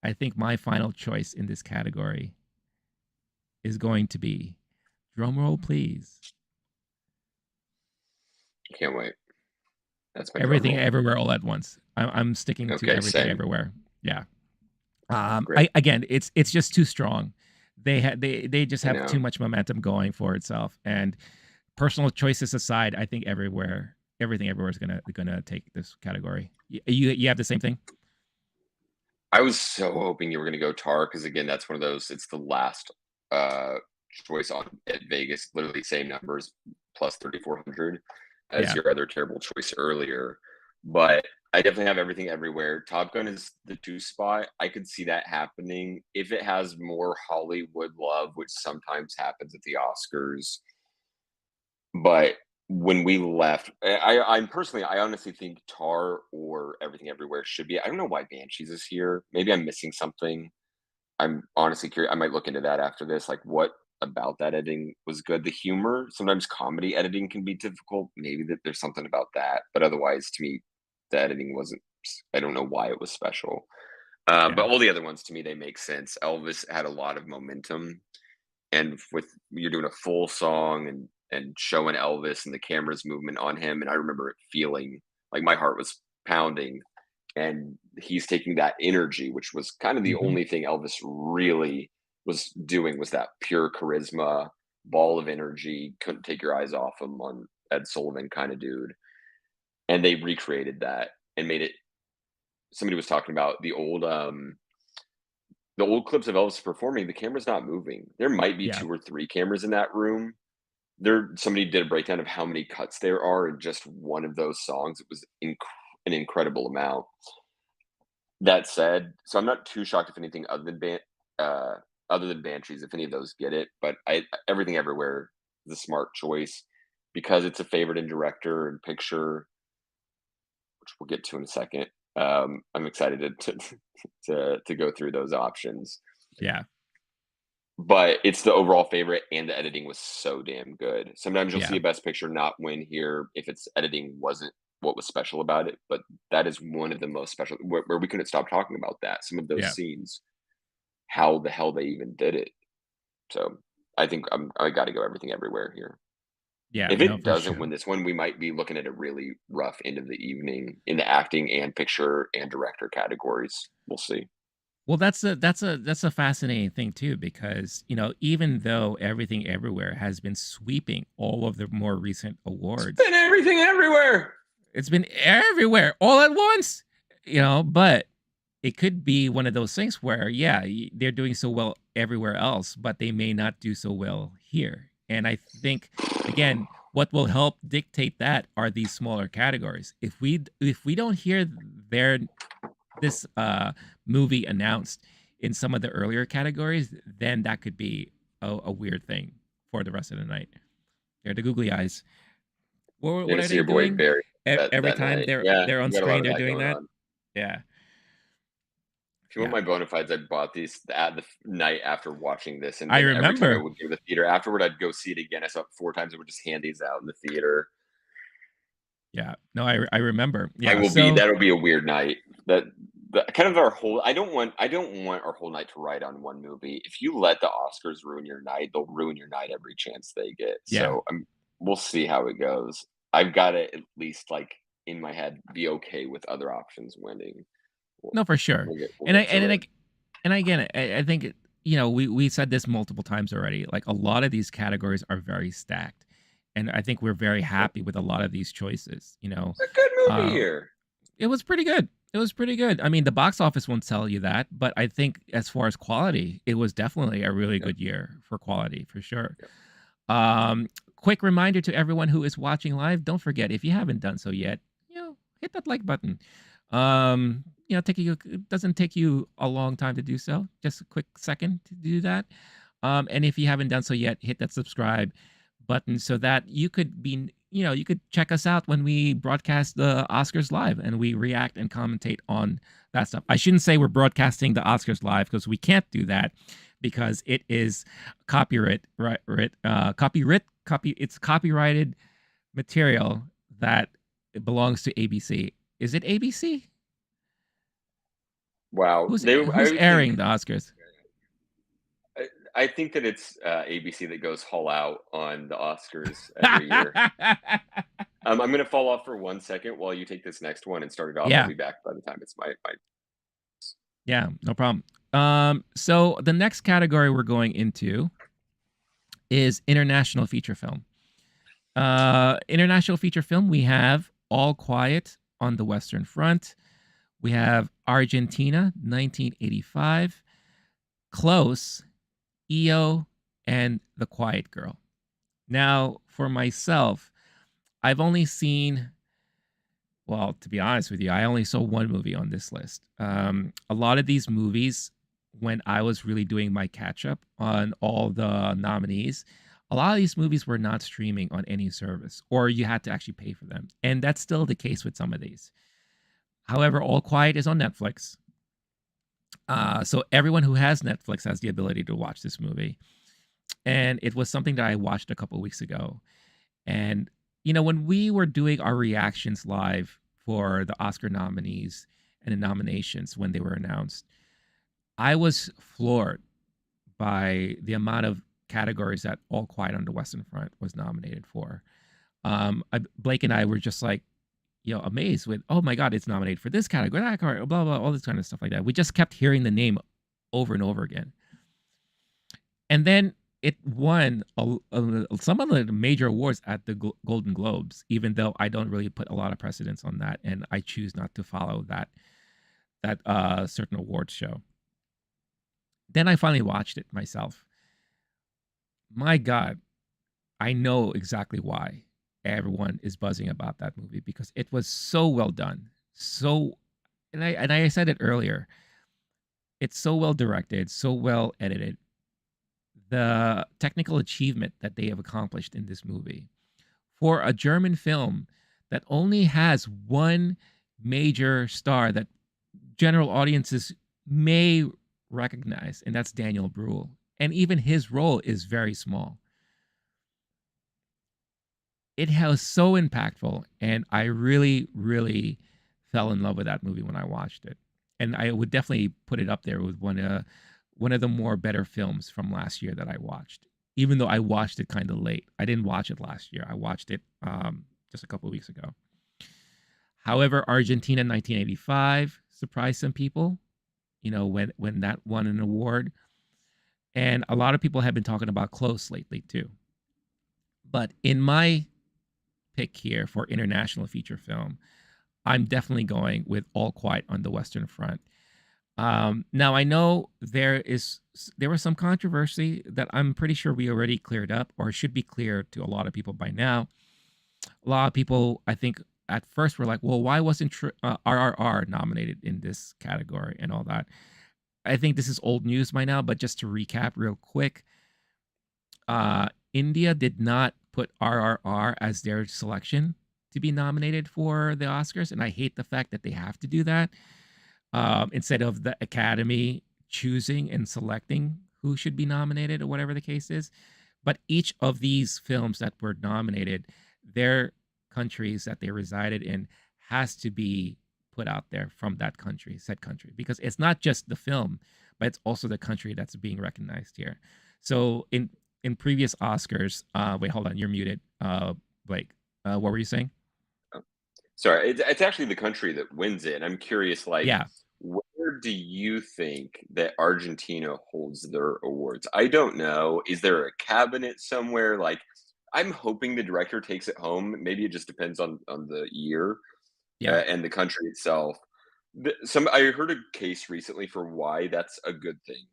I think my final choice in this category is going to be, drumroll please, Can't wait. That's my drum Everything roll. Everywhere All at Once. I'm sticking to Okay, Everything same. Everywhere. Yeah. Great. Again, it's just too strong. They just I have too know. much momentum going for itself. And personal choices aside, I think Everything Everywhere is gonna take this category. You have the same thing? I was so hoping you were going to go Tar because again, that's one of those. It's the last uh choice on at Vegas. Literally same numbers plus 3,400 as Yeah. your other terrible choice earlier. But I definitely have Everything Everywhere. Top Gun is the two spot. I could see that happening if it has more Hollywood love, which sometimes happens at the Oscars. But when we left, I'm personally, I honestly think Tar or Everything Everywhere should be. I don't know why Banshees is here. Maybe I'm missing something. I'm honestly curious. I might look into that after this. Like, what about that editing was good? The humor. Sometimes comedy editing can be difficult. Maybe that there's something about that. But otherwise, to me, the editing wasn't. I don't know why it was special. Yeah. But all the other ones to me, they make sense. Elvis had a lot of momentum, and with you're doing a full song and showing Elvis and the camera's movement on him, and I remember it feeling like my heart was pounding, and he's taking that energy, which was kind of the Hmm. only thing Elvis really was doing was that pure charisma, ball of energy, couldn't take your eyes off him on Ed Sullivan kind of dude, and they recreated that and made it. Somebody was talking about the old clips of Elvis performing, the camera's not moving. There might be Yeah. 2 or 3 cameras in that room. Somebody did a breakdown of how many cuts there are in just one of those songs. It was an incredible amount. That said, so I'm not too shocked if anything uh, other than Banshees, if any of those get it, but I Everything Everywhere is a smart choice because it's a favorite in director and picture, which we'll get to in a second. I'm excited to go through those options. Yeah. But it's the overall favorite, and the editing was so damn good. Sometimes you'll see Yeah. a best picture not win here if its editing wasn't what was special about it, but that is one of the most special where we couldn't stop talking about that. Some of those Yeah. scenes, how the hell they even did it. So I think I got to go Everything Everywhere here. Yeah. If No, it for doesn't sure. win this one, we might be looking at a really rough end of the evening in the acting and picture and director categories. We'll see. Well, that's a fascinating thing too, because even though Everything Everywhere has been sweeping all of the more recent It's awards, been everything everywhere. It's been everywhere all at once, but it could be one of those things where, yeah, they're doing so well everywhere else, but they may not do so well here. And I think, again, what will help dictate that are these smaller categories. If we don't hear their this movie announced in some of the earlier categories, then that could be a weird thing for the rest of the night. They're the googly eyes. What You're gonna are see they your boy doing? Barry Every that time night. they're Yeah, they're on you got a lot screen, of they're that doing going that. on. Yeah, If you want yeah. my bona fides, I bought these at the night after watching this, and I then every time I remember. would go to the theater afterward, I'd go see it again. I saw it 4 times and would just hand these out in the theater. Yeah, no, I remember. I Yeah, will be so that'll be a weird night. That kind of our whole I don't want our whole night to ride on one movie. If you let the Oscars ruin your night, they'll ruin your night every chance they get. yeah, So we'll see how it goes. I've got to at least like in my head be okay with other options winning. We'll, no, for sure. we'll And I get and through then it. and again, I think we said this multiple times already. Like a lot of these categories are very stacked, and I think we're very happy with a lot of these choices. It's a good movie Um, here. it was pretty good. It was pretty good. I mean, the box office won't tell you that, but I think as far as quality, it was definitely a really Yep, good year for quality, for sure. yep. Um, quick reminder to everyone who is watching live, don't forget if you haven't done so yet, hit that like button. It doesn't take you a long time to do so. Just a quick second to do that. And if you haven't done so yet, hit that subscribe button so that you could check us out when we broadcast the Oscars live and we react and commentate on that stuff. I shouldn't say we're broadcasting the Oscars live because we can't do that because it is it's copyrighted material that it belongs to ABC. Is it ABC? Wow. Who's I would think airing the Oscars? I think that it's ABC that goes haul out on the Oscars every year. I'm gonna fall off for 1 second while you take this next one and start it off. I'll Yeah, be back by the time it's my yeah, no problem. So the next category we're going into is international feature film. International feature film, we have All Quiet on the Western Front. We have Argentina, 1985, Close, EO, and The Quiet Girl. Now, for myself, I've only seen, well, to be honest with you, I only saw one movie on this list. A lot of these movies, when I was really doing my catch up on all the nominees, a lot of these movies were not streaming on any service, or you had to actually pay for them. And that's still the case with some of these. However, All Quiet is on Netflix. So everyone who has Netflix has the ability to watch this movie. And it was something that I watched a couple of weeks ago. And, when we were doing our reactions live for the Oscar nominees and the nominations when they were announced, I was floored by the amount of categories that All Quiet on the Western Front was nominated for. Blake and I were just like, amazed with, oh my God, it's nominated for this category, that category, blah, blah, all this kind of stuff like that. We just kept hearing the name over and over again. And then it won some of the major awards at the Golden Globes, even though I don't really put a lot of precedence on that, and I choose not to follow that certain awards show. Then I finally watched it myself. My God, I know exactly why everyone is buzzing about that movie because it was so well done. And I said it earlier. It's so well directed, so well edited. The technical achievement that they have accomplished in this movie for a German film that only has one major star that general audiences may recognize, and that's Daniel Bruhl. And even his role is very small. It was so impactful, and I really, really fell in love with that movie when I watched it. And I would definitely put it up there with one of the more better films from last year that I watched. Even though I watched it kind of late, I didn't watch it last year. I watched it just a couple of weeks ago. However, Argentina 1985 surprised some people. When that won an award, and a lot of people have been talking about Close lately too. But in my pick here for international feature film, I'm definitely going with All Quiet on the Western Front. Now I know there was some controversy that I'm pretty sure we already cleared up or should be clear to a lot of people by now. A lot of people, I think, at first were like, "Well, why wasn't RRR nominated in this category and all that?" I think this is old news by now, but just to recap real quick, India did not put RRR as their selection to be nominated for the Oscars, and I hate the fact that they have to do that instead of the Academy choosing and selecting who should be nominated or whatever the case is. But each of these films that were nominated, their countries that they resided in has to be put out there from that country, said country, because it's not just the film, but it's also the country that's being recognized here. So in previous Oscars, wait, hold on, you're muted, Blake. What were you saying? Oh, sorry, it's actually the country that wins it. I'm curious, like, Yeah, where do you think that Argentina holds their awards? I don't know. Is there a cabinet somewhere? Like, I'm hoping the director takes it home. Maybe it just depends on the year yeah, and the country itself. I heard a case recently for why that's a good thing,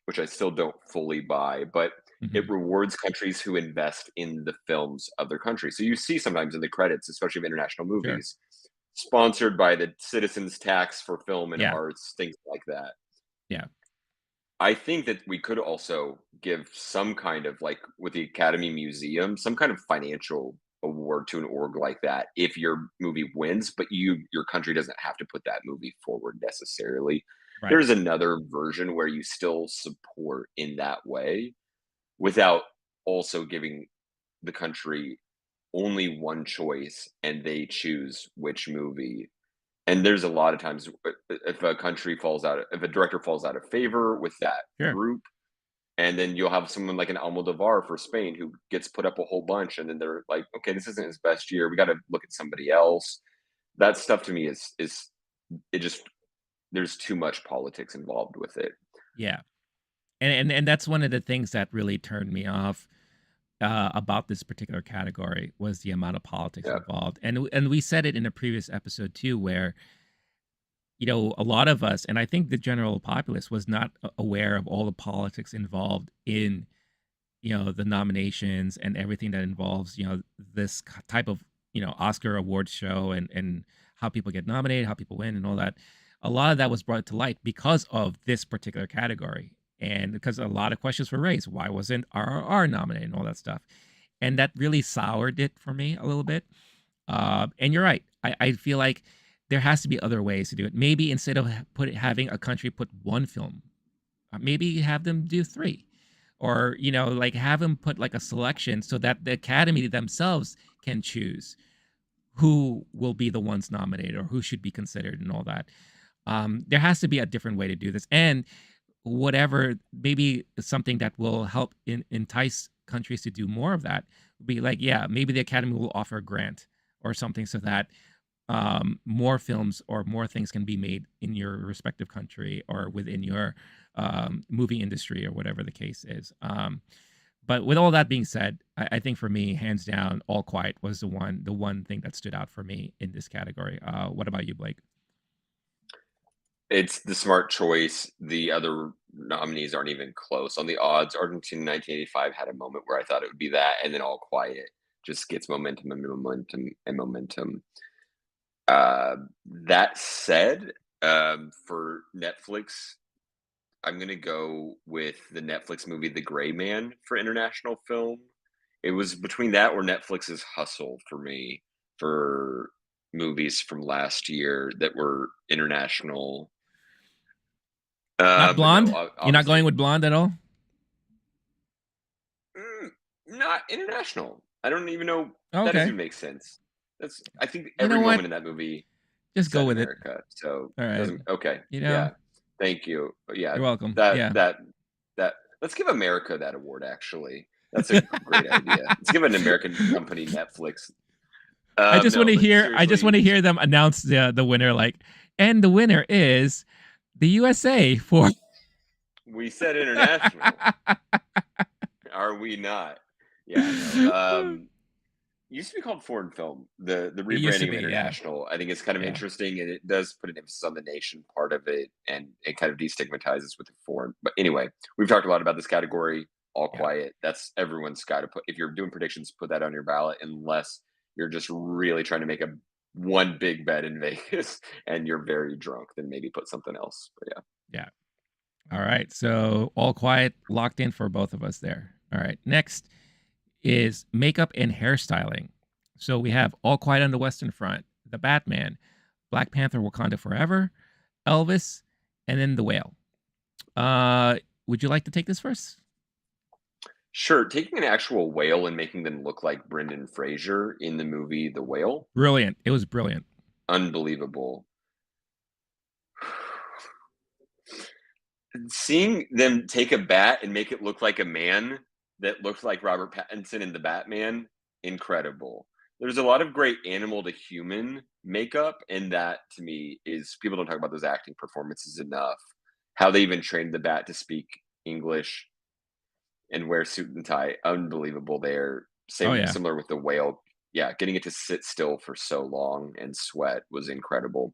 which I still don't fully buy, but it hmm, rewards countries who invest in the films of their country. So you see sometimes in the credits, especially of international sure, movies, sponsored by the citizens tax for film and yeah, arts, things like that. yeah, I think that we could also give some kind of, like, with the Academy Museum, some kind of financial award to an org like that if your movie wins, but your country doesn't have to put that movie forward necessarily. right, There's another version where you still support in that way without also giving the country only one choice and they choose which movie. And there's a lot of times if a country falls out, if a director falls out of favor with that sure, group, and then you'll have someone like an Almodovar for Spain who gets put up a whole bunch, and then they're like, okay, this isn't his best year. We got to look at somebody else. That stuff to me is it just there's too much politics involved with it. yeah. And that's one of the things that really turned me off about this particular category was the amount of politics Yeah, involved. And we said it in a previous episode too, where a lot of us, and I think the general populace was not aware of all the politics involved in the nominations and everything that involves this type of Oscar awards show and how people get nominated, how people win, and all that. A lot of that was brought to light because of this particular category, and because a lot of questions were raised. Why wasn't RRR nominated and all that stuff? And that really soured it for me a little bit. And you're right. I feel like there has to be other ways to do it. Maybe instead of having a country put one film, maybe have them do three, or like have them put like a selection so that the Academy themselves can choose who will be the ones nominated or who should be considered and all that. There has to be a different way to do this, and whatever maybe something that will help entice countries to do more of that would be like, yeah, maybe the Academy will offer a grant or something so that more films or more things can be made in your respective country or within your movie industry or whatever the case is. But with all that being said, I think for me, hands down, All Quiet was the one thing that stood out for me in this category. What about you, Blake? it's the smart choice. The other nominees aren't even close on the odds. Argentina 1985 had a moment where I thought it would be that, and then All Quiet just gets momentum and momentum and momentum. That said, for Netflix, I'm gonna go with the Netflix movie The Gray Man for international film. It was between that or Netflix's Hustle for me for movies from last year that were international. Not But no, Blonde? You're not going obviously, with Blonde at all? mm, not international. I don't even know. That doesn't Okay. even make sense. That's I think You every know what? moment in that movie Just is go set in with it. America, so All it right. doesn't. Okay, You know, yeah, thank you. Yeah, you're welcome. that Yeah. that that. Let's give America that award. Actually, that's a great idea. Let's give an American company Netflix. No, but I just want seriously, to hear them announce the winner, like, and the winner is the USA for we said international. Are we not? Yeah, no. used to be called foreign film. The It used to rebranding of be, yeah, international, I think, is kind of yeah, interesting, and it does put an emphasis on the nation part of it, and it kind of destigmatizes with the foreign. But anyway, we've talked a lot about this category. All yeah. quiet. That's everyone's got to put. If you're doing predictions, put that on your ballot, unless you're just really trying to make a one big bet in Vegas and you're very drunk, then maybe put something else. But yeah. Yeah. All right. So all quiet, locked in for both of us there. All right. Next is makeup and hairstyling. So we have All Quiet on the Western Front, The Batman, Black Panther Wakanda Forever, Elvis, and then The Whale. Would you like to take this first? Sure, taking an actual whale and making them look like Brendan Fraser in the movie The Whale, Brilliant. It was brilliant. unbelievable. Seeing them take a bat and make it look like a man that looked like Robert Pattinson in The Batman, incredible. There's a lot of great animal to human makeup, and that to me is people don't talk about those acting performances enough. How they even trained the bat to speak English and wear suit and tie, unbelievable there. Oh Same yeah. similar with the whale. Yeah, getting it to sit still for so long and sweat was incredible.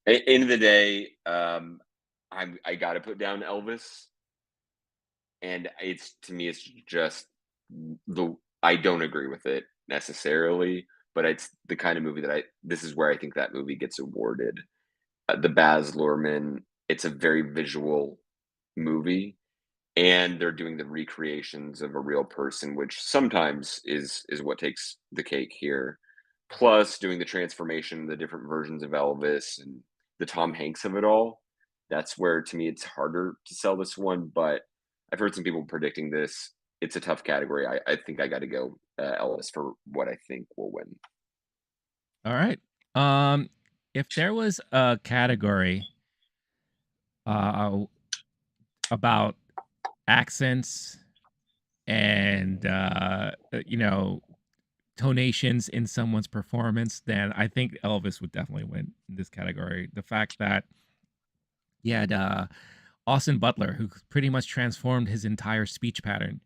End of the day, I got to put down Elvis, and it's to me, it's just the I don't agree with it necessarily, but it's the kind of movie that I. This is where I think that movie gets awarded. The Baz Luhrmann. It's a very visual movie, and they're doing the recreations of a real person, which sometimes is what takes the cake here. Plus doing the transformation, the different versions of Elvis and the Tom Hanks of it all. That's where to me it's harder to sell this one, but I've heard some people predicting this. It's a tough category. I think I got to go Elvis for what I think will win. All right. Um, if there was a category uh about accents and tonations in someone's performance, then I think Elvis would definitely win in this category. The fact that he had Austin Butler, who pretty much transformed his entire speech pattern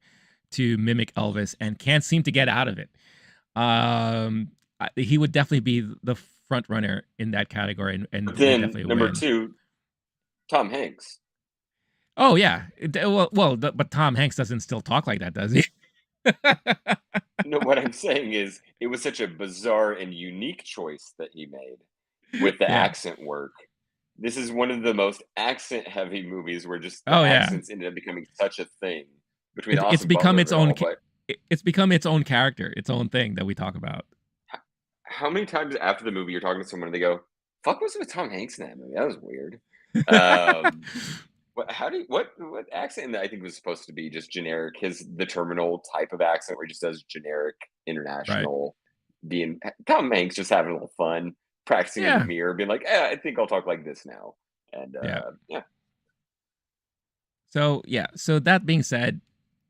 to mimic Elvis and can't seem to get out of it. He would definitely be the front runner in that category and But would then definitely number win. two, Tom Hanks. Oh yeah, but Tom Hanks doesn't still talk like that, does he? No, what I'm saying is it was such a bizarre and unique choice that he made with the Yeah. accent work. This is one of the most accent heavy movies where just the Oh yeah. accents ended up becoming such a thing between It's Austin become Butler of its it own. all. But It's become its own character, its own thing that we talk about. how many times after the movie you're talking to someone and they go, "Fuck, was with Tom Hanks in that movie? That was weird." Um, what accent I think was supposed to be just generic? The terminal type of accent where he just does generic Right. international. Being Tom Hanks just having a little fun, practicing in the Yeah. mirror, being like, "I think I'll talk like this now." And Yeah. yeah, So yeah. So that being said,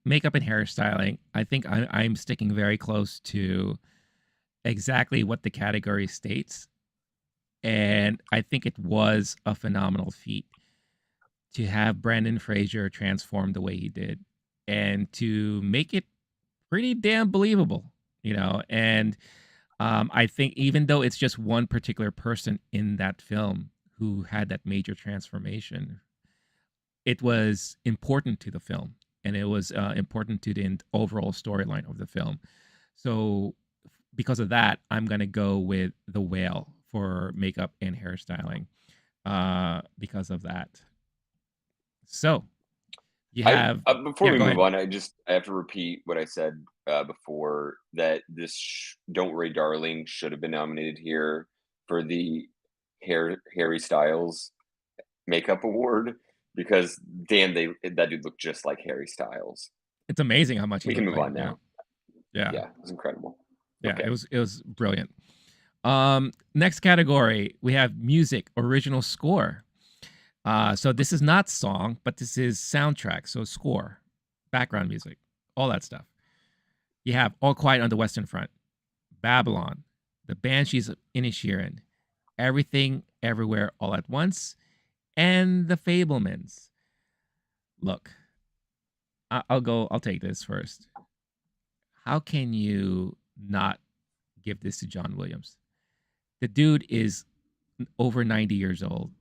makeup and hairstyling. I think I'm sticking very close to exactly what the category states, and I think it was a phenomenal feat to have Brandon Fraser transform the way he did, and to make it pretty damn believable. And I think even though it's just one particular person in that film who had that major transformation, it was important to the film and it was important to the overall storyline of the film. So, because of that, I'm going to go with The Whale for makeup and hairstyling because of that. So, you I have, before yeah, we go move ahead. on, I have to repeat what I said before that this "Don't Worry, Darling" should have been nominated here for the Harry Styles makeup award because damn, that dude looked just like Harry Styles. It's amazing how much he We can looked move like, on now. yeah, Yeah, it was incredible. yeah, Okay. it was brilliant. Next category, we have music, original score. So this is not song, but this is soundtrack. So score, background music, all that stuff. You have All Quiet on the Western Front, Babylon, The Banshees of Inisherin, Everything, Everywhere, All at Once, and The Fablemans. Look, I'll take this first. How can you not give this to John Williams. The dude is over 90 years old.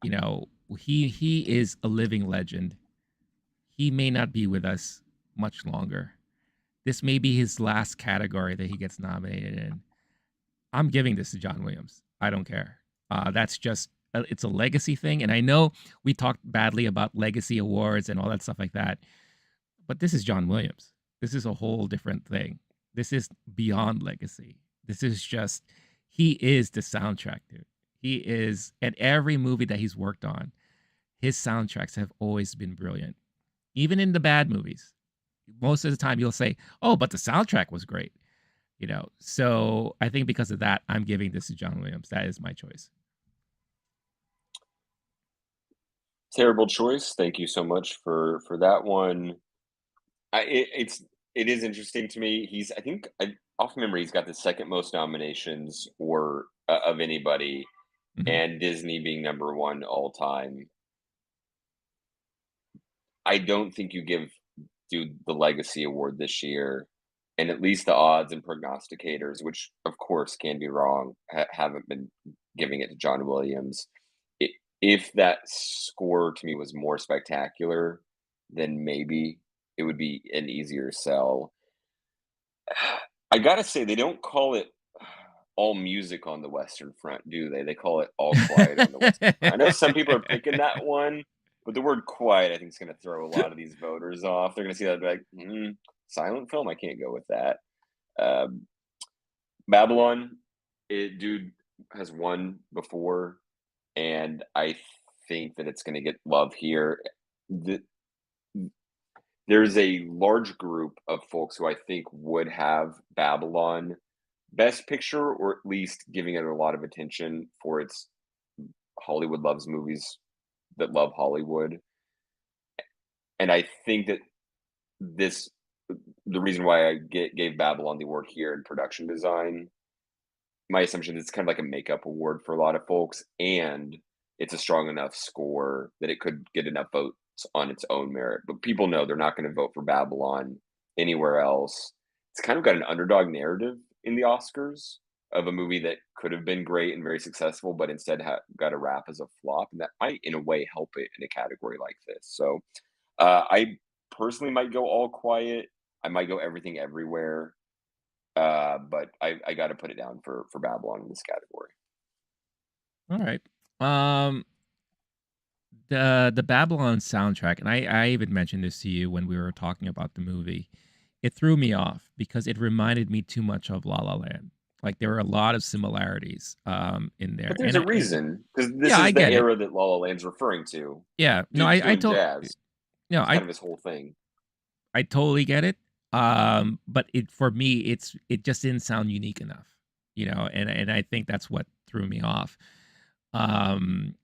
You know, he is a living legend. He may not be with us much longer. This may be his last category that he gets nominated in. I'm giving this to John Williams. I don't care. That's just it's a legacy thing, and I know we talked badly about legacy awards and all that stuff like that, but this is John Williams. This is a whole different thing. This is beyond legacy. This is just he is the soundtrack, dude. He is at every movie that he's worked on. His soundtracks have always been brilliant, even in the bad movies. Most of the time, you'll say, "Oh, but the soundtrack was great." You know, so I think because of that, I'm giving this to John Williams. That is my choice. Terrible choice. Thank you so much for that one. It is interesting to me. He's I think I off memory he's got the second most nominations or of anybody, Mhm. and Disney being number one all time. I don't think you give dude the Legacy Award this year, and at least the odds and prognosticators, which of course can be wrong, haven't been giving it to John Williams. I If that score to me was more spectacular, then maybe it would be an easier sell. I gotta say, they don't call it all music on the Western Front, do they? They call it all quiet on the Western Front. I know some people are picking that one, but the word quiet, I think, is going to throw a lot of these voters off. They're going to see that and be like, silent film? I can't go with that. Um, Babylon, dude has won before, and I think that it's going to get love here. The, there's a large group of folks who I think would have Babylon Best Picture, or at least giving it a lot of attention for its Hollywood loves movies that love Hollywood. And I think that this the reason why gave Babylon the award here in production design, my assumption is it's kind of like a makeup award for a lot of folks, and it's a strong enough score that it could get enough votes on its own merit. But people know they're not going to vote for Babylon anywhere else. It's kind of got an underdog narrative in the Oscars of a movie that could have been great and very successful, but instead got a rap as a flop, and that might, in a way, help it in a category like this. So, I personally might go all quiet. I might go everything everywhere, but I got to put it down for Babylon in this category. All right. Um, the Babylon soundtrack, and I even mentioned this to you when we were talking about the movie. It threw me off because it reminded me too much of La La Land. Like there were a lot of similarities in there, But there's a and reason, because this yeah, I is the get it. era that La La Land's referring to. Yeah, no, Dude's I doing told jazz. no, It's kind of his whole thing. I totally get it. But it for me, it just didn't sound unique enough, you know, and I think that's what threw me off. Um,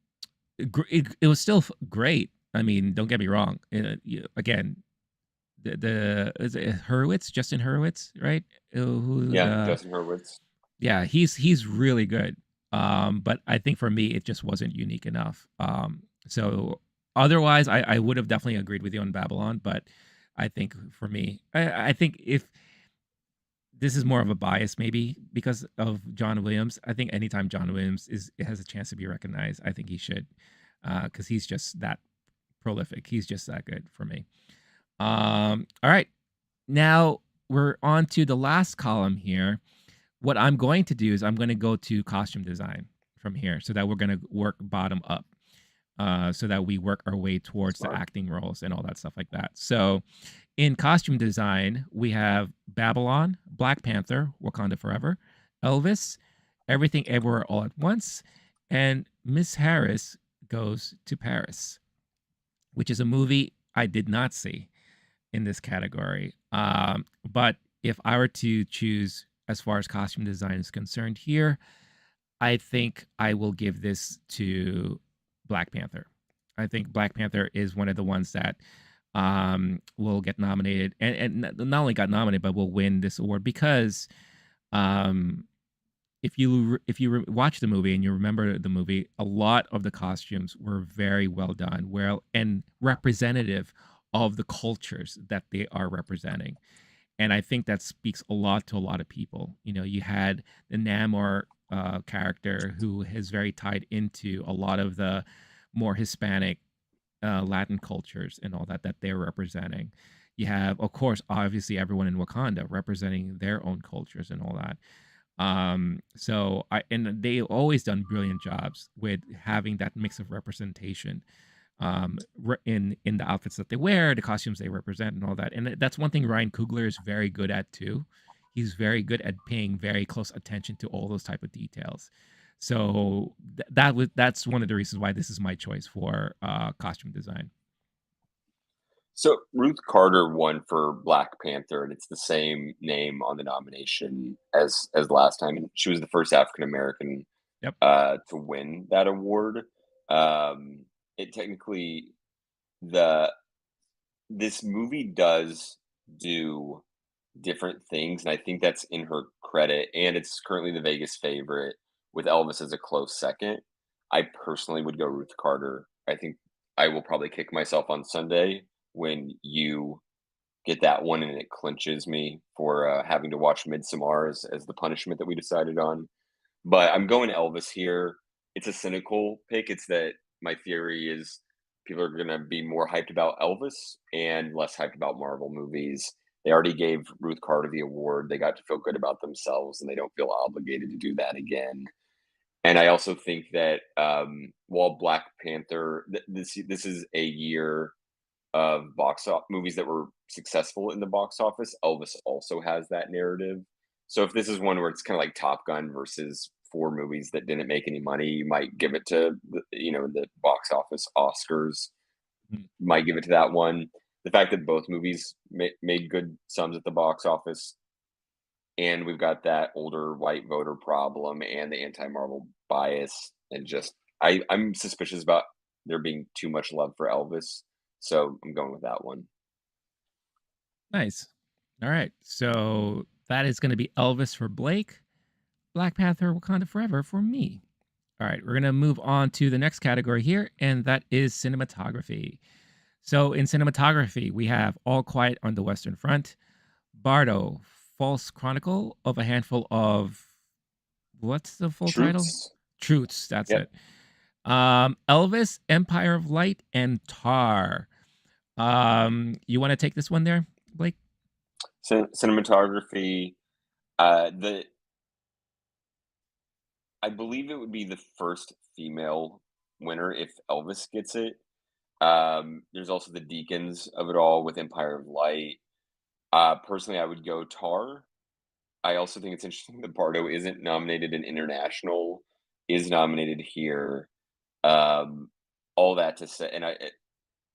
it was still great. I mean, don't get me wrong. Again, the is it Hurwitz, Justin Hurwitz, right? Who Yeah, the Justin Hurwitz. yeah, he's really good. But I think for me, it just wasn't unique enough. So otherwise, I would have definitely agreed with you on Babylon, but I think for me, I think if this is more of a bias, maybe because of John Williams. I think anytime John Williams has a chance to be recognized, I think he should, because he's just that prolific. He's just that good for me. All right, now we're on to the last column here. What I'm going to do is I'm going to go to costume design from here, so that we're going to work bottom up, so that we work our way towards the Smart. acting roles and all that stuff like that. So in costume design, we have Babylon, Black Panther, Wakanda Forever, Elvis, Everything Everywhere All at Once, and Miss Harris Goes to Paris, which is a movie I did not see in this category. But if I were to choose as far as costume design is concerned here, I think I will give this to Black Panther. I think Black Panther is one of the ones that will get nominated, and not only got nominated, but will win this award because um, watch the movie and you remember the movie, a lot of the costumes were very well done, well and representative of the cultures that they are representing. and I think that speaks a lot to a lot of people. You know, you had the Namor character who is very tied into a lot of the more Hispanic Latin cultures and all that that they're representing. You have, of course, obviously everyone in Wakanda representing their own cultures and all that. So I and they always done brilliant jobs with having that mix of representation in the outfits that they wear, the costumes they represent, and all that. And that's one thing Ryan Coogler is very good at too. He's very good at paying very close attention to all those type of details. So that's one of the reasons why this is my choice for costume design. So Ruth Carter won for Black Panther, and it's the same name on the nomination as last time. And she was the first African American Yep. to win that award. It technically the this movie does do different things, and I think that's in her credit. And it's currently the Vegas favorite with Elvis as a close second. I personally would go Ruth Carter. I think I will probably kick myself on Sunday when you get that one and it clinches me for having to watch Midsommar as the punishment that we decided on. But I'm going Elvis here. It's a cynical pick. It's that my theory is people are going to be more hyped about Elvis and less hyped about Marvel movies. They already gave Ruth Carter the award. They got to feel good about themselves and they don't feel obligated to do that again. And I also think that while Black Panther, this is a year of movies that were successful in the box office. Elvis also has that narrative. So if this is one where it's kind of like Top Gun versus four movies that didn't make any money, you might give it to the box office Oscars. Mm. Might give it to that one. The fact that both movies made good sums at the box office, and we've got that older white voter problem and the anti-Marvel bias, and just I'm suspicious about there being too much love for Elvis, so I'm going with that one. Nice. All right. So that is going to be Elvis for Blake, Black Panther Wakanda Forever for me. All right, we're going to move on to the next category here, and that is cinematography. So in cinematography, we have All Quiet on the Western Front, Bardo, False Chronicle of a Handful of, what's the full title? Truths. Truths, that's Yep. it. Elvis, Empire of Light, and Tar. You want to take this one there, Blake? Cinematography. The I believe it would be the first female winner if Elvis gets it. There's also the Deacons of it all with Empire of Light. Personally, I would go Tar. I also think it's interesting that Bardo isn't nominated in international, is nominated here. Um, all that to say, and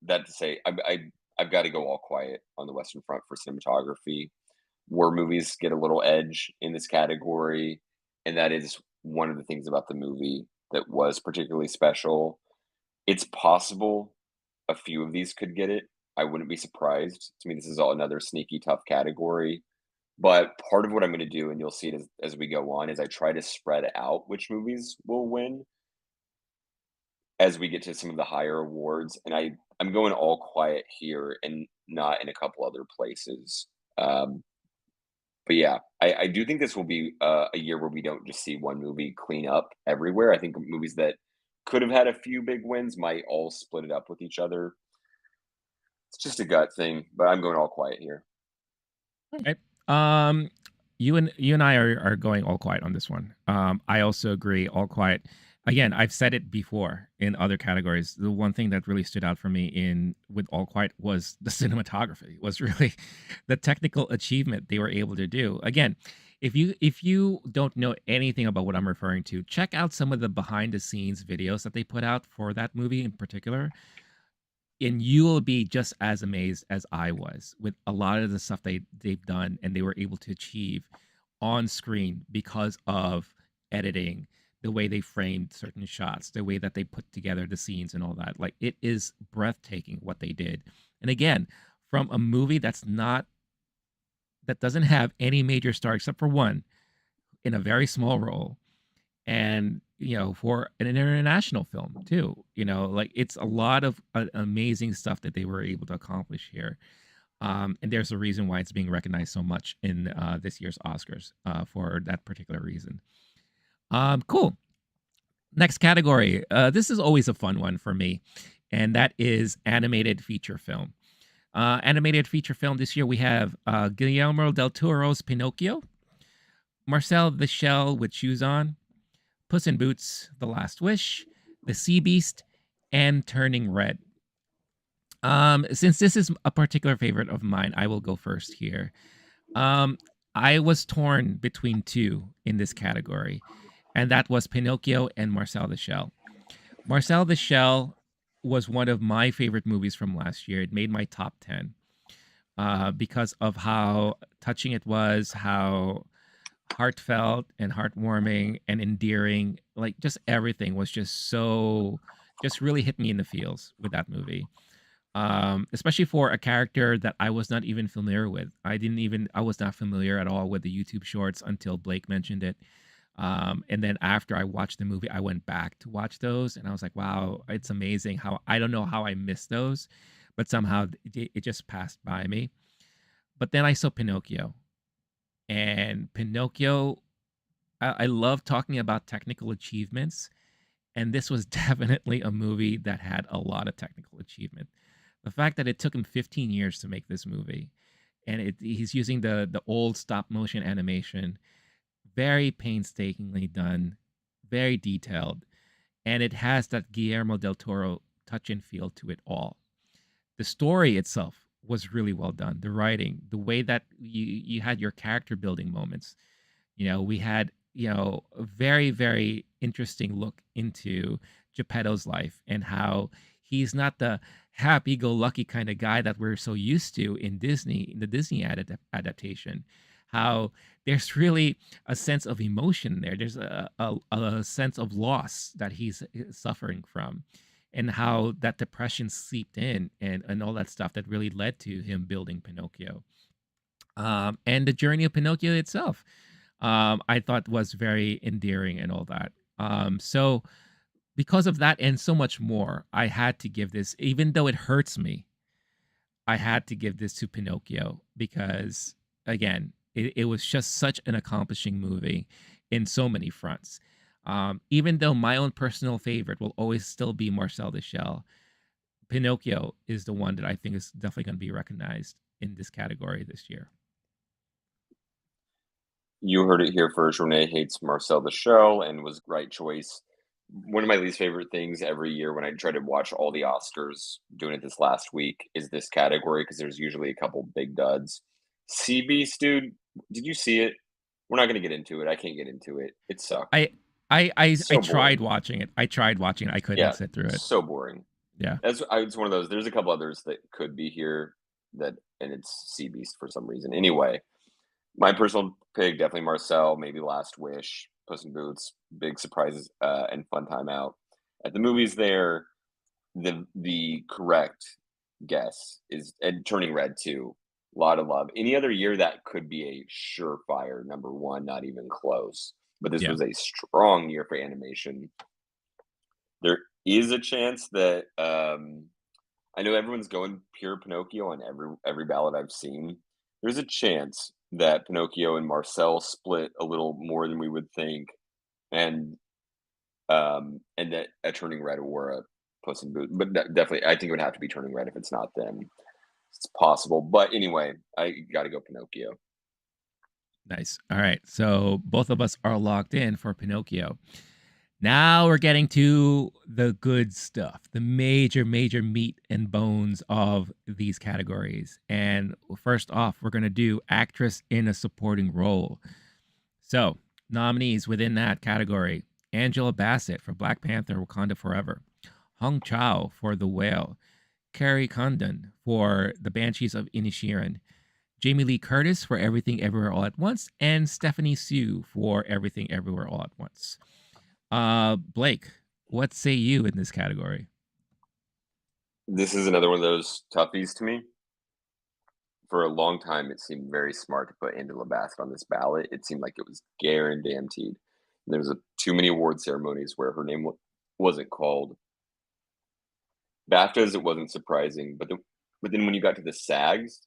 that to say, I've got to go All Quiet on the Western Front for cinematography. War movies get a little edge in this category, and that is one of the things about the movie that was particularly special. It's possible a few of these could get it. I wouldn't be surprised. To me, this is all another sneaky tough category. But part of what I'm going to do, and you'll see it as we go on, is I try to spread out which movies will win as we get to some of the higher awards. And I'm going All Quiet here and not in a couple other places. But yeah, I do think this will be a year where we don't just see one movie clean up everywhere. I think movies that could have had a few big wins might all split it up with each other. It's just a gut thing, but I'm going All Quiet here. Okay. Um, you and I are going All Quiet on this one. I also agree, All Quiet. Again, I've said it before in other categories. The one thing that really stood out for me in with All Quiet was the cinematography. Was really the technical achievement they were able to do. Again, if you don't know anything about what I'm referring to, check out some of the behind the scenes videos that they put out for that movie in particular, and you will be just as amazed as I was with a lot of the stuff they've done and they were able to achieve on screen because of editing, the way they framed certain shots, the way that they put together the scenes and all that. Like, it is breathtaking what they did. And again, from a movie that doesn't have any major star except for one in a very small role, and for an international film too, like, it's a lot of amazing stuff that they were able to accomplish here. And there's a reason why it's being recognized so much in this year's Oscars for that particular reason. Cool. Next category. This is always a fun one for me, and that is animated feature film. Animated feature film this year, we have Guillermo del Toro's Pinocchio, Marcel the Shell with Shoes On, Puss in Boots, The Last Wish, The Sea Beast, and Turning Red. Since this is a particular favorite of mine, I will go first here. Um, I was torn between two in this category, and that was Pinocchio and Marcel the Shell. Marcel the Shell was one of my favorite movies from last year. It made my top 10 because of how touching it was, how heartfelt and heartwarming and endearing. Like, just everything was just so, just really hit me in the feels with that movie. Especially for a character that I was not even familiar with. I was not familiar at all with the YouTube shorts until Blake mentioned it. And then after I watched the movie, I went back to watch those, and I was like, wow, it's amazing how I don't know how I missed those, but somehow it just passed by me. But then I saw Pinocchio, and Pinocchio, I love talking about technical achievements, and this was definitely a movie that had a lot of technical achievement. The fact that it took him 15 years to make this movie, and he's using the old stop motion animation, very painstakingly done, very detailed, and it has that Guillermo del Toro touch and feel to it all. The story itself was really well done. The writing, the way that you had your character building moments. We had, a very, very interesting look into Geppetto's life and how he's not the happy-go-lucky kind of guy that we're so used to in Disney, in the Disney adaptation. How there's really a sense of emotion there. There's a sense of loss that he's suffering from, and how that depression seeped in, and all that stuff that really led to him building Pinocchio. And the journey of Pinocchio itself, I thought was very endearing and all that. So because of that and so much more, I had to give this, even though it hurts me, I had to give this to Pinocchio because, again, it was just such an accomplishing movie in so many fronts. Even though my own personal favorite will always still be Marcel the Shell, Pinocchio is the one that I think is definitely going to be recognized in this category this year. You heard it here first. Renee hates Marcel the Shell and was right choice. One of my least favorite things every year when I try to watch all the Oscars, doing it this last week, is this category because there's usually a couple big duds. Sea Beast, dude, did you see it? We're not going to get into it. I can't get into it. It sucked. I I So tried boring. watching it. I tried watching it. I couldn't Yeah, sit through it. so boring. Yeah. It's one of those. There's a couple others that could be here that, and it's Sea Beast for some reason. Anyway, my personal pick, definitely Marcel, maybe Last Wish, Puss in Boots, big surprises and fun time out at the movies there. The correct guess is and Turning Red too. A lot of love. Any other year that could be a surefire number one, not even close. But this Yeah. was a strong year for animation. There is a chance that I know everyone's going pure Pinocchio on every ballot I've seen. There's a chance that Pinocchio and Marcel split a little more than we would think, and and that a Turning Red or a Puss in Boots, but definitely, I think it would have to be Turning Red if it's not them. It's possible, but anyway, I got to go Pinocchio. Nice. All right. So both of us are locked in for Pinocchio. Now we're getting to the good stuff, the major, major meat and bones of these categories. And first off, we're going to do actress in a supporting role. So, nominees within that category: Angela Bassett for Black Panther Wakanda Forever, Hong Chau for The Whale, Carrie Condon for The Banshees of Inisherin, Jamie Lee Curtis for Everything Everywhere All at Once, and Stephanie Sue for Everything Everywhere All at Once. Blake, what say you in this category? This is another one of those toughies to me. For a long time, it seemed very smart to put Angela Bassett on this ballot. It seemed like it was guaranteed. There was too many award ceremonies where her name wasn't called. BAFTAs, it wasn't surprising, but then when you got to the SAGs,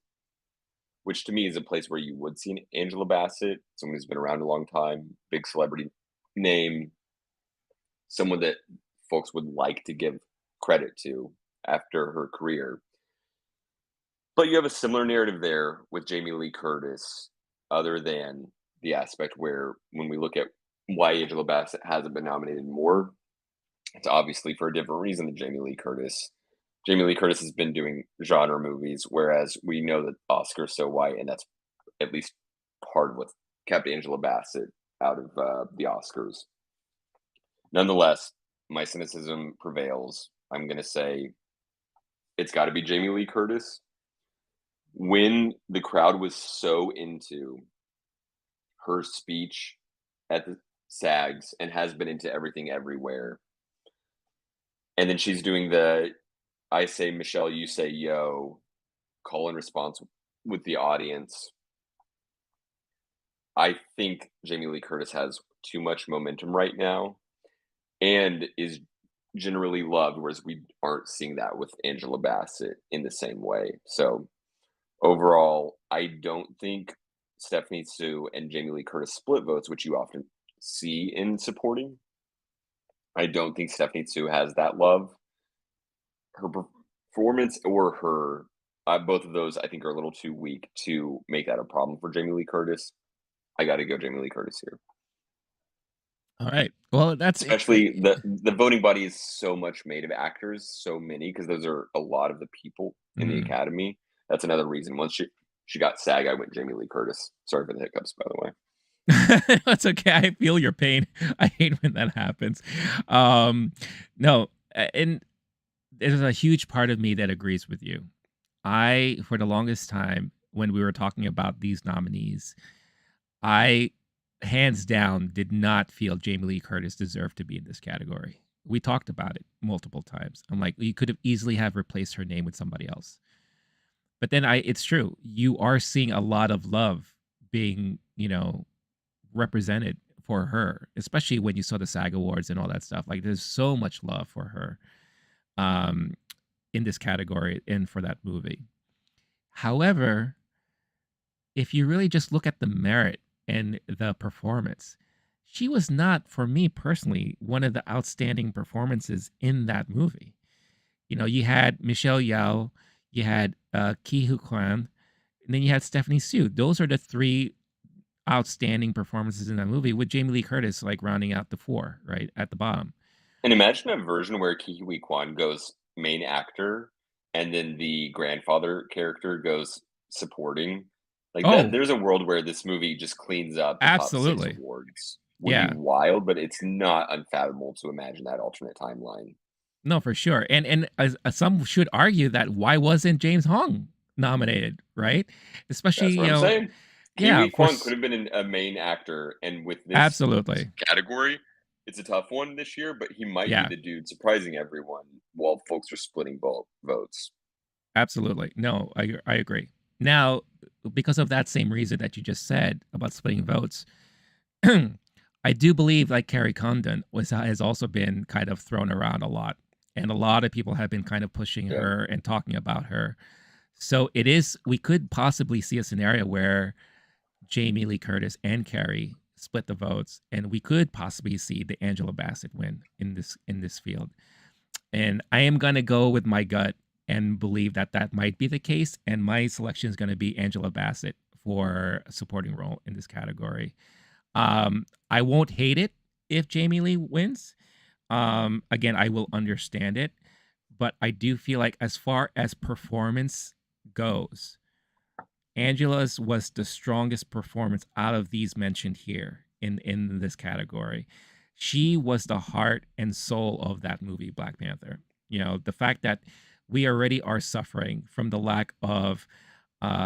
which to me is a place where you would see an Angela Bassett, someone who's been around a long time, big celebrity name, someone that folks would like to give credit to after her career. But you have a similar narrative there with Jamie Lee Curtis, other than the aspect where when we look at why Angela Bassett hasn't been nominated more, it's obviously for a different reason than Jamie Lee Curtis. Jamie Lee Curtis has been doing genre movies, whereas we know that Oscar's so white, and that's at least part of what kept Angela Bassett out of the Oscars. Nonetheless, my cynicism prevails. I'm going to say it's got to be Jamie Lee Curtis. When the crowd was so into her speech at the SAGs and has been into everything everywhere, and then she's doing the I say Michelle, you say yo call and response with the audience. I think Jamie Lee Curtis has too much momentum right now and is generally loved, whereas we aren't seeing that with Angela Bassett in the same way. So overall, I don't think Stephanie Sue and Jamie Lee Curtis split votes, which you often see in supporting. I don't think Stephanie Sue has that love. Her performance or her both of those I think are a little too weak to make that a problem for Jamie Lee Curtis. I got to go Jamie Lee Curtis here. All right. Well, that's Especially the voting body is so much made of actors, so many, because those are a lot of the people in the mm. academy. That's another reason. Once she got SAG, I went Jamie Lee Curtis. Sorry for the hiccups, by the way. That's okay. I feel your pain. I hate when that happens. Um, no, and there's a huge part of me that agrees with you. I, for the longest time, when we were talking about these nominees, I hands down did not feel Jamie Lee Curtis deserved to be in this category. We talked about it multiple times. I'm like, you could have easily have replaced her name with somebody else. But then it's true. You are seeing a lot of love being, represented for her, especially when you saw the SAG Awards and all that stuff. Like, there's so much love for her um, in this category and for that movie. However, if you really just look at the merit and the performance, she was not, for me personally, one of the outstanding performances in that movie. You had Michelle Yeoh, you had Ki Hu Kwan, and then you had Stephanie Sue. Those are the three outstanding performances in that movie, with Jamie Lee Curtis like rounding out the four, right at the bottom. And imagine a version where Ke Huy Quan goes main actor, and then the grandfather character goes supporting. Like that, Oh, there's a world where this movie just cleans up the top six absolutely. awards. Would be Yeah. wild, but it's not unfathomable to imagine that alternate timeline. No, for sure. And some should argue that why wasn't James Hong nominated, right? Especially, That's what I'm saying. Ke yeah, Huy for Quan could have been a main actor, and with this absolutely. category, it's a tough one this year. But he might be Yeah, the dude surprising everyone while folks are splitting both votes. absolutely. No, I agree. Now, because of that same reason that you just said about splitting votes, I do believe like Carrie Condon has also been kind of thrown around a lot, and a lot of people have been kind of pushing Yeah. her and talking about her. So we could possibly see a scenario where Jamie Lee Curtis and Carrie split the votes, and we could possibly see the Angela Bassett win in this field. And I am gonna go with my gut and believe that that might be the case. And my selection is gonna be Angela Bassett for a supporting role in this category. I won't hate it if Jamie Lee wins. Again, I will understand it, but I do feel like as far as performance goes, Angela's was the strongest performance out of these mentioned here in this category. She was the heart and soul of that movie, Black Panther. The fact that we already are suffering from the lack of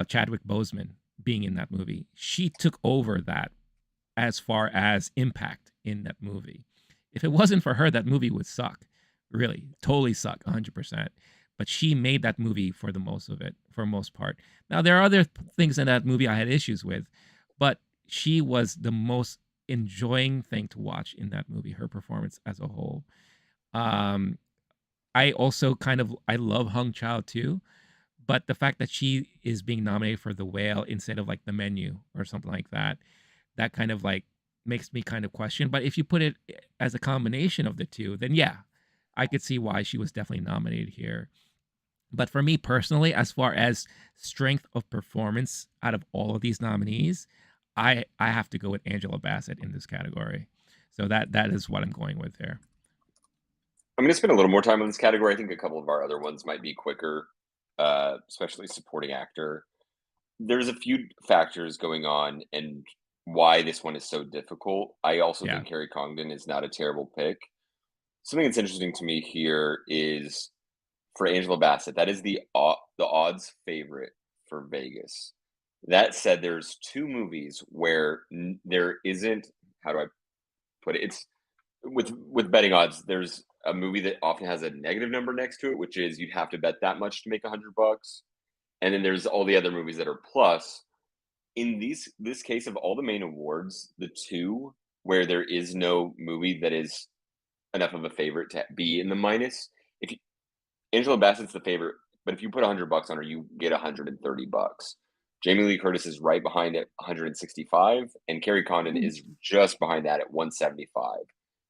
Chadwick Boseman being in that movie. She took over that as far as impact in that movie. If it wasn't for her, that movie would suck. Really, totally suck, 100%. But she made that movie for the most of it, for most part. Now there are other things in that movie I had issues with, but she was the most enjoying thing to watch in that movie. Her performance as a whole. Um, I also I love Hung Chau too, but the fact that she is being nominated for The Whale instead of like The Menu or something like that, that kind of like makes me kind of question. But if you put it as a combination of the two, then yeah, I could see why she was definitely nominated here. But for me personally, as far as strength of performance out of all of these nominees, I have to go with Angela Bassett in this category. So that is what I'm going with there. I'm going to spend a little more time on this category. I think a couple of our other ones might be quicker, especially supporting actor. There's a few factors going on and why this one is so difficult. I also Yeah. think Carrie Condon is not a terrible pick. Something that's interesting to me here is for Angela Bassett, that is the odds favorite for Vegas. That said, there's two movies where there isn't. How do I put it? It's with betting odds. There's a movie that often has a negative number next to it, which is you'd have to bet that much to make $100. And then there's all the other movies that are plus. In this case of all the main awards, the two where there is no movie that is enough of a favorite to be in the minus. If you, Angela Bassett's the favorite, but if you put $100 on her, you get $130. Jamie Lee Curtis is right behind at 165, and Carrie Condon Ooh. is just behind that at 175.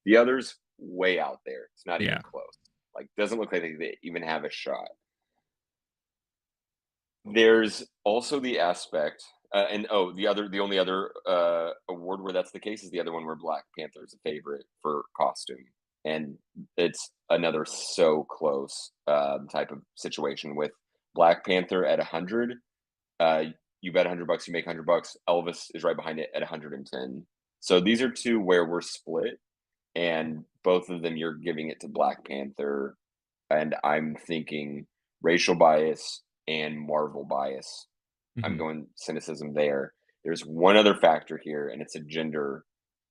The others way out there. It's not even Yeah. close. Like doesn't look like they even have a shot. There's also the aspect, and oh, the only other award where that's the case is the other one where Black Panther is a favorite for costume, and it's another so close type of situation with Black Panther at 100. Uh, you bet $100, you make $100. Elvis is right behind it at 110. So these are two where we're split, and both of them you're giving it to Black Panther, and I'm thinking racial bias and Marvel bias. I'm Hmm. going cynicism there. There's one other factor here, and it's a gender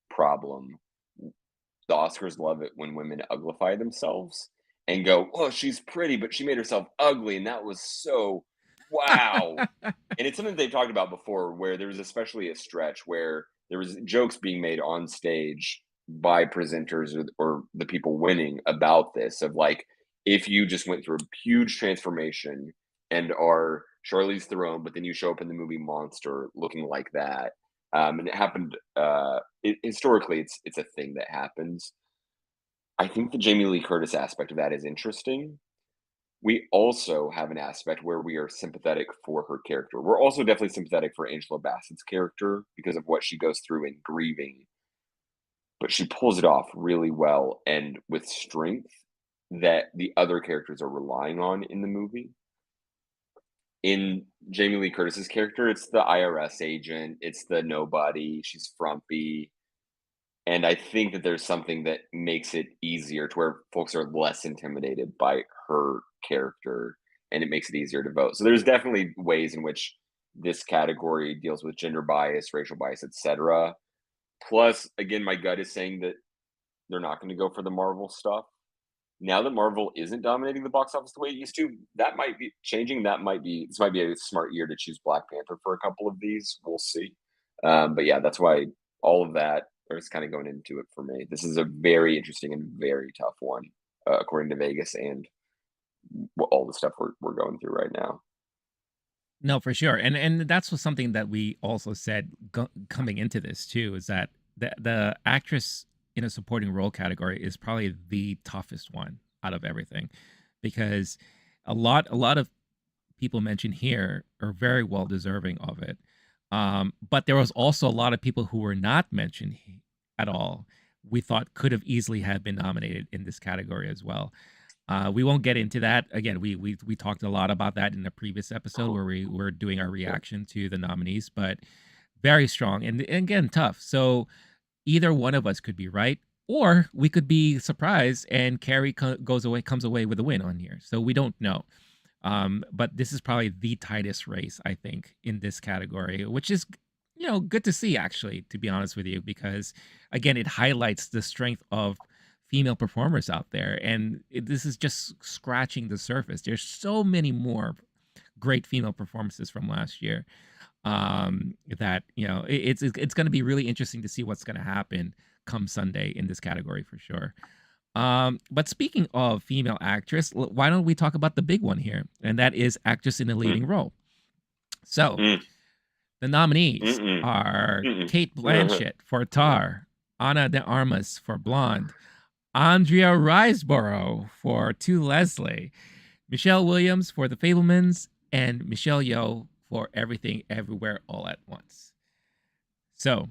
problem. The Oscars love it when women uglify themselves and go, "Oh, she's pretty, but she made herself ugly, and that was so wow." And it's something they've talked about before, where there was especially a stretch where there was jokes being made on stage by presenters or the people winning about this of like, if you just went through a huge transformation and are Charlize Theron, but then you show up in the movie Monster looking like that, and it happened. Historically, it's a thing that happens. I think the Jamie Lee Curtis aspect of that is interesting. We also have an aspect where we are sympathetic for her character. We're also definitely sympathetic for Angela Bassett's character because of what she goes through in grieving, but she pulls it off really well and with strength that the other characters are relying on in the movie. In Jamie Lee Curtis's character, it's the IRS agent, it's the nobody, she's frumpy, and I think that there's something that makes it easier to where folks are less intimidated by her character, and it makes it easier to vote. So there's definitely ways in which this category deals with gender bias, racial bias, etc. Plus, again, my gut is saying that they're not going to go for the Marvel stuff. Now that Marvel isn't dominating the box office the way it used to, that might be changing. This might be a smart year to choose Black Panther for a couple of these. We'll see. But yeah, that's why all of that is kind of going into it for me. This is a very interesting and very tough one, according to Vegas and all the stuff we're going through right now. No, for sure. And that's was something that we also said coming into this too, is that the actress in a supporting role category is probably the toughest one out of everything, because a lot of people mentioned here are very well deserving of it. But there was also a lot of people who were not mentioned at all. We thought could have easily have been nominated in this category as well. We won't get into that again. We talked a lot about that in the previous episode where we were doing our Yeah. reaction to the nominees, but very strong and again tough. So either one of us could be right, or we could be surprised and Carrie comes away with a win on here. So we don't know. But this is probably the tightest race, I think, in this category, which is, good to see, actually, to be honest with you, because again, it highlights the strength of female performers out there. And this is just scratching the surface. There's so many more great female performances from last year, that, it's going to be really interesting to see what's going to happen come Sunday in this category for sure. But speaking of female actress, why don't we talk about the big one here? And that is actress in a Mm, leading role. So mm, the nominees mm-mm, are mm-mm. Kate Blanchett for Tar, Ana de Armas for Blonde, Andrea Riseborough for To Leslie, Michelle Williams for The Fablemans, and Michelle Yeoh for Everything Everywhere All at Once. So,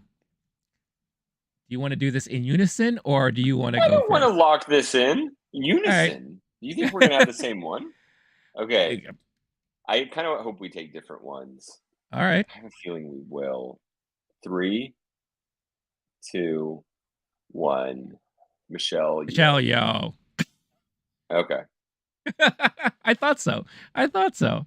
do you want to do this in unison or do you want to I go don't want to first? lock this in. All right. Unison. Do you think we're gonna have the same one? Okay. I kind of hope we take different ones. All right. I have a feeling we will. Three, two, one. Michelle Michelle Yeoh. Yeoh. Okay. I thought so. I thought so.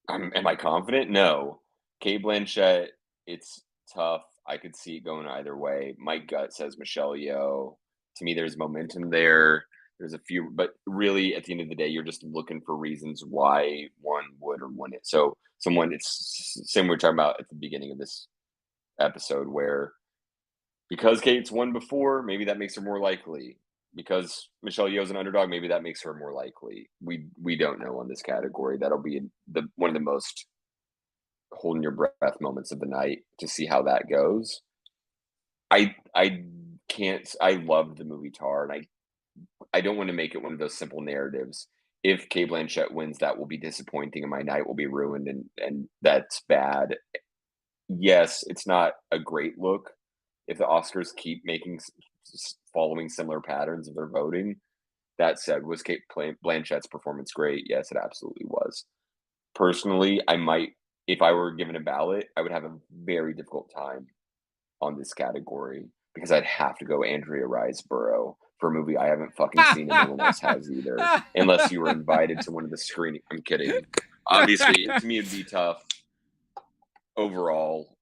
Am I confident? No. Kate Blanchett, it's tough. I could see it going either way. My gut says Michelle Yeoh. To me, there's momentum there. There's a few, but really, at the end of the day, you're just looking for reasons why one would or wouldn't. So, someone, it's same we were talking about at the beginning of this episode, where because Kate's won before, maybe that makes her more likely. Because Michelle Yeoh's an underdog, maybe that makes her more likely. We don't know on this category. That'll be the one of the most holding your breath moments of the night to see how that goes. I can't. I loved the movie Tar, and I don't want to make it one of those simple narratives. If Kate Blanchett wins, that will be disappointing, and my night will be ruined, and that's bad. Yes, it's not a great look if the Oscars keep making following similar patterns of their voting. That said, was Kate Blanchett's performance great? Yes, it absolutely was. Personally, I might, if I were given a ballot, I would have a very difficult time on this category because I'd have to go Andrea Riseborough for a movie I haven't fucking seen and no one else has either, unless you were invited to one of the screenings. I'm kidding. Obviously, to me, it'd be tough overall,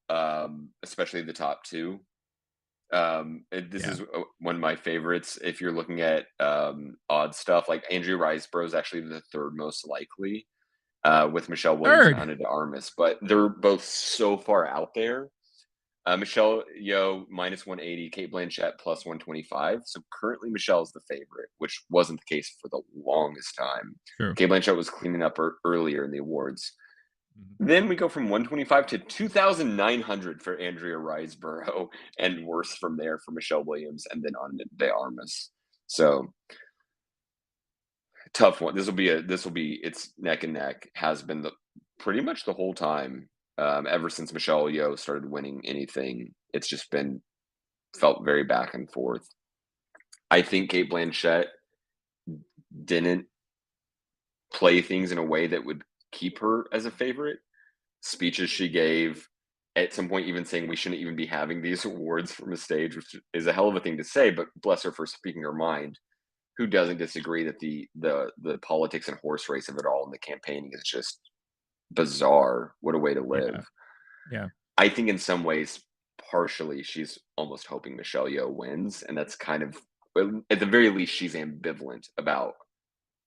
especially the top two. This Yeah. is one of my favorites. If you're looking at odd stuff, like Andrea Riseborough is actually the third most likely, with Michelle Williams and Third. Ana de Armas, but they're both so far out there. Michelle Yeoh minus 180, Kate Blanchett plus 125. So currently Michelle's the favorite, which wasn't the case for the longest time. True. Kate Blanchett was cleaning up earlier in the awards. Mhm. Then we go from 125 to 2,900 for Andrea Riseborough, and worse from there for Michelle Williams, and then on de Armas. So tough one. This will be it's neck and neck. Has been the pretty much the whole time, ever since Michelle Yeoh started winning anything. It's just been felt very back and forth. I think Kate Blanchett didn't play things in a way that would keep her as a favorite. Speeches she gave at some point, even saying we shouldn't even be having these awards from a stage, which is a hell of a thing to say, but bless her for speaking her mind. Who doesn't disagree that the politics and horse race of it all and the campaigning is just bizarre? What a way to Yeah. live. Yeah. I think in some ways, partially, she's almost hoping Michelle Yeoh wins, and that's kind of, well, at the very least, she's ambivalent about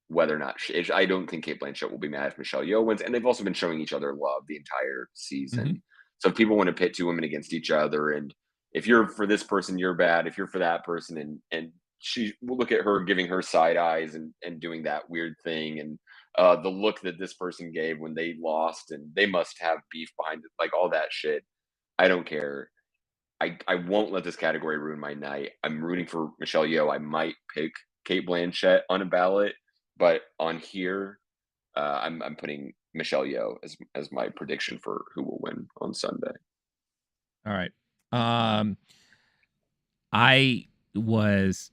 whether or not I don't think Kate Blanchett will be mad if Michelle Yeoh wins, and they've also been showing each other love the entire Mhm. season. So if people want to pit two women against each other, and if you're for this person, you're bad. If you're for that person, and she will look at her giving her side eyes and doing that weird thing, and the look that this person gave when they lost, and they must have beef behind it, like all that shit. I don't care. I won't let this category ruin my night. I'm rooting for Michelle Yeoh. I might pick Kate Blanchett on a ballot, but on here, I'm putting Michelle Yeoh as my prediction for who will win on Sunday. All right. Um, I was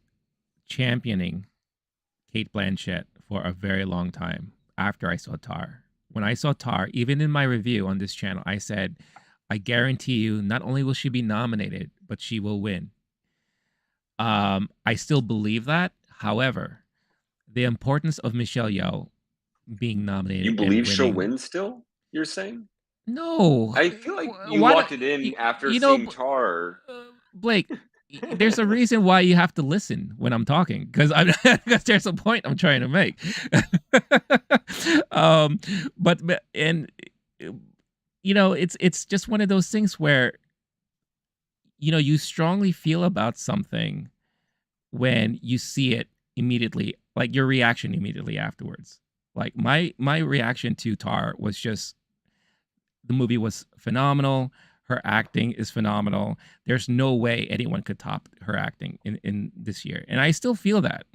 championing Kate Blanchett for a very long time after I saw Tar. When I saw Tar, even in my review on this channel, I said, I guarantee you, not only will she be nominated, but she will win. I still believe that. However, the importance of Michelle Yeoh being You nominated and believe she'll winning. win still? You're saying? No, I feel like you why? locked it in after You know, seeing Tar. Blake, there's a reason why you have to listen when I'm talking because I'm because there's a point I'm trying to make. um, but and it's just one of those things where you strongly feel about something, when you see it immediately, like your reaction immediately afterwards. Like my reaction to Tar was just the movie was phenomenal. Her acting is phenomenal. There's no way anyone could top her acting in this year. And I still feel that.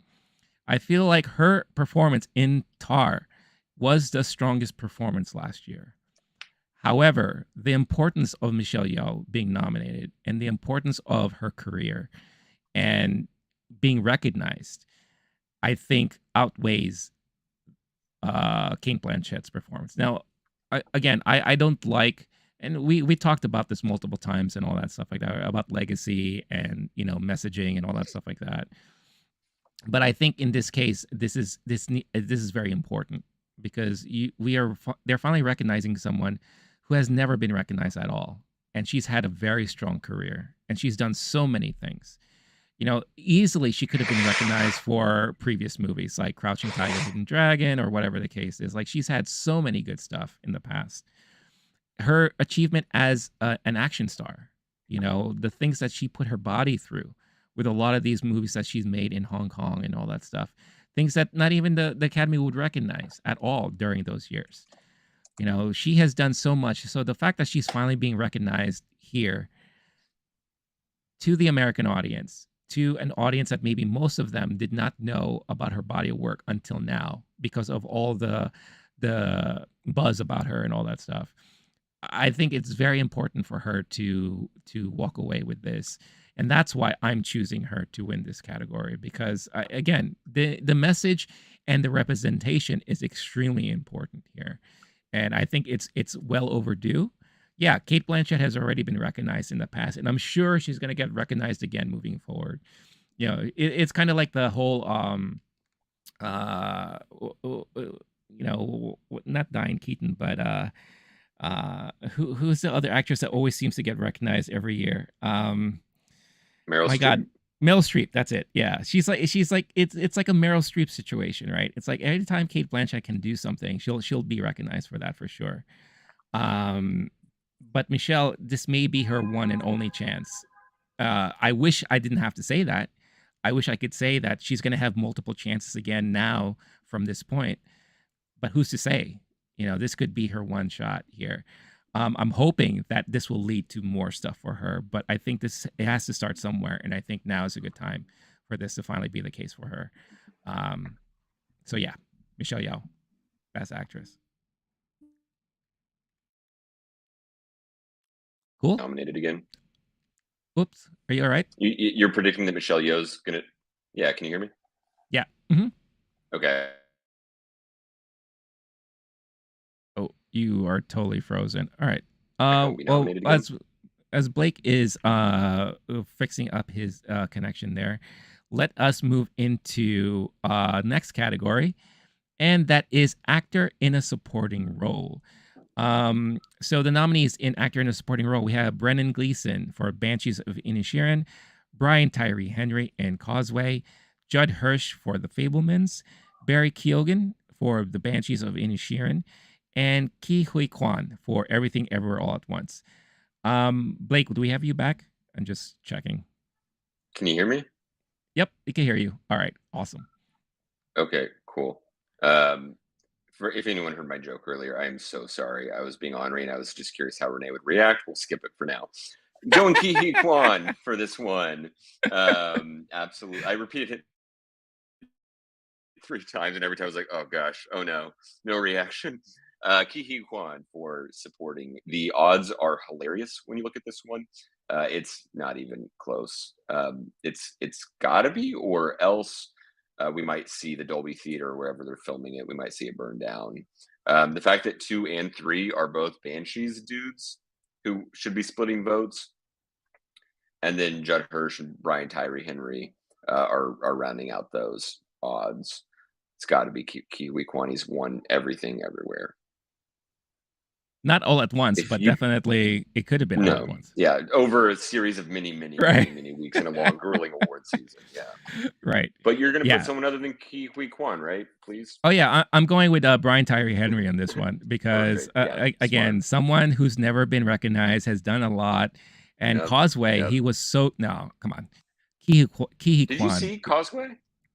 I feel like her performance in Tar was the strongest performance last year. However, the importance of Michelle Yeoh being nominated and the importance of her career and being recognized, I think outweighs Kate Blanchett's performance. Now, I don't like, and we talked about this multiple times and all that stuff like that about legacy and messaging and all that stuff like that. But I think in this case, this is very important because they're finally recognizing someone who has never been recognized at all, and she's had a very strong career, and she's done so many things. Easily she could have been recognized for previous movies like Crouching Tiger, Hidden Dragon, or whatever the case is. Like she's had so many good stuff in the past. Her achievement as an action star, the things that she put her body through with a lot of these movies that she's made in Hong Kong and all that stuff, things that not even the Academy would recognize at all during those years. She has done so much. So the fact that she's finally being recognized here to the American audience, to an audience that maybe most of them did not know about her body of work until now because of all the buzz about her and all that stuff. I think it's very important for her to walk away with this. And that's why I'm choosing her to win this category because again, the message and the representation is extremely important here. And I think it's well overdue. Yeah, Kate Blanchett has already been recognized in the past, and I'm sure she's going to get recognized again moving forward. It's kind of like the whole not Diane Keaton, but who's the other actress that always seems to get recognized every year? Meryl My Streep. God, Meryl Streep. That's it. Yeah, she's like it's like a Meryl Streep situation, right? It's like every time Kate Blanchett can do something, she'll be recognized for that for sure. But Michelle, this may be her one and only chance. I wish I didn't have to say that. I wish I could say that she's going to have multiple chances again now from this point. But who's to say? This could be her one shot here. I'm hoping that this will lead to more stuff for her, but I think it has to start somewhere, and I think now is a good time for this to finally be the case for her. So yeah, Michelle Yeoh, Best Actress. Cool. Nominated again. Whoops. Are you all right? You're predicting that Michelle Yeoh's gonna? Yeah, can you hear me? Yeah. Mm-hmm. Okay. Oh, you are totally frozen. All right. Well, as Blake is fixing up his connection there, let us move into next category, and that is actor in a supporting role. So the nominees in actor in a supporting role, we have Brendan Gleeson for Banshees of Inisherin, Brian Tyree Henry in Causeway, Judd Hirsch for The Fablemans, Barry Keoghan for The Banshees of Inisherin, and Ke Huy Quan for Everything Everywhere All at Once. Blake, do we have you back? I'm just checking. Can you hear me? Yep, we can hear you. All right, awesome. Okay, cool. If anyone heard my joke earlier, I am so sorry. I was being ornery and I was just curious how Rene would react. We'll skip it for now. Going Ke Huy Quan for this one. Absolutely. I repeated it 3 times, and every time I was like, oh gosh, oh no reaction. Ke Huy Quan for supporting. The odds are hilarious when you look at this one. It's not even close. It's gotta be, or else we might see the Dolby Theater or wherever they're filming it. We might see it burn down. The fact that 2 and 3 are both Banshees dudes who should be splitting votes, and then Judd Hirsch and Brian Tyree Henry are rounding out those odds. It's got to be Ke Huy Quan. He's won everything everywhere. Not all at once, but definitely it could have been all at once. Yeah, over a series of many weeks in a long, grueling award season. Yeah. Right. But you're going to put someone other than Ke Huy Quan, right? Please. Oh, yeah. I'm going with Brian Tyree Henry on this one because, again, someone who's never been recognized, has done a lot. And Causeway, he was so... No, come on. Ki Did you Kwan. see Causeway?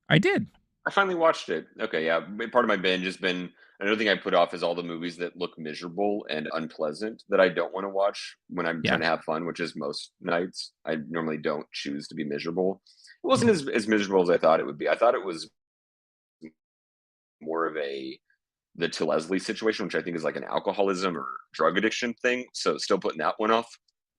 I did. I finally watched it. Okay, yeah. Part of my binge has been another thing I put off is all the movies that look miserable and unpleasant that I don't want to watch when I'm Yeah. trying to have fun, which is most nights. I normally don't choose to be miserable. It wasn't Mhm. as miserable as I thought it would be. I thought it was more of a the to Leslie situation, which I think is like an alcoholism or drug addiction thing. So still putting that one off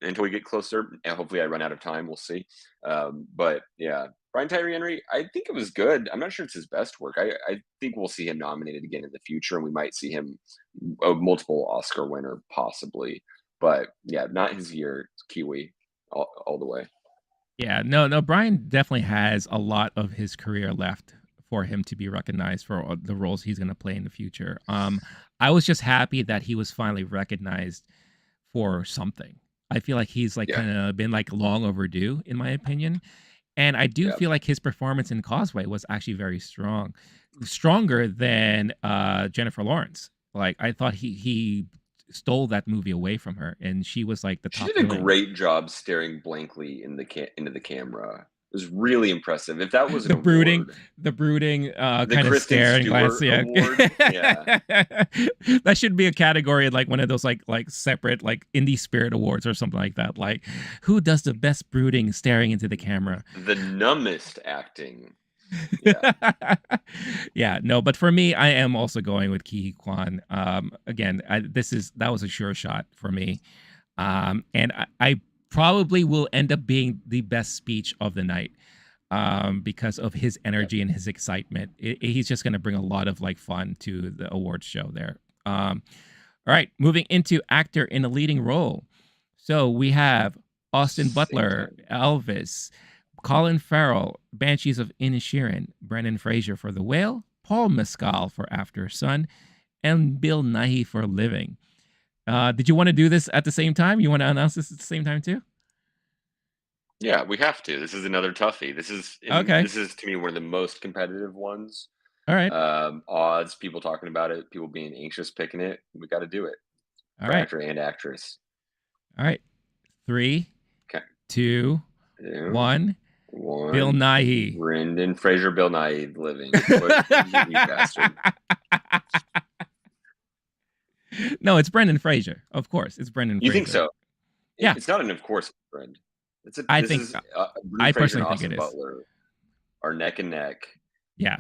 until we get closer. And hopefully I run out of time. We'll see. But yeah, Brian Tyree Henry, I think it was good. I'm not sure it's his best work. I think we'll see him nominated again in the future, and we might see him a multiple Oscar winner possibly. But yeah, not his year. It's Kiwi all the way. Yeah, no, Brian definitely has a lot of his career left for him to be recognized for all the roles he's gonna play in the future. I was just happy that he was finally recognized for something. I feel like he's, like, Yeah, kinda been, like, long overdue, in my opinion, and I do yeah. feel like his performance in Causeway was actually very strong. Stronger than, Jennifer Lawrence. Like, I thought he stole that movie away from her, and she was, like, the She top did a billing. great job staring blankly in the into the camera. It was really impressive. If that was an The brooding award, the brooding, the kind of Kristen staring glance, Stewart yeah. award, yeah. That should be a category in, like, one of those, like, separate, like, Indie Spirit Awards or something like that, like, who does the best brooding staring into the camera? The numbest acting. Yeah, Yeah, no, but for me, I am also going with Ke Huy Quan. Again, that was a sure shot for me. And I probably will end up being the best speech of the night, because of his yeah. energy and his excitement. He's just going to bring a lot of like fun to the awards show there. All right, moving into actor in a leading role. So we have Austin Same Butler, time. Elvis, Colin Farrell, Banshees of Inisherin, Brendan Fraser for The Whale, Paul Mescal for After Sun, and Bill Nighy for Living. Did you want to do this at the same time? You want to announce this at the same time too? Yeah, we have to. This is another toughie. Okay. This is to me one of the most competitive ones. All right. Odds, people talking about it, people being anxious picking it. We got to do it All for right. actor and actress. All right. Three, Okay, two, two, one. Bill one. Nighy. Brendan Fraser, Bill Nye living. What you bastard? No, it's Brendan Fraser. Of course, it's Brendan You think Fraser. so? Yeah, It's not an of course friend. It's a I this think is Brendan I Fraser and personally think it Austin is. Butler are neck and neck. Yeah.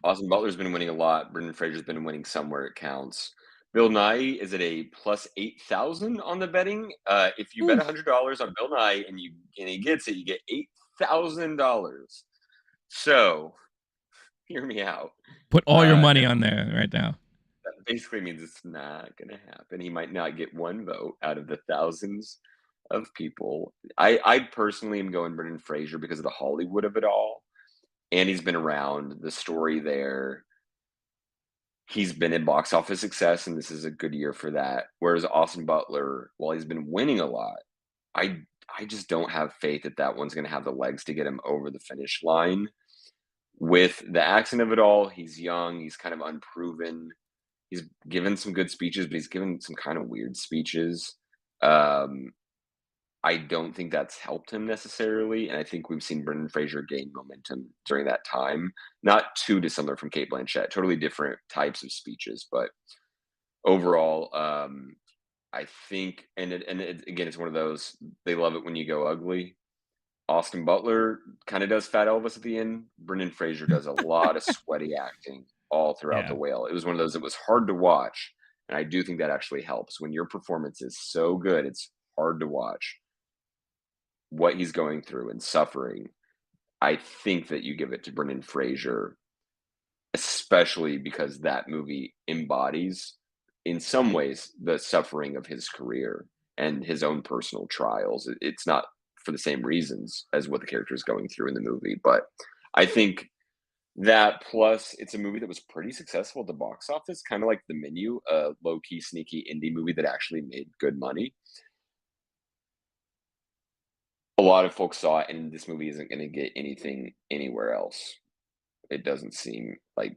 Austin Butler's been winning a lot. Brendan Fraser's been winning somewhere it counts. Bill Nye is at a plus 8,000 on the betting. If you bet Ooh, $100 on Bill Nye and he gets it, you get $8,000. So hear me out. put all your No, money on there right now. that basically means it's not going to happen. He might not get one vote out of the thousands of people. I personally am going Brendan Fraser because of the Hollywood of it all, and he's been around. The story there, he's been in box office success, and this is a good year for that. Whereas Austin Butler, while he's been winning a lot, I I just don't have faith that that one's going to have the legs to get him over the finish line. With the accent of it all, he's young, he's kind of unproven. He's given some good speeches, but he's given some kind of weird speeches. Um, I don't think that's helped him necessarily, and I think we've seen Brendan Fraser gain momentum during that time. Not too dissimilar from Kate Blanchett, totally different types of speeches, but overall, I think, again, it's one of those they love it when you go ugly. Austin Butler kind of does Fat Elvis at the end. Brendan Fraser does a lot of sweaty acting all throughout The Yeah. Whale. It was one of those that was hard to watch, and I do think that actually helps when your performance is so good. It's hard to watch what he's going through and suffering. I think that you give it to Brendan Fraser, especially because that movie embodies, in some ways, the suffering of his career and his own personal trials. It's not for the same reasons as what the character is going through in the movie, but I think that plus it's a movie that was pretty successful at the box office, kind of like The Menu, a low key, sneaky indie movie that actually made good money. A lot of folks saw it, and this movie isn't going to get anything anywhere else. It doesn't seem like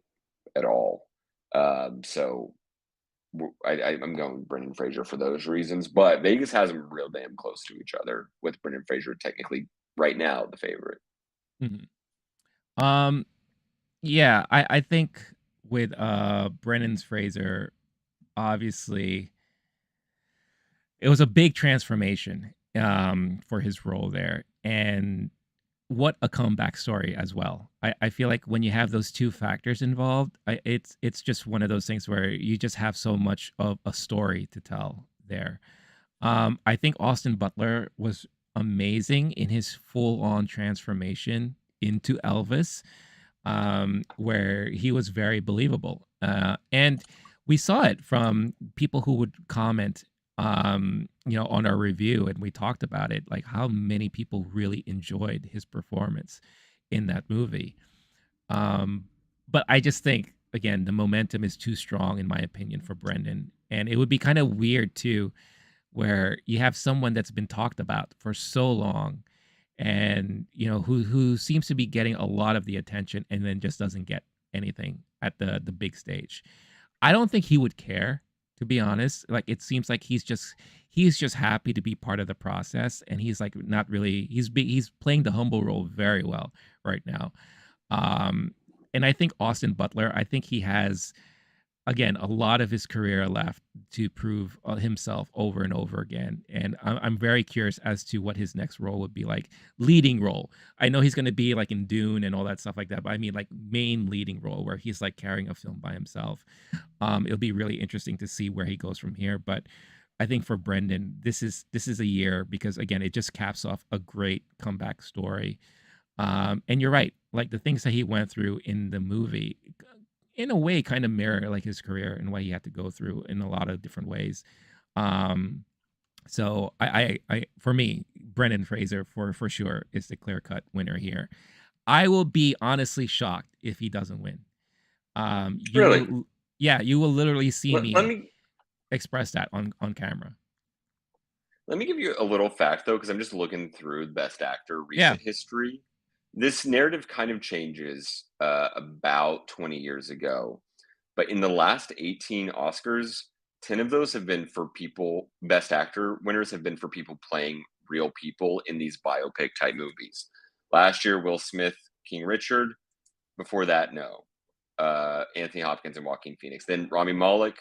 at all. So I'm going Brendan Fraser for those reasons, but Vegas has them real damn close to each other, with Brendan Fraser technically right now the favorite. Mhm. Um, yeah, I think with Brendan's Fraser, obviously it was a big transformation for his role there. And what a comeback story as well. I feel like when you have those two factors involved, it's just one of those things where you just have so much of a story to tell there. I think Austin Butler was amazing in his full-on transformation into Elvis, where he was very believable. And we saw it from people who would comment, on our review, and we talked about it, like how many people really enjoyed his performance in that movie. Um, but I just think, again, the momentum is too strong, in my opinion, for Brendan. And it would be kind of weird too, where you have someone that's been talked about for so long and who seems to be getting a lot of the attention and then just doesn't get anything at the big stage. I don't think he would care, to be honest. Like, it seems like he's just happy to be part of the process, and he's like not really he's playing the humble role very well right now. um and I think Austin Butler, I think he has, again, a lot of his career left to prove himself over and over again. And I'm very curious as to what his next role would be, like leading role. I know he's going to be like in Dune and all that stuff like that, but I mean like main leading role where he's like carrying a film by himself. It'll be really interesting to see where he goes from here. But I think for Brendan, this is a year because again, it just caps off a great comeback story. And you're right, like the things that he went through in the movie in a way kind of mirror like his career and what he had to go through in a lot of different ways. Um, so I for me, Brendan Fraser for sure is the clear cut winner here. I will be honestly shocked if he doesn't win. You Really? will, yeah, you will literally see Let me me express that on camera. let me give you a little fact though, because I'm just looking through the Best Actor Yeah. recent history. This narrative kind of changes about 20 years ago, but in the last 18 Oscars, 10 of those have been for people. Best Actor winners have been for people playing real people in these biopic type movies. Last year, Will Smith, King Richard. Before that, no. Anthony Hopkins and Joaquin Phoenix. Then Rami Malek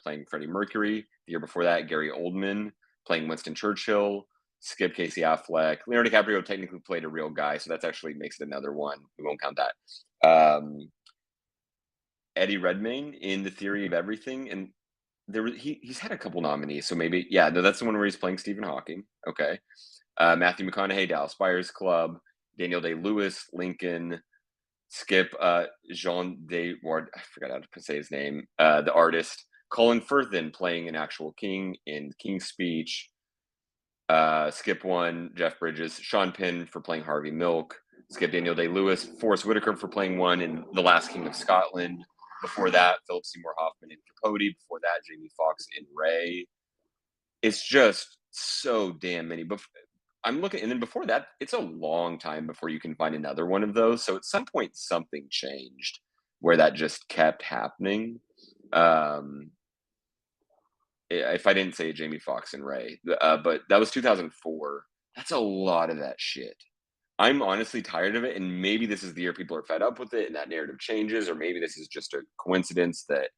playing Freddie Mercury. The year before that, Gary Oldman playing Winston Churchill. Skip Casey Affleck. Leonardo DiCaprio technically played a real guy, so that's actually makes it another one. We won't count that. Eddie Redmayne in The Theory of Everything, and he's had a couple nominees, so maybe yeah, no, that's the one where he's playing Stephen Hawking. Okay, Matthew McConaughey, Dallas Buyers Club, Daniel Day Lewis, Lincoln, Skip, Jean de Ward, I forgot how to say his name, the artist, Colin Firth playing an actual king in King's Speech, Skip one, Jeff Bridges, Sean Penn for playing Harvey Milk, Skip Daniel Day Lewis, Forrest Whitaker for playing one in The Last King of Scotland. Before that, Philip Seymour Hoffman in Capote. Before that, Jamie Foxx in Ray. It's just so damn many. But I'm looking, and then before that, it's a long time before you can find another one of those. So at some point, something changed where that just kept happening. Um, if I didn't say Jamie Foxx and Ray, but that was 2004. That's a lot of that shit. I'm honestly tired of it, and maybe this is the year people are fed up with it, and that narrative changes, or maybe this is just a coincidence that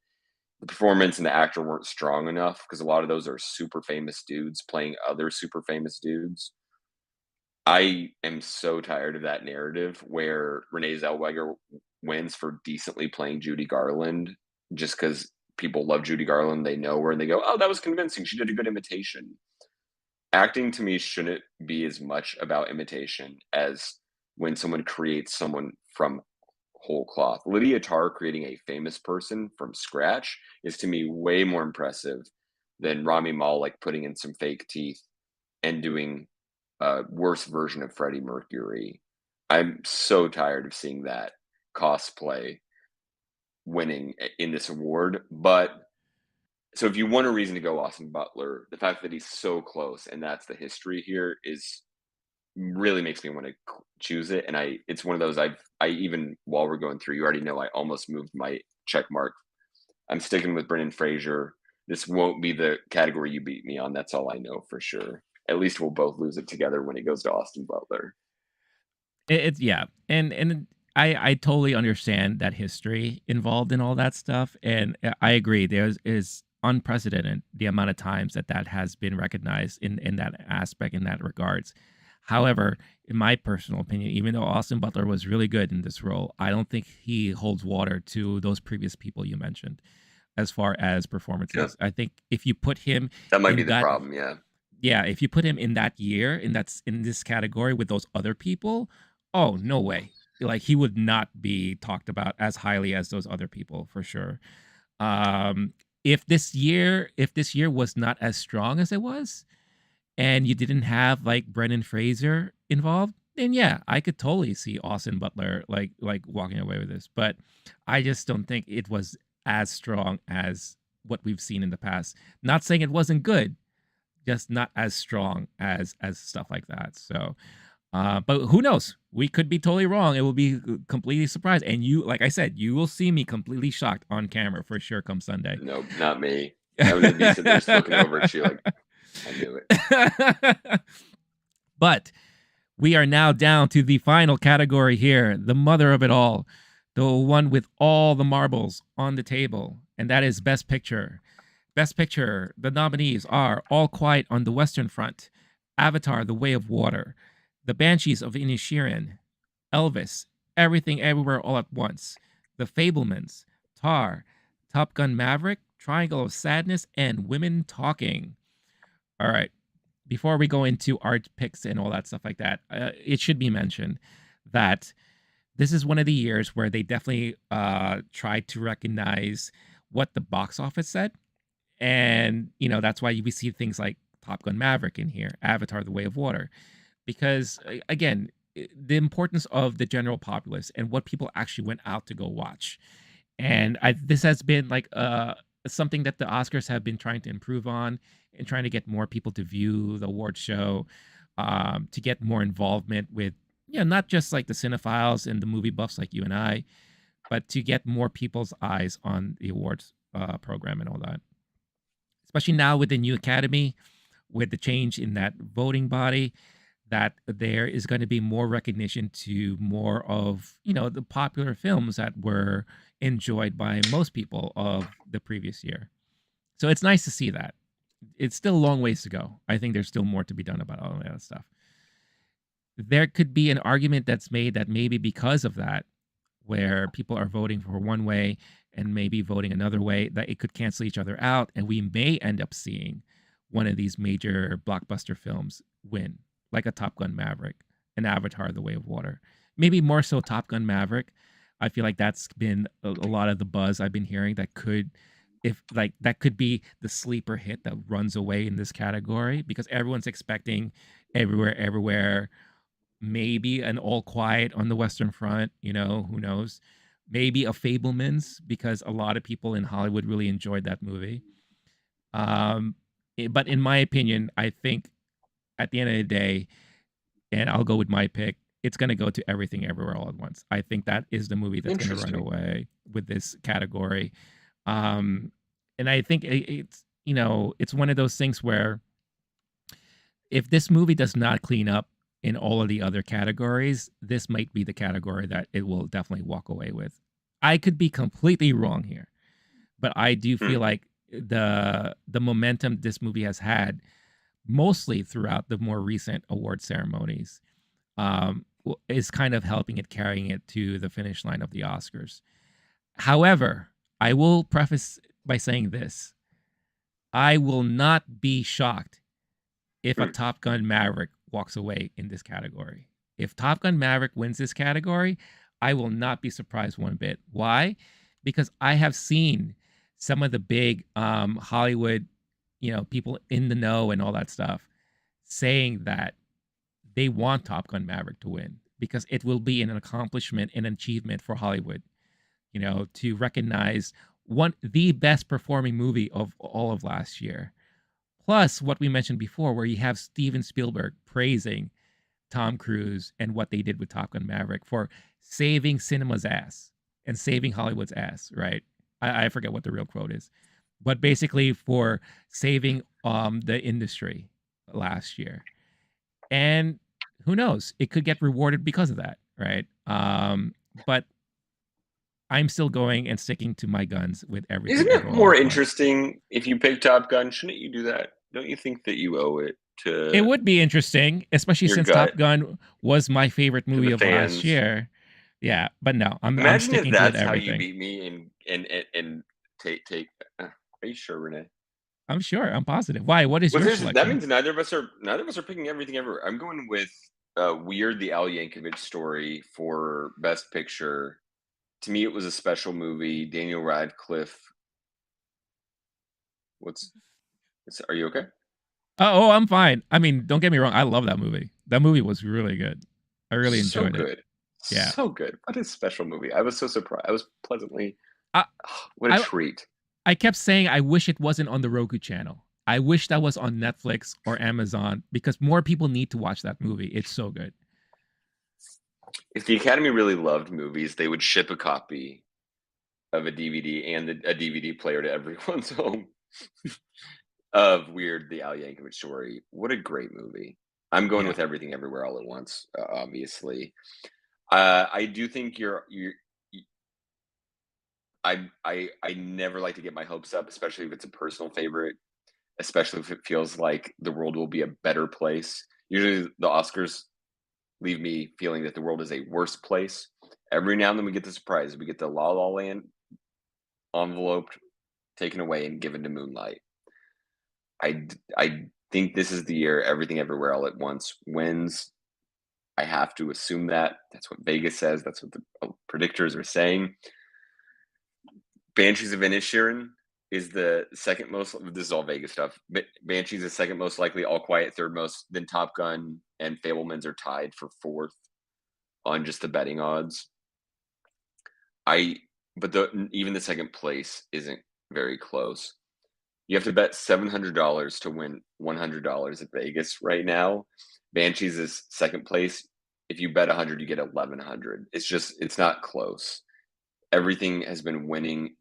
the performance and the actor weren't strong enough because a lot of those are super famous dudes playing other super famous dudes. I am so tired of that narrative where Renee Zellweger wins for decently playing Judy Garland just because people love Judy Garland. They know her and they go, oh, that was convincing. She did a good imitation. Acting to me shouldn't be as much about imitation as when someone creates someone from whole cloth. Lydia Tarr creating a famous person from scratch is to me way more impressive than Rami Malek putting in some fake teeth and doing a worse version of Freddie Mercury. I'm so tired of seeing that cosplay winning in this award. But so if you want a reason to go Austin Butler, the fact that he's so close and that's the history here is really makes me want to choose it. And it's one of those I even while we're going through, you already know I almost moved my check mark. I'm sticking with Brendan Fraser. This won't be the category you beat me on. That's all I know for sure. At least we'll both lose it together when it goes to Austin Butler. It's yeah, and I totally understand that history involved in all that stuff, and I agree. There's is unprecedented the amount of times that that has been recognized in that aspect in that regards. However, in my personal opinion, even though Austin Butler was really good in this role, I don't think he holds water to those previous people you mentioned as far as Yeah, performances. I think if you put him that might be in the that problem. Yeah, yeah, if you put him in that year, in this category with those other people, oh, no way. Like he would not be talked about as highly as those other people for sure. Um, if this year was not as strong as it was, and you didn't have like Brendan Fraser involved, then yeah, I could totally see Austin Butler like walking away with this. But I just don't think it was as strong as what we've seen in the past. Not saying it wasn't good, just not as strong as stuff like that. So, but who knows? We could be totally wrong. It will be completely surprised. And you, like I said, you will see me completely shocked on camera for sure come Sunday. no, not me. I'm gonna be sitting there just looking over at you like I knew it. But we are now down to the final category here, the mother of it all, the one with all the marbles on the table, and that is Best Picture. Best Picture, the nominees are All Quiet on the Western Front, Avatar: The Way of Water, The Banshees of Inisherin, Elvis, Everything Everywhere All at Once, The Fablemans, Tar, Top Gun Maverick, Triangle of Sadness, and Women Talking. All right. Before we go into art picks and all that stuff like that, it should be mentioned that this is one of the years where they definitely tried to recognize what the box office said, and that's why we see things like Top Gun Maverick in here, Avatar: The Way of Water, because again, the importance of the general populace and what people actually went out to go watch. And this has been like something that the Oscars have been trying to improve on and trying to get more people to view the award show, to get more involvement with not just like the cinephiles and the movie buffs like you and I, but to get more people's eyes on the awards program and all that. Especially now with the new academy, with the change in that voting body, that there is going to be more recognition to more of the popular films that were enjoyed by most people of the previous year. So it's nice to see that. It's still a long ways to go. I think there's still more to be done about all of that stuff. There could be an argument that's made that maybe because of that, where people are voting for one way and maybe voting another way, that it could cancel each other out, and we may end up seeing one of these major blockbuster films win, like a Top Gun Maverick, an Avatar: The Way of Water. Maybe more so Top Gun Maverick. I feel like that's been a lot of the buzz I've been hearing that could, if like that could be the sleeper hit that runs away in this category, because everyone's expecting Everywhere Everywhere, maybe an All Quiet on the Western Front, who knows? Maybe a Fablemans, because a lot of people in Hollywood really enjoyed that movie. Um, but in my opinion, I think at the end of the day, and I'll go with my pick, it's going to go to Everything Everywhere All at Once. I think that is the movie that's going to run Interesting. away with this category. Um, and I think it's it's one of those things where if this movie does not clean up in all of the other categories, this might be the category that it will definitely walk away with. I could be completely wrong here, but I do Hmm. feel like the momentum this movie has had mostly throughout the more recent award ceremonies is kind of helping it carrying it to the finish line of the Oscars. However, I will preface by saying this. I will not be shocked if a Hmm. Top Gun Maverick walks away in this category. If Top Gun Maverick wins this category, I will not be surprised one bit. Why? Because I have seen some of the big Hollywood, people in the know and all that stuff saying that they want Top Gun Maverick to win because it will be an accomplishment and an achievement for Hollywood, to recognize the best performing movie of all of last year. Plus, what we mentioned before, where you have Steven Spielberg praising Tom Cruise and what they did with Top Gun Maverick for saving cinema's ass and saving Hollywood's ass, right? I forget what the real quote is, but basically for saving the industry last year. And who knows? It could get rewarded because of that, right? But I'm still going and sticking to my guns with Isn't everything it everywhere all more at once. interesting if you pick Top Gun? Shouldn't you do that? Don't you think that you owe it It to would be interesting, especially your since Top gut, Gun was my favorite to the movie of last fans? year. Yeah, but no, I'm Imagine if sticking to with that's how you everything. beat me and take. Are you sure, Renee? I'm sure. I'm positive. Why? What is Well, your that selection? means neither of us are picking everything ever. I'm going with Weird, the Al Yankovic story for Best Picture. To me, it was a special movie. Daniel Radcliffe. What's? Are you okay? Oh, I'm fine. I mean, don't get me wrong. I love that movie. That movie was really good. I really So enjoyed it. good, Yeah. so good. What a special movie! I was so surprised. I was pleasantly. I What a I treat! I kept saying I wish it wasn't on the Roku channel. I wish that was on Netflix or Amazon because more people need to watch that movie. It's so good. If the Academy really loved movies, they would ship a copy of a DVD and a DVD player to everyone's home of Weird, the Al Yankovic story. What a great movie! I'm going Yeah. with Everything Everywhere All at Once. Obviously, I do think I never like to get my hopes up, especially if it's a personal favorite, especially if it feels like the world will be a better place. Usually, the Oscars leave me feeling that the world is a worse place. Every now and then, we get the surprise. We get the La La Land enveloped, taken away, and given to Moonlight. I think this is the year Everything Everywhere All at Once wins. I have to assume that. That's what Vegas says. That's what the predictors are saying. Banshees of Inisherin is the second most. This is all Vegas stuff. But Banshees is second most likely. All Quiet third most. Then Top Gun and Fablemans are tied for fourth on just the betting odds. I but even the second place isn't very close. You have to bet $700 to win $100 at Vegas right now. Banshees is second place. If you bet 100, you get 1100. It's not close. Everything has been winning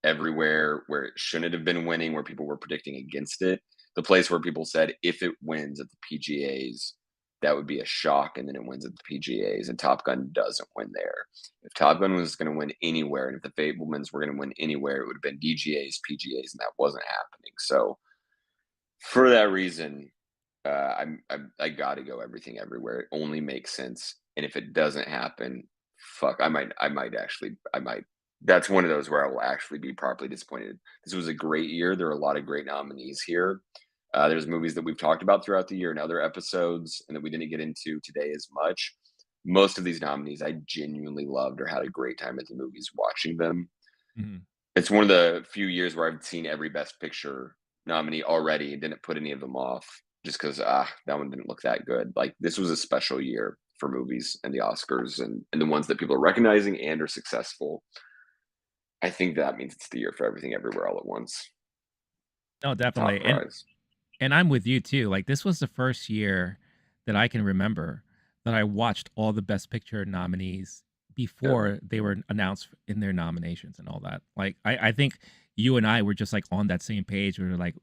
everywhere where it shouldn't have been winning, where people were predicting against it. The place where people said if it wins at the PGAs, that would be a shock, and then it wins at the PGAs, and Top Gun doesn't win there. If Top Gun was going to win anywhere, and if the Fablemans were going to win anywhere, it would have been DGAs, PGAs, and that wasn't happening. So for that reason, I got to go Everything Everywhere. It only makes sense, and if it doesn't happen, fuck, I might. That's one of those where I will actually be properly disappointed. This was a great year. There are a lot of great nominees here. There's movies that we've talked about throughout the year in other episodes, and that we didn't get into today as much. Most of these nominees I genuinely loved or had a great time at the movies watching them. Mhm. It's one of the few years where I've seen every Best Picture nominee already and didn't put any of them off just because that one didn't look that good. Like this was a special year for movies and the Oscars and the ones that people are recognizing and are successful. I think that means it's the year for Everything Everywhere All at Once. No, Top definitely. prize. And I'm with you too. Like this was the first year that I can remember that I watched all the Best Picture nominees Yep. before they were announced in their nominations and all that. Like I think you and I were just like on that same page. We were like,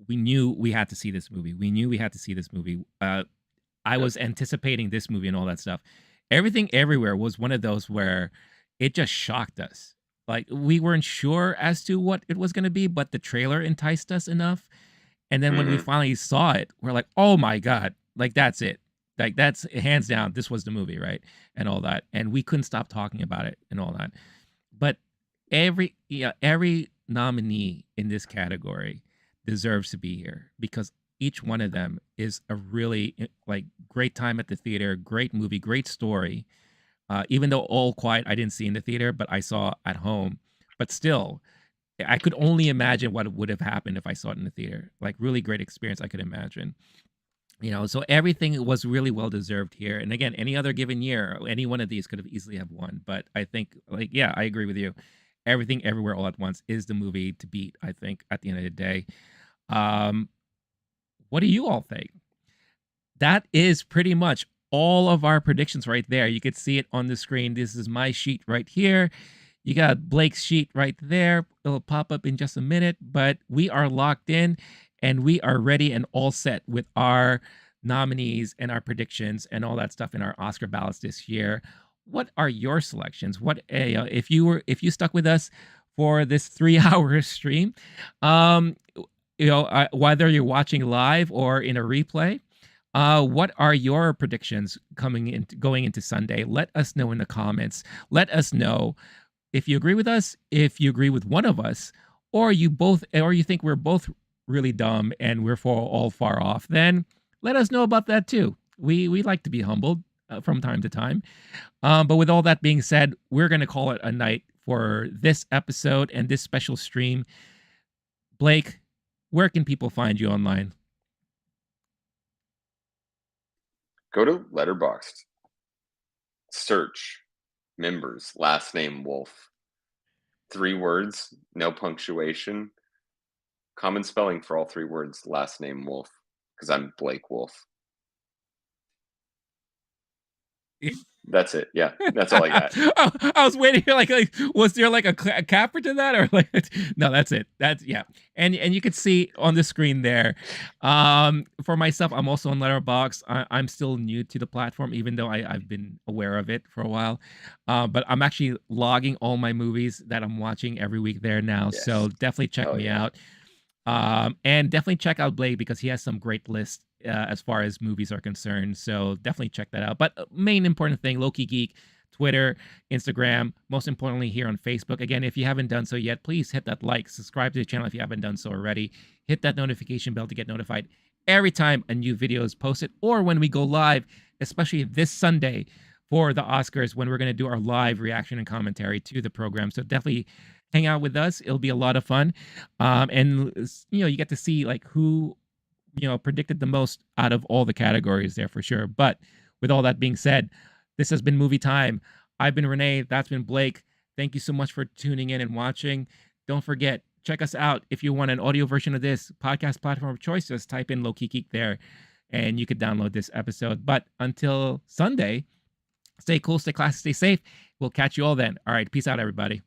we knew we had to see this movie. We knew we had to see this movie. I Yep. was anticipating this movie and all that stuff. Everything Everywhere was one of those where it just shocked us. Like we weren't sure as to what it was going to be, but the trailer enticed us enough. And then when we Mm-hmm. finally saw it, we're like, "Oh my god. Like that's it. Like that's hands down this was the movie, right?" And all that. And we couldn't stop talking about it and all that. But every nominee in this category deserves to be here because each one of them is a really like great time at the theater, great movie, great story. Even though All Quiet I didn't see in the theater, but I saw at home. But still, I could only imagine what would have happened if I saw it in the theater. Like really great experience I could imagine. So everything was really well deserved here. And again, any other given year, any one of these could have easily have won. But I think, like, yeah, I agree with you. Everything, everywhere, all at once is the movie to beat. I think at the end of the day. Um, what do you all think? That is pretty much all of our predictions right there. You could see it on the screen. This is my sheet right here. You got Blake's sheet right there. It'll pop up in just a minute, but we are locked in and we are ready and all set with our nominees and our predictions and all that stuff in our Oscar ballots this year. What are your selections? What if you stuck with us for this 3 hour stream, um, whether you're watching live or in a replay, what are your predictions going into Sunday? Let us know in the comments. Let us know if you agree with us, if you agree with one of us, or you think we're both really dumb and we're all far off. Then let us know about that too. We like to be humbled from time to time. But with all that being said, we're going to call it a night for this episode and this special stream. Blake, where can people find you online? Go to Letterboxd. Search members, last name Wolf. 3 words, no punctuation. Common spelling for all 3 words, last name Wolf, because I'm Blake Wolf. That's it. Yeah, that's all I got. I was waiting. Like, was there like a capper to that, or like? No, that's it. That's yeah. And you could see on the screen there. For myself, I'm also on Letterboxd. I'm still new to the platform, even though I've been aware of it for a while. But I'm actually logging all my movies that I'm watching every week there now. Yes. So definitely check me out. And definitely check out Blake because he has some great lists as far as movies are concerned. So definitely check that out. But main important thing, Low Key Geek, Twitter, Instagram, most importantly here on Facebook. Again, if you haven't done so yet, please hit that like, subscribe to the channel if you haven't done so already. Hit that notification bell to get notified every time a new video is posted or when we go live, especially this Sunday for the Oscars when we're going to do our live reaction and commentary to the program. So definitely hang out with us. It'll be a lot of fun. And you get to see like who predicted the most out of all the categories there for sure. But with all that being said, this has been Movie Time. I've been Rene. That's been Blake. Thank you so much for tuning in and watching. Don't forget, check us out. If you want an audio version of this podcast platform of choice, just type in Low Key Geek there and you could download this episode. But until Sunday, stay cool, stay classy, stay safe. We'll catch you all then. All right. Peace out, everybody.